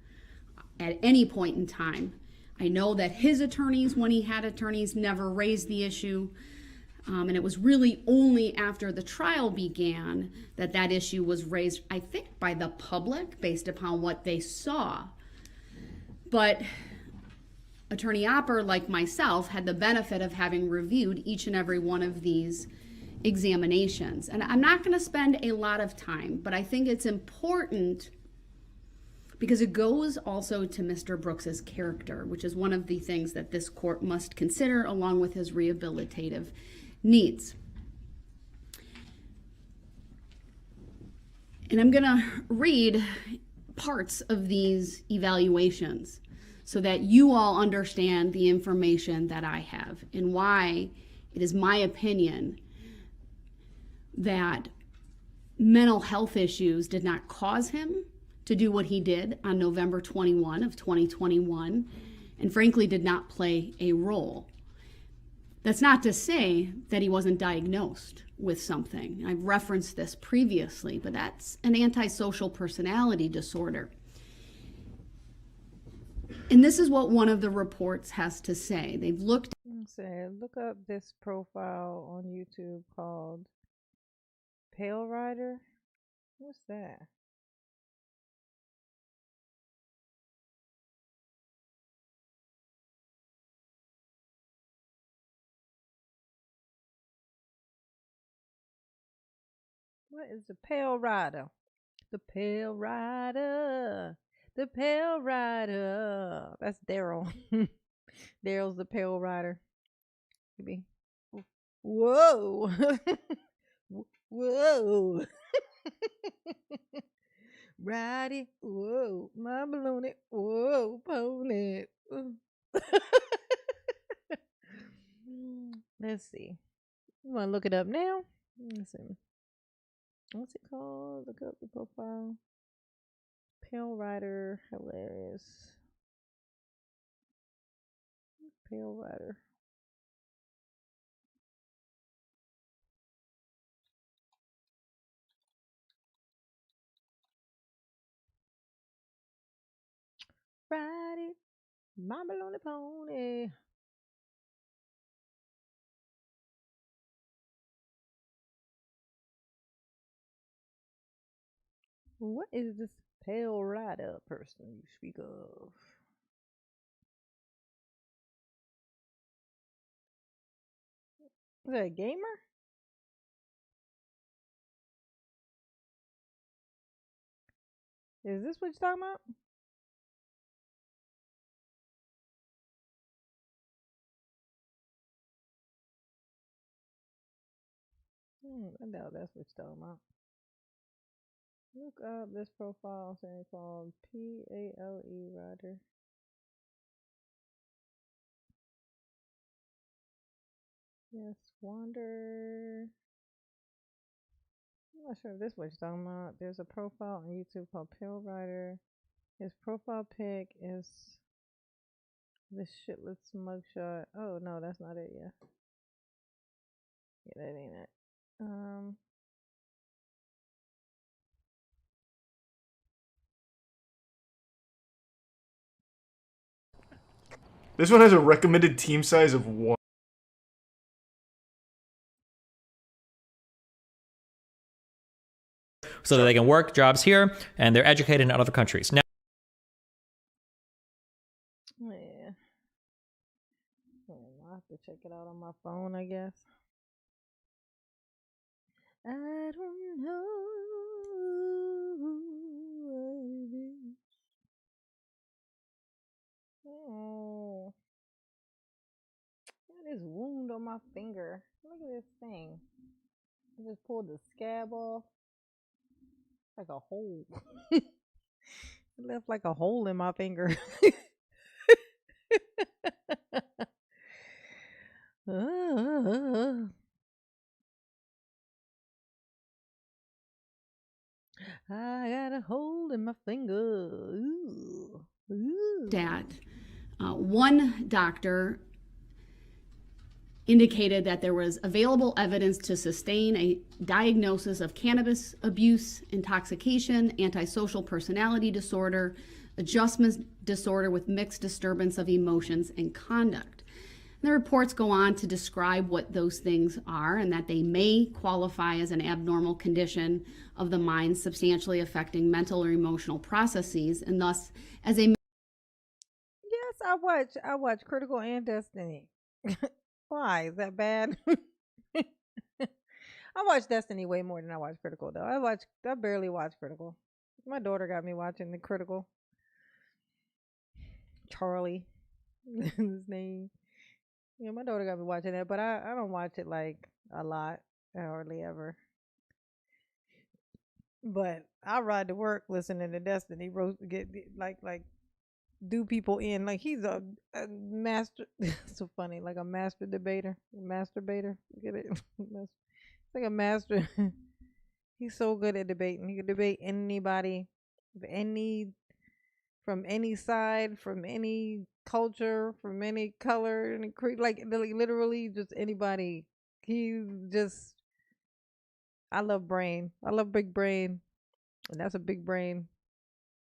S2: at any point in time. I know that his attorneys, when he had attorneys, never raised the issue. And it was really only after the trial began that that issue was raised, I think, by the public based upon what they saw. But Attorney Opper, like myself, had the benefit of having reviewed each and every one of these examinations. And I'm not going to spend a lot of time, but I think it's important because it goes also to Mr. Brooks's character, which is one of the things that this court must consider along with his rehabilitative needs. And I'm going to read parts of these evaluations so that you all understand the information that I have and why it is my opinion that mental health issues did not cause him to do what he did on November 21 of 2021, and frankly did not play a role. That's not to say that he wasn't diagnosed with something. I've referenced this previously, but that's an antisocial personality disorder. And this is what one of the reports has to say. They've looked.
S1: Look up this profile on YouTube called Pale Rider. What's that? What is the Pale Rider? The Pale Rider. The Pale Rider. That's Daryl. Daryl's the Pale Rider. Maybe. Whoa. Whoa. Ride it. Whoa. My balloon. Whoa. Pony. Let's see. You want to look it up now? Let's see. What's it called? Look up the profile. Pale Rider. Hilarious. Pale Rider. Ride it. My baloney pony. What is this Pale Rider person you speak of? Is that a gamer? Is this what you're talking about? I doubt that's what you're talking about. Look up this profile saying called Pale Rider. Yes, Wander. I'm not sure if this is what you're talking about. There's a profile on YouTube called Pale Rider. His profile pic is this shitless mugshot. Oh no, that's not it. Yeah, that ain't it.
S4: This one has a recommended team size of 1.
S6: So that they can work jobs here and they're educated in other countries. Now,
S1: Yeah. I'll have to check it out on my phone, I guess. I don't know what it is. Oh, got this wound on my finger. Look at this thing. I just pulled the scab off. Like a hole. It left like a hole in my finger. I got a hole in my finger. Ooh. Ooh.
S2: One doctor indicated that there was available evidence to sustain a diagnosis of cannabis abuse, intoxication, antisocial personality disorder, adjustment disorder with mixed disturbance of emotions and conduct. And the reports go on to describe what those things are and that they may qualify as an abnormal condition of the mind substantially affecting mental or emotional processes, and thus as a...
S1: Yes, I watch Critical and Destiny. Why? Is that bad? I watch Destiny way more than I watch Critical though. I barely watch Critical. My daughter got me watching the Critical. Charlie. His name. Yeah, my daughter got me watching that, but I don't watch it like a lot. I hardly ever. But I ride to work listening to Destiny get like do people in like he's a master. So funny, like a master debater, masturbator. Get it? It's like a master. He's so good at debating. He can debate anybody, from any side, from any culture, from any color, and like literally just anybody. He's just. I love brain. I love big brain, and that's a big brain.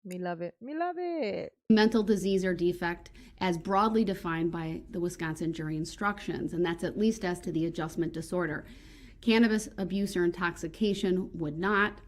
S1: Me love it. Me love it.
S2: Mental disease or defect as broadly defined by the Wisconsin jury instructions, and that's at least as to the adjustment disorder. Cannabis abuse or intoxication would not.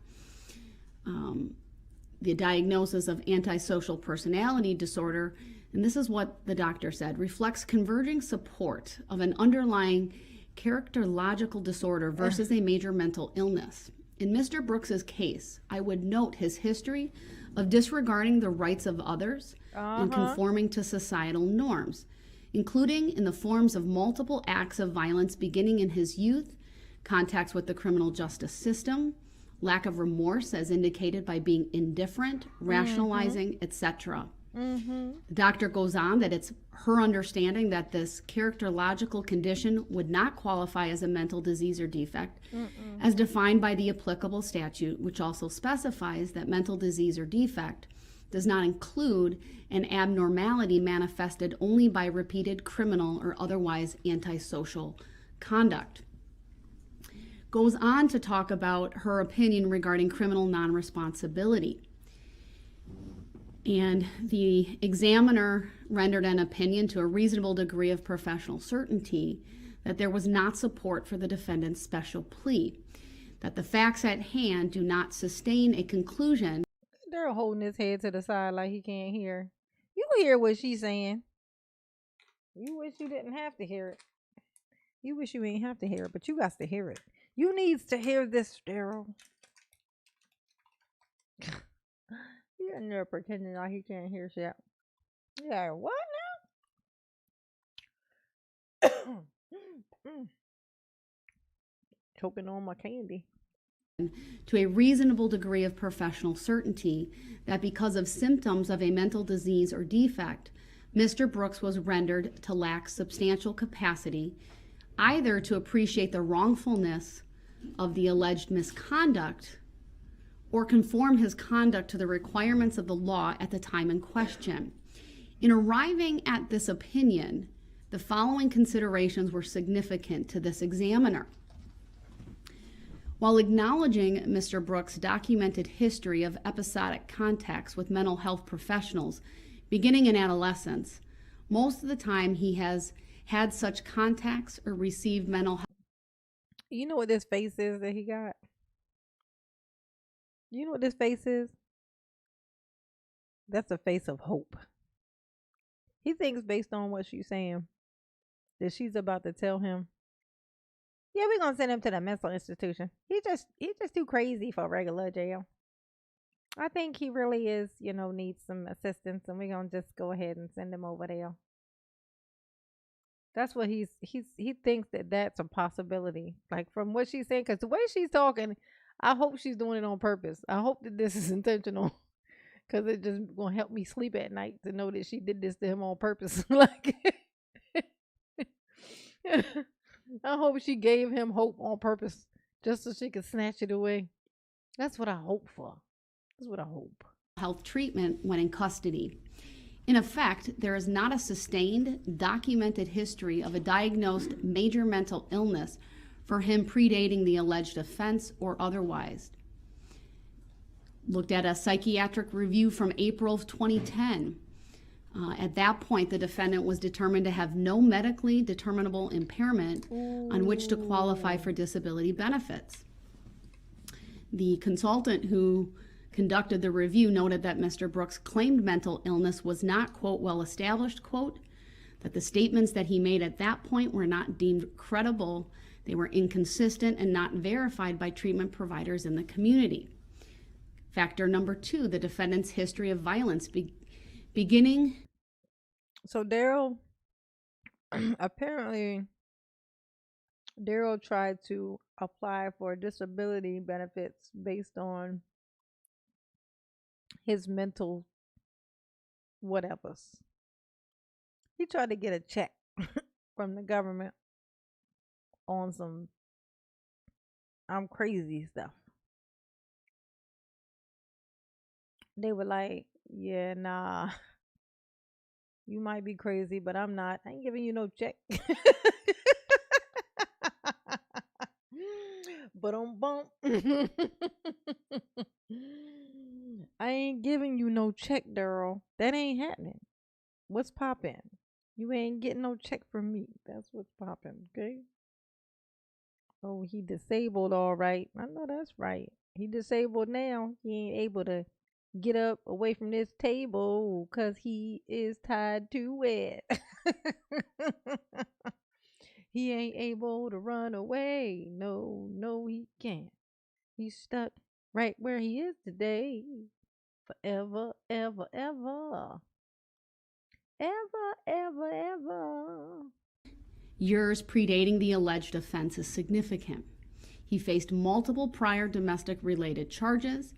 S2: The diagnosis of antisocial personality disorder, and this is what the doctor said, reflects converging support of an underlying characterological disorder versus a major mental illness. In Mr. Brooks's case, I would note his history of disregarding the rights of others and conforming to societal norms, including in the forms of multiple acts of violence beginning in his youth, contacts with the criminal justice system, lack of remorse as indicated by being indifferent, rationalizing, etc. The doctor goes on that it's her understanding that this characterological condition would not qualify as a mental disease or defect as defined by the applicable statute, which also specifies that mental disease or defect does not include an abnormality manifested only by repeated criminal or otherwise antisocial conduct. Goes on to talk about her opinion regarding criminal non-responsibility. And the examiner rendered an opinion to a reasonable degree of professional certainty that there was not support for the defendant's special plea, that the facts at hand do not sustain a conclusion.
S1: They're holding his head to the side like he can't hear. You hear what she's saying. You wish you didn't have to hear it. You wish you ain't have to hear it, but you got to hear it. You needs to hear this, Daryl. You're in there pretending like he can't hear shit. Yeah, what now? Choking on my candy.
S2: To a reasonable degree of professional certainty that because of symptoms of a mental disease or defect, Mr. Brooks was rendered to lack substantial capacity either to appreciate the wrongfulness of the alleged misconduct or conform his conduct to the requirements of the law at the time in question. In arriving at this opinion, the following considerations were significant to this examiner. While acknowledging Mr. Brooks' documented history of episodic contacts with mental health professionals beginning in adolescence, most of the time he has had such contacts or received mental health.
S1: You know what this face is that he got? You know what this face is? That's a face of hope. He thinks based on what she's saying that she's about to tell him, yeah, we're gonna send him to the mental institution. He's just too crazy for regular jail. I think he really is, needs some assistance, and we're gonna just go ahead and send him over there. That's what he thinks that that's a possibility. Like from what she's saying, because the way she's talking, I hope she's doing it on purpose. I hope that this is intentional, because it just gonna help me sleep at night to know that she did this to him on purpose. Like, I hope she gave him hope on purpose just so she could snatch it away. That's what I hope for. That's what I hope.
S2: Health treatment when in custody. In effect, there is not a sustained, documented history of a diagnosed major mental illness for him predating the alleged offense or otherwise. Looked at a psychiatric review from April of 2010. At that point, the defendant was determined to have no medically determinable impairment on which to qualify for disability benefits. The consultant who conducted the review noted that Mr. Brooks' claimed mental illness was not, quote, well established, quote, that the statements that he made at that point were not deemed credible, they were inconsistent and not verified by treatment providers in the community. Factor number 2, the defendant's history of violence beginning.
S1: So Daryl, apparently, Daryl tried to apply for disability benefits based on his mental whatevers. He tried to get a check from the government on some I'm crazy stuff. They were like, yeah, nah, you might be crazy, but I'm not. I ain't giving you no check. But bump. I ain't giving you no check, Daryl. That ain't happening. What's poppin'? You ain't getting no check from me. That's what's poppin', okay? Oh, he disabled, all right. I know that's right. He disabled now. He ain't able to get up away from this table because he is tied to it. He ain't able to run away. No, he can't. He's stuck right where he is today. Forever, ever, ever. Ever, ever, ever.
S2: Years predating the alleged offense is significant. He faced multiple prior domestic-related charges.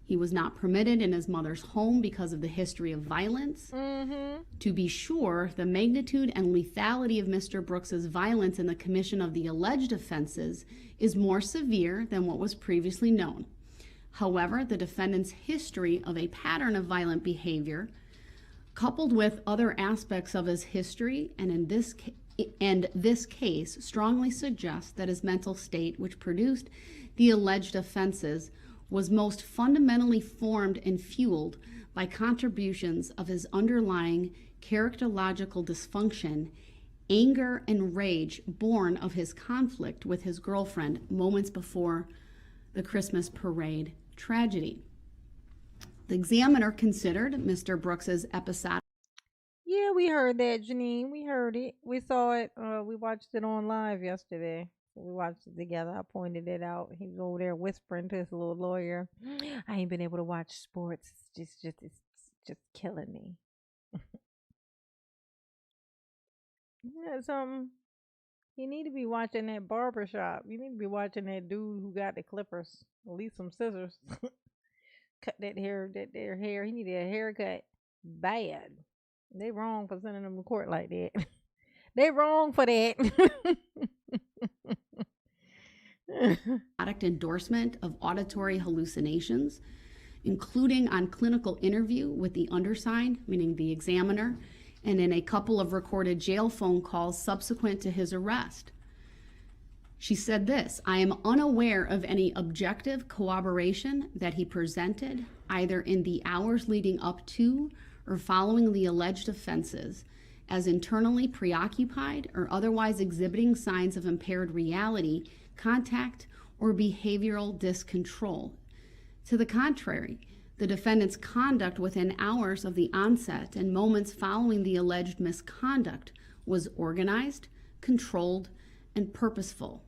S2: He was not permitted in his mother's home because of the history of violence. To be sure, the magnitude and lethality of Mr. Brooks's violence in the commission of the alleged offenses is more severe than what was previously known. However, the defendant's history of a pattern of violent behavior, coupled with other aspects of his history, and this case strongly suggests that his mental state, which produced the alleged offenses, was most fundamentally formed and fueled by contributions of his underlying characterological dysfunction, anger, and rage born of his conflict with his girlfriend moments before the Christmas parade tragedy. The examiner considered Mr. Brooks's episodic.
S1: Yeah, we heard that, Janine. We heard it. We saw it. We watched it on live yesterday. We watched it together. I pointed it out. He was over there whispering to his little lawyer. I ain't been able to watch sports. It's just killing me. Yeah, something. You need to be watching that barbershop. You need to be watching that dude who got the clippers. At least some scissors. Cut that hair, their hair. He needed a haircut. Bad. They wrong for sending him to court like that. They wrong for that.
S2: Endorsement of auditory hallucinations, including on clinical interview with the undersigned, meaning the examiner, and in a couple of recorded jail phone calls subsequent to his arrest. She said this: I am unaware of any objective corroboration that he presented, either in the hours leading up to or following the alleged offenses, as internally preoccupied or otherwise exhibiting signs of impaired reality, contact, or behavioral discontrol. To the contrary, the defendant's conduct within hours of the onset and moments following the alleged misconduct was organized, controlled, and purposeful.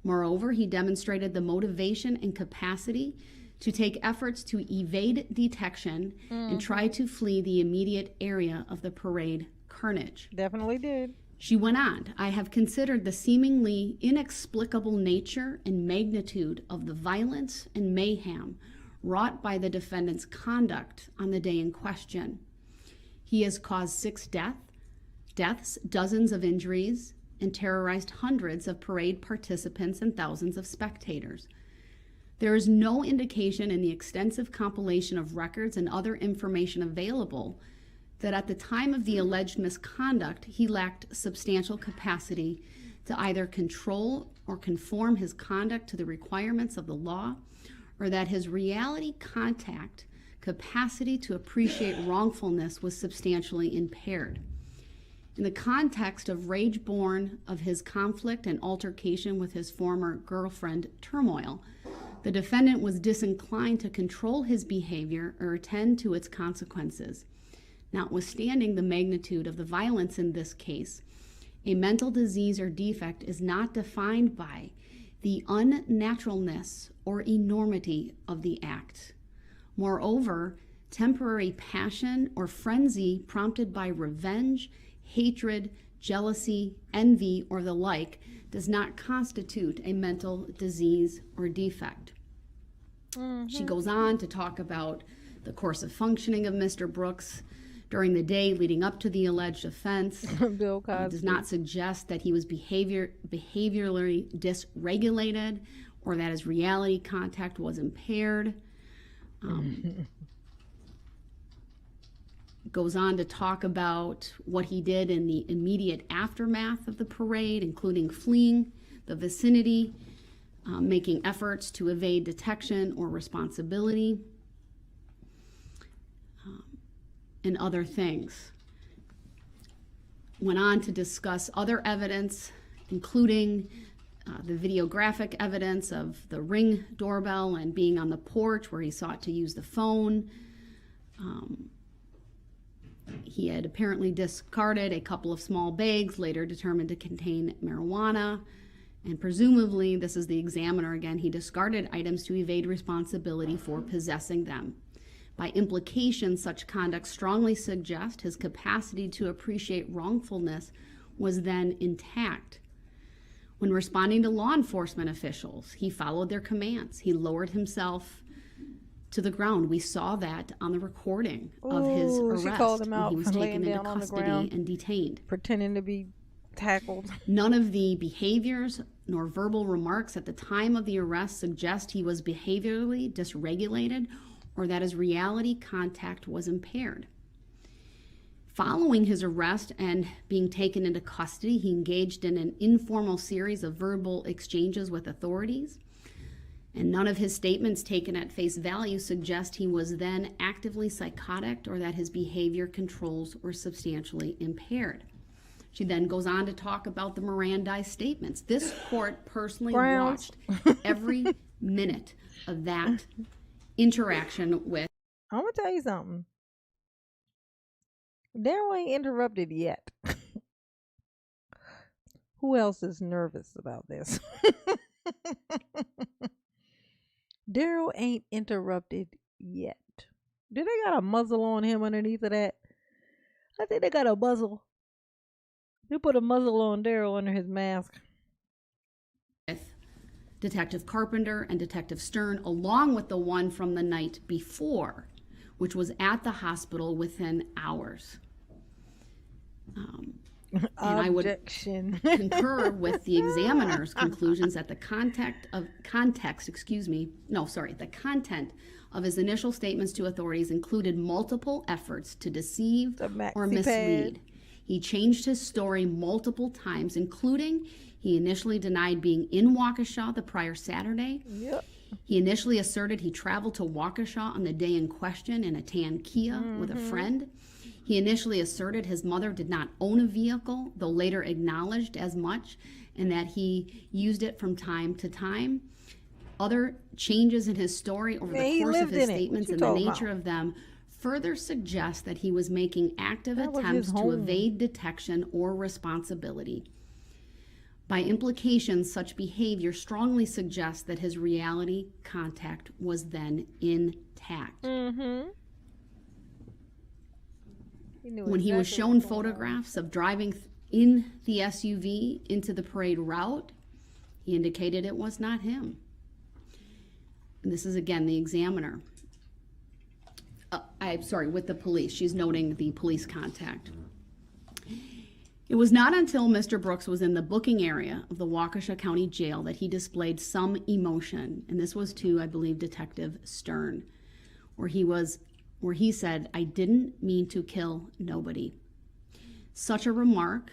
S2: Moreover, he demonstrated the motivation and capacity to take efforts to evade detection and try to flee the immediate area of the parade carnage.
S1: Definitely did.
S2: She went on, I have considered the seemingly inexplicable nature and magnitude of the violence and mayhem wrought by the defendant's conduct on the day in question. He has caused 6 deaths, dozens of injuries, and terrorized hundreds of parade participants and thousands of spectators. There is no indication in the extensive compilation of records and other information available that at the time of the alleged misconduct, he lacked substantial capacity to either control or conform his conduct to the requirements of the law, or that his reality contact capacity to appreciate wrongfulness was substantially impaired. In the context of rage born of his conflict and altercation with his former girlfriend, Turmoil, the defendant was disinclined to control his behavior or attend to its consequences. Notwithstanding the magnitude of the violence in this case, a mental disease or defect is not defined by the unnaturalness or enormity of the act. Moreover, temporary passion or frenzy prompted by revenge, hatred, jealousy, envy, or the like does not constitute a mental disease or defect. She goes on to talk about the course of functioning of Mr. Brooks during the day leading up to the alleged offense.
S1: Bill Cosby.
S2: Does not suggest that he was behaviorally dysregulated or that his reality contact was impaired. Goes on to talk about what he did in the immediate aftermath of the parade, including fleeing the vicinity, making efforts to evade detection or responsibility, and other things. Went on to discuss other evidence, including the videographic evidence of the Ring doorbell and being on the porch where he sought to use the phone. He had apparently discarded a couple of small bags, later determined to contain marijuana, And presumably, this is the examiner again, he discarded items to evade responsibility for possessing them. By implication, such conduct strongly suggests his capacity to appreciate wrongfulness was then intact. When responding to law enforcement officials, he followed their commands. He lowered himself to the ground. We saw that on the recording of his arrest.
S1: She called him
S2: when
S1: out
S2: he was
S1: for
S2: taken
S1: laying
S2: into
S1: down on the
S2: custody
S1: ground,
S2: and detained.
S1: pretending to be tackled.
S2: None of the behaviors nor verbal remarks at the time of the arrest suggest he was behaviorally dysregulated or that his reality contact was impaired. Following his arrest and being taken into custody, he engaged in an informal series of verbal exchanges with authorities, and none of his statements taken at face value suggest he was then actively psychotic or that his behavior controls were substantially impaired. She then goes on to talk about the Mirandized statements. This court personally watched every minute of that interaction with.
S1: I'm gonna tell you something. Daryl ain't interrupted yet. Who else is nervous about this? Daryl ain't interrupted yet. Do they got a muzzle on him underneath of that? I think they got a muzzle. They put a muzzle on Daryl under his mask.
S2: With Detective Carpenter and Detective Stern, along with the one from the night before, which was at the hospital within hours. And I would concur with the examiner's conclusions that the content of his initial statements to authorities included multiple efforts to deceive or mislead. He changed his story multiple times, including he initially denied being in Waukesha the prior Saturday.
S1: Yep.
S2: He initially asserted he traveled to Waukesha on the day in question in a tan Kia with a friend. He initially asserted his mother did not own a vehicle, though later acknowledged as much, and that he used it from time to time. Other changes in his story over the course of his statements and the nature of them further suggest that he was making active attempts to evade detection or responsibility. By implication, such behavior strongly suggests that his reality contact was then intact. When he was shown photographs of driving in the SUV into the parade route, he indicated it was not him. And this is again the examiner. With the police. She's noting the police contact. It was not until Mr. Brooks was in the booking area of the Waukesha County Jail that he displayed some emotion, and this was to, I believe, Detective Stern, where he said, "I didn't mean to kill nobody." Such a remark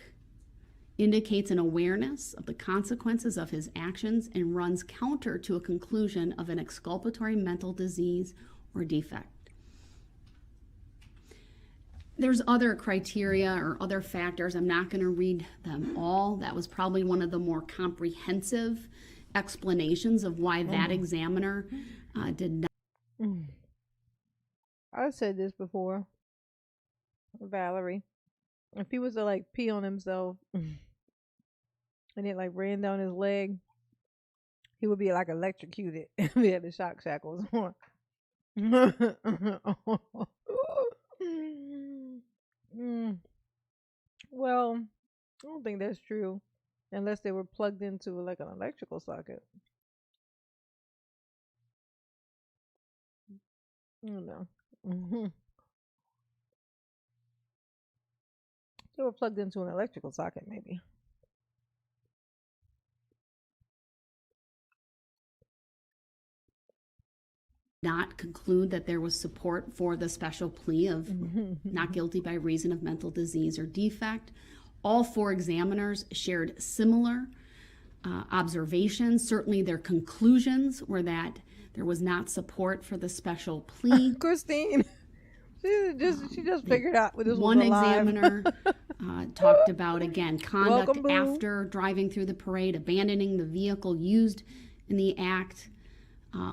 S2: indicates an awareness of the consequences of his actions and runs counter to a conclusion of an exculpatory mental disease or defect. There's other criteria or other factors. I'm not going to read them all. That was probably one of the more comprehensive explanations of why that examiner did not.
S1: I've said this before, Valerie. If he was to like pee on himself and it like ran down his leg, he would be like electrocuted if he had the shock shackles on. Well, I don't think that's true unless they were plugged into like an electrical socket. I don't know. They were plugged into an electrical socket, maybe.
S2: Not conclude that there was support for the special plea of not guilty by reason of mental disease or defect. All four examiners shared similar observations. Certainly their conclusions were that there was not support for the special plea.
S1: Christine, she just figured out what this
S2: One
S1: was alive.
S2: examiner talked about, again, conduct after driving through the parade, abandoning the vehicle used in the act,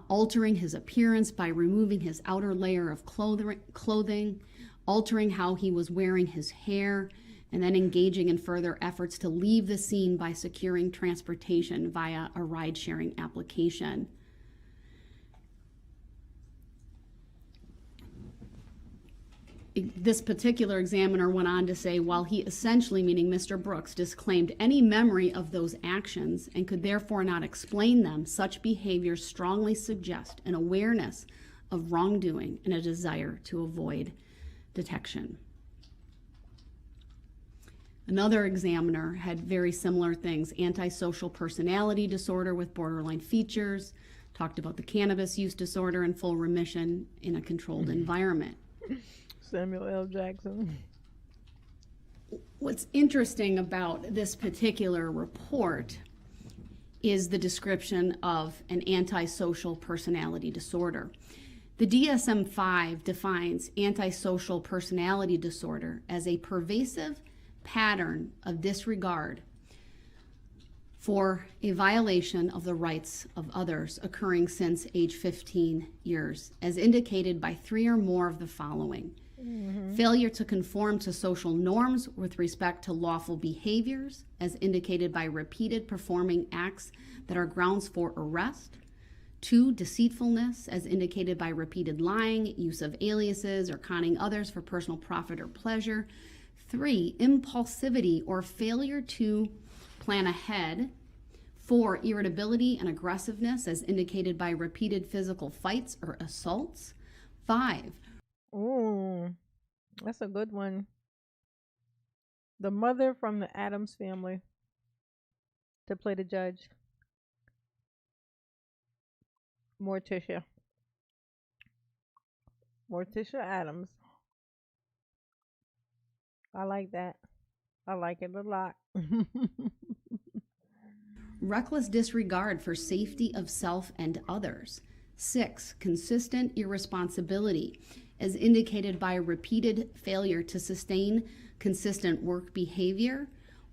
S2: altering his appearance by removing his outer layer of clothing, altering how he was wearing his hair, and then engaging in further efforts to leave the scene by securing transportation via a ride-sharing application. This particular examiner went on to say, while he essentially, meaning Mr. Brooks, disclaimed any memory of those actions and could therefore not explain them, such behaviors strongly suggest an awareness of wrongdoing and a desire to avoid detection. Another examiner had very similar things: antisocial personality disorder with borderline features, talked about the cannabis use disorder and full remission in a controlled environment.
S1: Samuel L. Jackson.
S2: What's interesting about this particular report is the description of an antisocial personality disorder. The DSM-5 defines antisocial personality disorder as a pervasive pattern of disregard for a violation of the rights of others occurring since age 15 years, as indicated by 3 or more of the following. Failure to conform to social norms with respect to lawful behaviors, as indicated by repeated performing acts that are grounds for arrest. 2, deceitfulness, as indicated by repeated lying, use of aliases, or conning others for personal profit or pleasure. 3, impulsivity or failure to plan ahead. 4, irritability and aggressiveness, as indicated by repeated physical fights or assaults. 5,
S1: Ooh, that's a good one. The mother from the Addams family to play the judge. Morticia Addams. I like that. I like it a lot.
S2: reckless disregard for safety of self and others. 6, consistent irresponsibility, as indicated by repeated failure to sustain consistent work behavior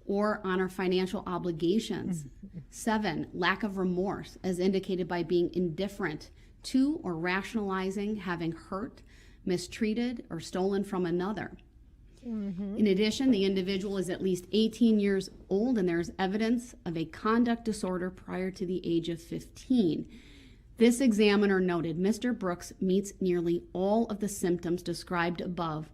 S2: or honor financial obligations. 7, lack of remorse, as indicated by being indifferent to or rationalizing having hurt, mistreated, or stolen from another. In addition, the individual is at least 18 years old and there is evidence of a conduct disorder prior to the age of 15. This examiner noted Mr. Brooks meets nearly all of the symptoms described above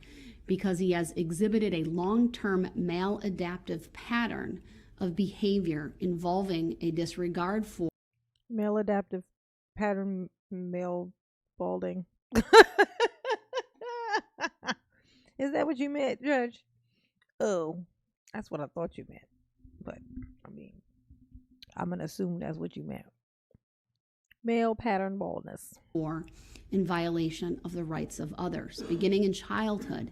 S2: because he has exhibited a long-term maladaptive pattern of behavior involving a disregard for
S1: Maladaptive pattern, male balding. Is that what you meant, Judge? Oh, that's what I thought you meant. But, I mean, I'm going to assume that's what you meant. Male pattern baldness.
S2: or in violation of the rights of others, beginning in childhood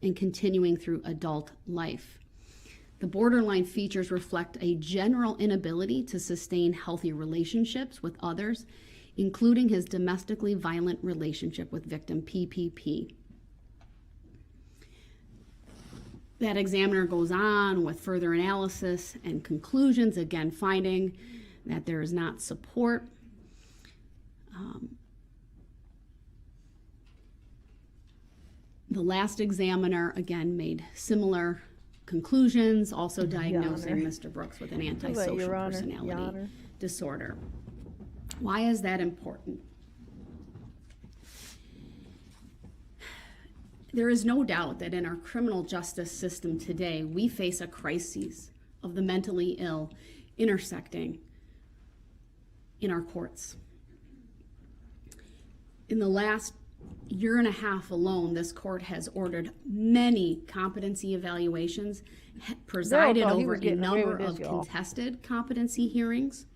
S2: and continuing through adult life. The borderline features reflect a general inability to sustain healthy relationships with others, including his domestically violent relationship with victim PPP. That examiner goes on with further analysis and conclusions, again finding that there is not support. The last examiner, again, made similar conclusions, also diagnosing Mr. Brooks with an antisocial personality disorder. Why is that important? There is no doubt that in our criminal justice system today, we face a crisis of the mentally ill intersecting in our courts. In the last year and a half alone, this court has ordered many competency evaluations, presided over a number of contested competency hearings,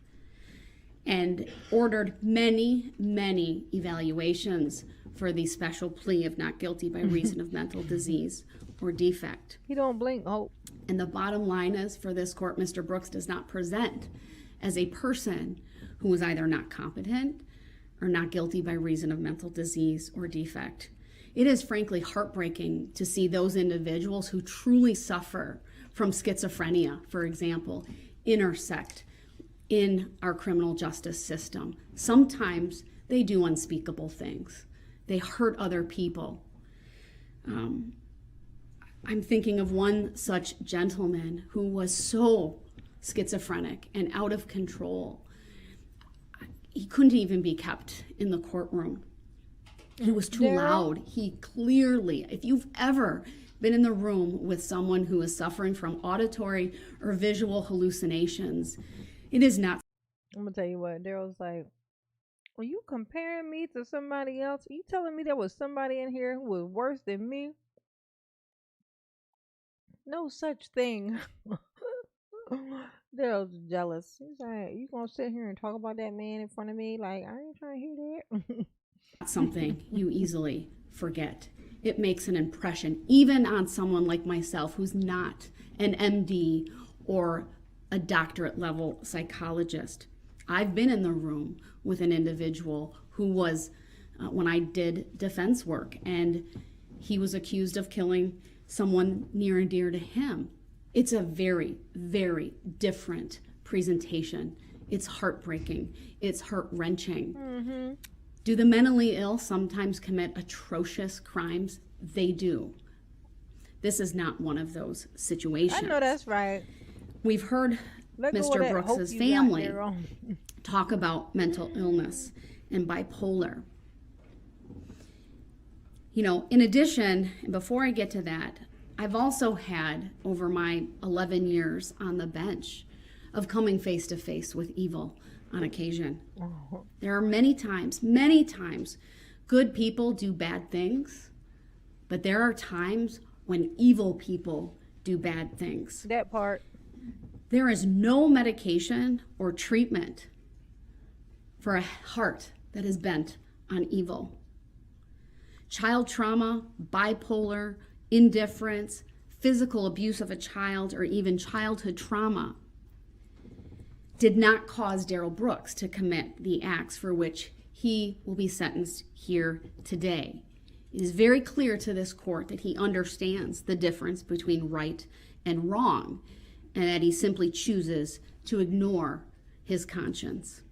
S2: and ordered many, many evaluations for the special plea of not guilty by reason of mental disease or defect.
S1: He don't blink, Hope.
S2: And the bottom line is, for this court, Mr. Brooks does not present as a person who is either not competent or not guilty by reason of mental disease or defect. It is frankly heartbreaking to see those individuals who truly suffer from schizophrenia, for example, intersect in our criminal justice system. Sometimes they do unspeakable things. They hurt other people. I'm thinking of one such gentleman who was so schizophrenic and out of control. He couldn't even be kept in the courtroom. He was too loud. He clearly, if you've ever been in the room with someone who is suffering from auditory or visual hallucinations, it is not.
S1: I'm gonna tell you what, Darrell's like, are you comparing me to somebody else? Are you telling me there was somebody in here who was worse than me? No such thing. Darrell's jealous. He's like, you gonna sit here and talk about that man in front of me? Like, I ain't trying to hear that.
S2: Something you easily forget. It makes an impression, even on someone like myself who's not an MD or a doctorate level psychologist. I've been in the room with an individual who was, when I did defense work, and he was accused of killing someone near and dear to him. It's a very, very different presentation. It's heartbreaking. It's heart-wrenching. Mm-hmm. Do the mentally ill sometimes commit atrocious crimes? They do. This is not one of those situations.
S1: I know that's right.
S2: We've heard Mr. Brooks's family talk about mental illness and bipolar. You know, in addition, and before I get to that, I've also had, over my 11 years on the bench, of coming face to face with evil on occasion. There are many times, good people do bad things, but there are times when evil people do bad things.
S1: That part.
S2: There is no medication or treatment for a heart that is bent on evil. Child trauma, bipolar, indifference, physical abuse of a child, or even childhood trauma did not cause Darrell Brooks to commit the acts for which he will be sentenced here today. It is very clear to this court that he understands the difference between right and wrong, and that he simply chooses to ignore his conscience.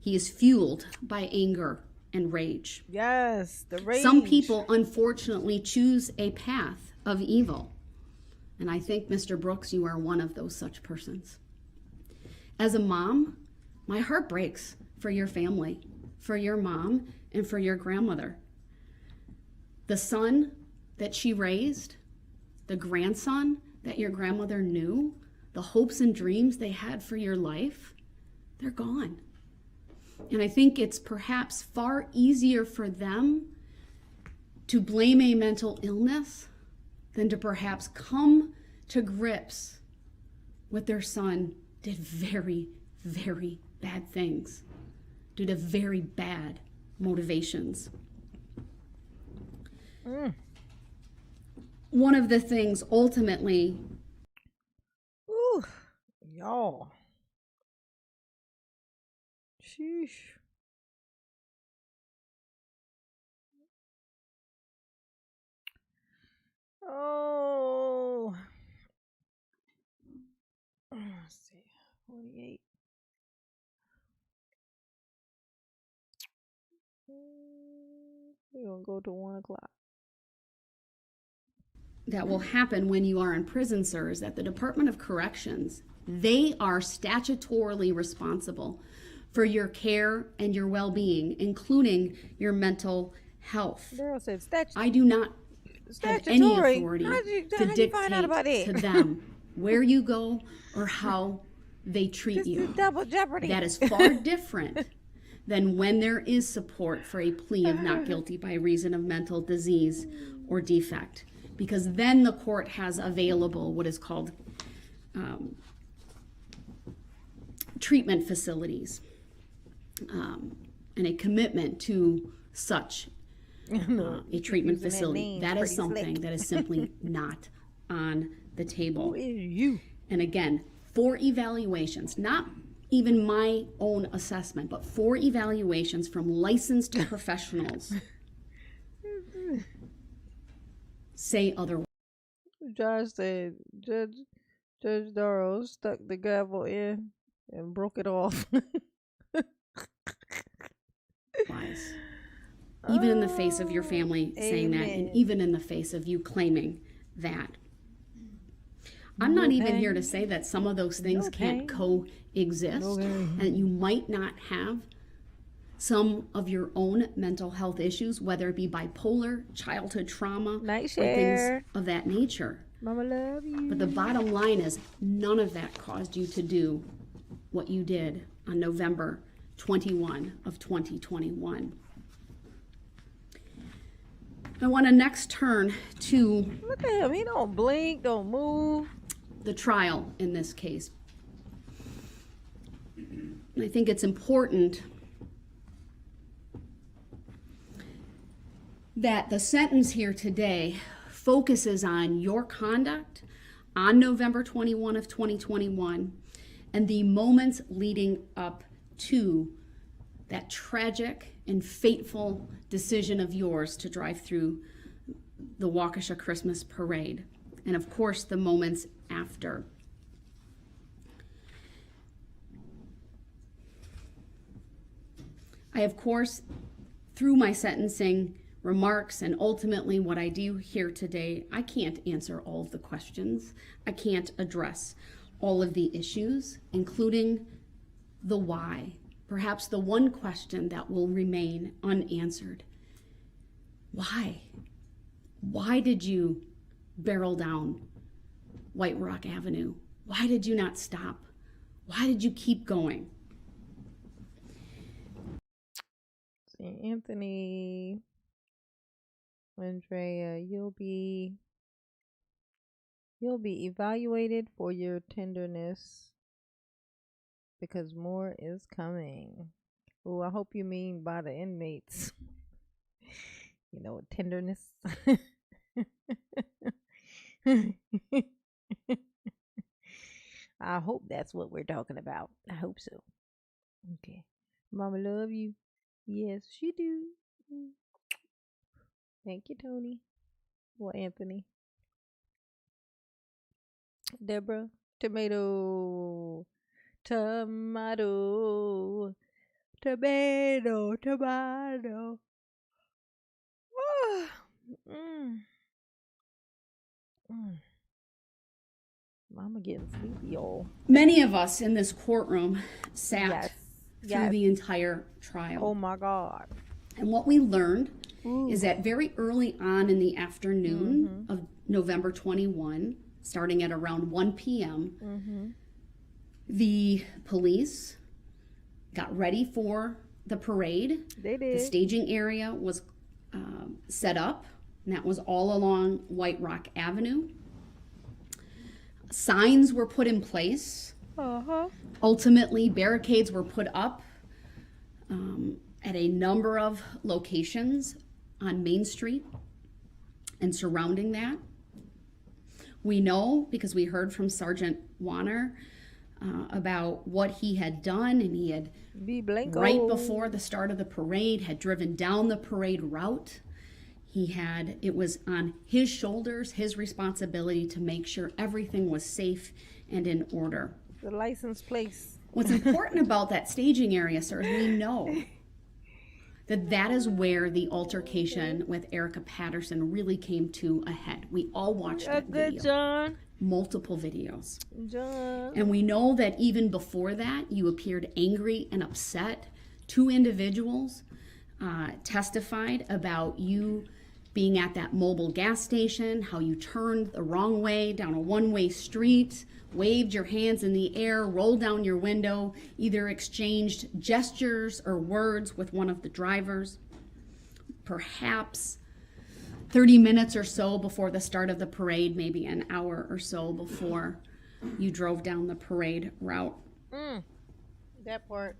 S2: He is fueled by anger and rage.
S1: Yes, the rage.
S2: Some people, unfortunately, choose a path of evil. And I think, Mr. Brooks, you are one of those such persons. As a mom, my heart breaks for your family, for your mom, and for your grandmother. The son that she raised, the grandson that your grandmother knew, the hopes and dreams they had for your life, they're gone. And I think it's perhaps far easier for them to blame a mental illness than to perhaps come to grips with their son did very, very bad things due to very bad motivations. One of the things ultimately...
S1: Ooh, y'all. Sheesh. Oh. Let's see. 48. We're going to go to 1 o'clock.
S2: That will happen when you are in prison, sir, is that the Department of Corrections, they are statutorily responsible for your care and your well-being, including your mental health.
S1: Darrell said
S2: I do not have any authority to dictate to them where you go or how they treat you.
S1: Double jeopardy.
S2: That is far different than when there is support for a plea of not guilty by reason of mental disease or defect. Because then the court has available what is called treatment facilities and a commitment to such a treatment facility. That is something that is simply not on the table.
S1: Who is you?
S2: And again, 4 evaluations, not even my own assessment, but 4 evaluations from licensed professionals say otherwise.
S1: Josh said Judge Darrell stuck the gavel in and broke it off.
S2: Even in the face of your family saying that, and even in the face of you claiming that. I'm not
S1: No
S2: even
S1: pain.
S2: here to say that some of those things
S1: No
S2: can't
S1: pain.
S2: coexist,
S1: No pain.
S2: and you might not have some of your own mental health issues, whether it be bipolar, childhood trauma,
S1: Night
S2: or
S1: share.
S2: things of that nature.
S1: Mama love you.
S2: But the bottom line is none of that caused you to do what you did on November 21 of 2021. I want to next turn to
S1: Look at him. He don't blink, don't move.
S2: the trial in this case. And I think it's important that the sentence here today focuses on your conduct on November 21 of 2021 and the moments leading up to that tragic and fateful decision of yours to drive through the Waukesha Christmas Parade, and of course the moments after. I, of course, through my sentencing remarks and ultimately what I do here today, I can't answer all of the questions. I can't address all of the issues, including the why. Perhaps the one question that will remain unanswered. Why? Why did you barrel down White Rock Avenue? Why did you not stop? Why did you keep going?
S1: St. Anthony, Andrea, you'll be evaluated for your tenderness because more is coming. Oh, I hope you mean by the inmates. You know, tenderness. I hope that's what we're talking about. I hope so. Okay. Mama love you. Yes, she do. Thank you, Tony. Well, Anthony. Deborah. Tomato. Tomato. Tomato. Tomato. Mm. Mm. Mama getting sleepy, y'all.
S2: Many of us in this courtroom sat
S1: Yes.
S2: through
S1: Yes.
S2: the entire trial.
S1: Oh my God.
S2: And what we learned
S1: Ooh.
S2: is that very early on in the afternoon of November 21, starting at around 1 p.m., the police got ready for the parade.
S1: They
S2: The
S1: did.
S2: staging area was set up, and that was all along White Rock Avenue. Signs were put in place.
S1: Uh-huh.
S2: Ultimately, barricades were put up at a number of locations on Main Street and surrounding that. We know, because we heard from Sergeant Warner about what he had done, and he had,
S1: Be blanco.
S2: right before the start of the parade, had driven down the parade route. It was on his shoulders, his responsibility to make sure everything was safe and in order.
S1: The license plates.
S2: What's important about that staging area, sir, is we know that is where the altercation with Erica Patterson really came to a head. We all watched that
S1: Good,
S2: video,
S1: John.
S2: multiple videos.
S1: John.
S2: And we know that even before that, you appeared angry and upset. 2 individuals testified about you being at that mobile gas station, how you turned the wrong way down a one-way street, waved your hands in the air, rolled down your window, either exchanged gestures or words with one of the drivers. Perhaps 30 minutes or so before the start of the parade, maybe an hour or so before you drove down the parade route.
S1: That part.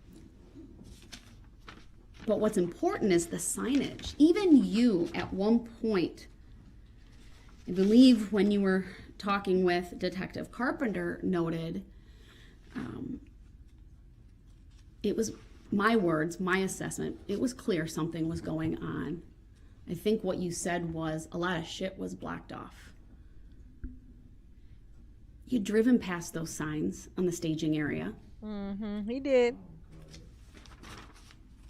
S2: But what's important is the signage. Even you, at one point, I believe when you were talking with Detective Carpenter, noted, it was my words, my assessment, it was clear something was going on. I think what you said was a lot of shit was blocked off. You'd driven past those signs on the staging area.
S1: He did.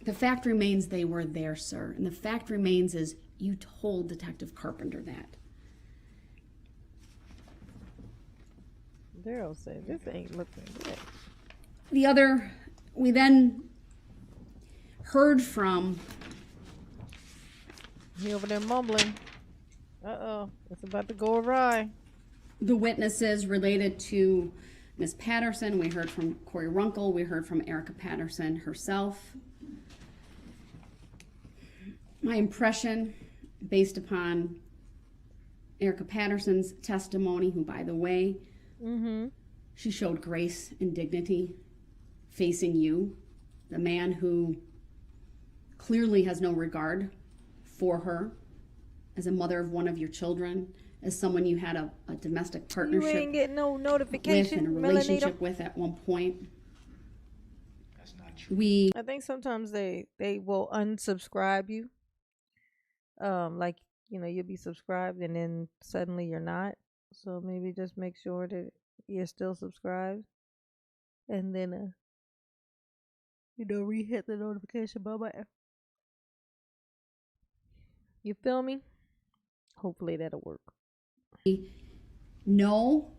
S2: The fact remains they were there, sir. And the fact remains is you told Detective Carpenter that.
S1: Daryl said, this ain't looking good.
S2: We then heard from,
S1: He over there mumbling. It's about to go awry.
S2: the witnesses related to Ms. Patterson. We heard from Corey Runkle. We heard from Erica Patterson herself. My impression, based upon Erica Patterson's testimony, who, by the way, she showed grace and dignity facing you, the man who clearly has no regard for her as a mother of one of your children, as someone you had a domestic partnership
S1: You ain't getting no
S2: with
S1: notification,
S2: and a relationship with at one point.
S7: That's not true.
S1: I think sometimes they will unsubscribe you. Like, you'll be subscribed and then suddenly you're not. So maybe just make sure that you're still subscribed. And then re-hit the notification button. You feel me? Hopefully that'll work.
S2: No,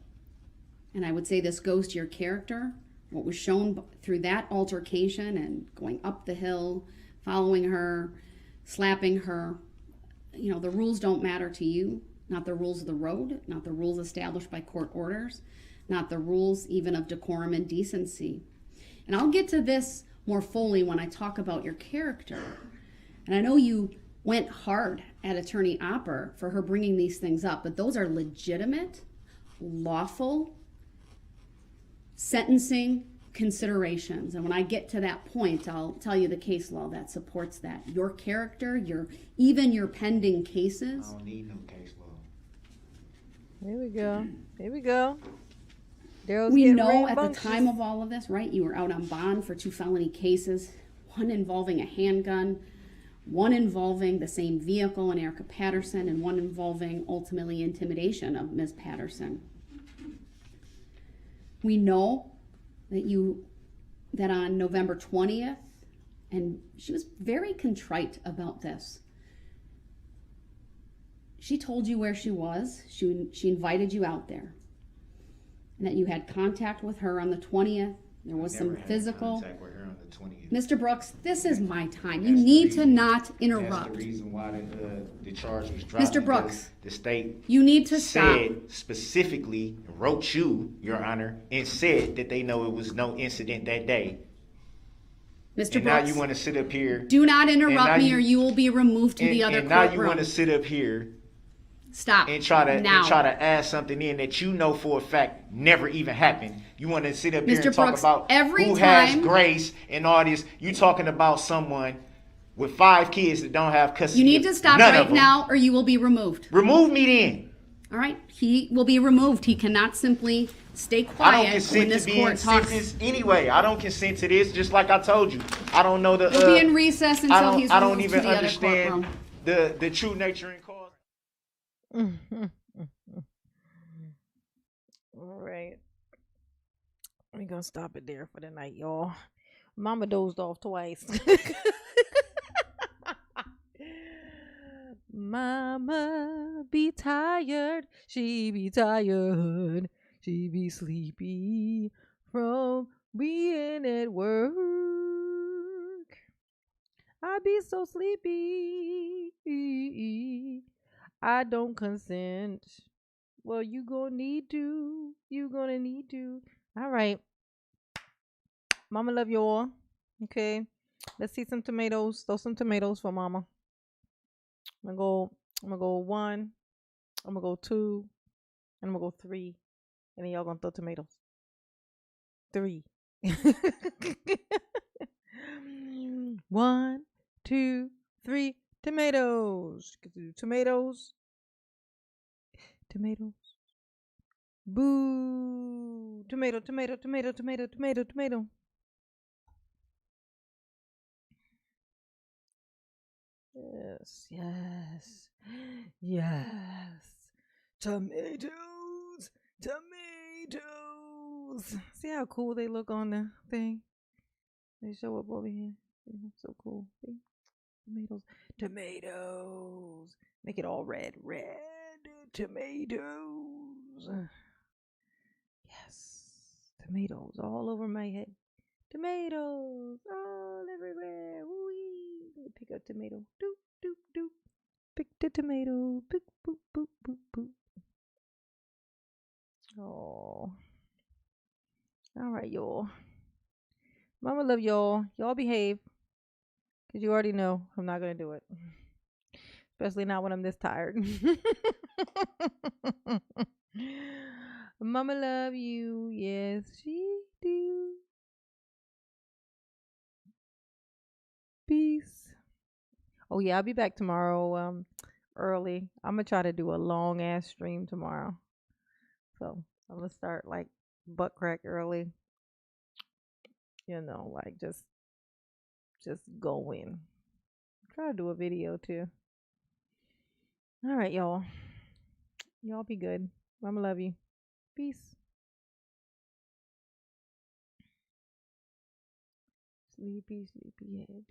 S2: and I would say this goes to your character, what was shown through that altercation and going up the hill, following her, slapping her. The rules don't matter to you, not the rules of the road, not the rules established by court orders, not the rules even of decorum and decency. And I'll get to this more fully when I talk about your character. And I know you went hard at Attorney Opper for her bringing these things up, but those are legitimate, lawful sentencing considerations. And when I get to that point, I'll tell you the case law that supports that. Your character, even your pending cases.
S7: I don't need no case law.
S1: Here we go. Daryl's
S2: We
S1: getting
S2: know at the
S1: rambunctious.
S2: time of all of this, right? You were out on bond for 2 felony cases, one involving a handgun, one involving the same vehicle in Erica Patterson, and one involving ultimately intimidation of Ms. Patterson. We know that on November 20th, and she was very contrite about this. She told you where she was. She invited you out there. And that you had contact with her on the 20th. There was some physical.
S7: Contact with her on the 20th.
S2: Mr. Brooks, this is my time. You
S7: That's the
S2: need to
S7: reason-
S2: not
S7: That's
S2: interrupt.
S7: the reason why the charge was dropped.
S2: Mr. Brooks,
S7: because the state
S2: you need to stop.
S7: said specifically, wrote you, Your Honor, and said that they know it was no incident that day.
S2: Mr.
S7: And now
S2: Brooks,
S7: you want to sit up here.
S2: do not
S7: and now
S2: interrupt me
S7: you-
S2: or you will be removed to the other
S7: and now you
S2: courtroom.
S7: want to sit up here
S2: Stop.
S7: and try to
S2: now.
S7: add something in that you know for a fact never even happened. You want to sit up here
S2: Mr.
S7: and talk
S2: Brooks,
S7: about
S2: every
S7: who has
S2: time-
S7: grace and all this. You talking about someone with 5 kids that don't have custody.
S2: You need to stop
S7: None of
S2: right
S7: them.
S2: now or you will be removed.
S7: Remove me then.
S2: All right? He will be removed. He cannot simply stay
S7: I don't
S2: quiet when
S7: consent
S2: this
S7: to being
S2: court talks.
S7: sentenced anyway. I don't consent to this. Just like I told you, I don't know the.
S2: He'll be in recess until he's
S7: I don't
S2: removed
S7: even
S2: to the other
S7: understand
S2: courtroom.
S7: the true nature and cause.
S1: All right. We're gonna stop it there for the night, y'all. Mama dozed off twice. Mama be tired. She be tired. She be sleepy from being at work. I be so sleepy. I don't consent. Well, you gonna need to. You gonna need to. All right. Mama love you all. Okay. Let's see some tomatoes. Throw some tomatoes for Mama. I'm gonna go 1. I'm gonna go 2. And I'm gonna go 3. And then y'all gonna throw tomatoes. 3. 1, 2, 3. Tomatoes. Tomatoes. Tomatoes. Boo. Tomato, tomato, tomato, tomato, tomato, tomato. Yes, yes, yes. Tomatoes, tomatoes. See how cool they look on the thing? They show up over here. They look so cool. See? Tomatoes, tomatoes. Make it all red, red tomatoes. Yes. Tomatoes all over my head. Tomatoes all everywhere. Woo-wee. Let me pick a tomato. Doop, doop, doop. Pick the tomato. Pick, boop, boop, boop, boop. Oh. All right, y'all. Mama love y'all. Y'all behave. Because you already know I'm not going to do it. Especially not when I'm this tired. Mama love you. Yes, she do. Peace. Oh yeah, I'll be back tomorrow early. I'm gonna try to do a long ass stream tomorrow. So I'm gonna start like butt crack early. Like just go in. Try to do a video too. All right, y'all. Y'all be good. Mama love you. Peace. Sleepy, sleepy head.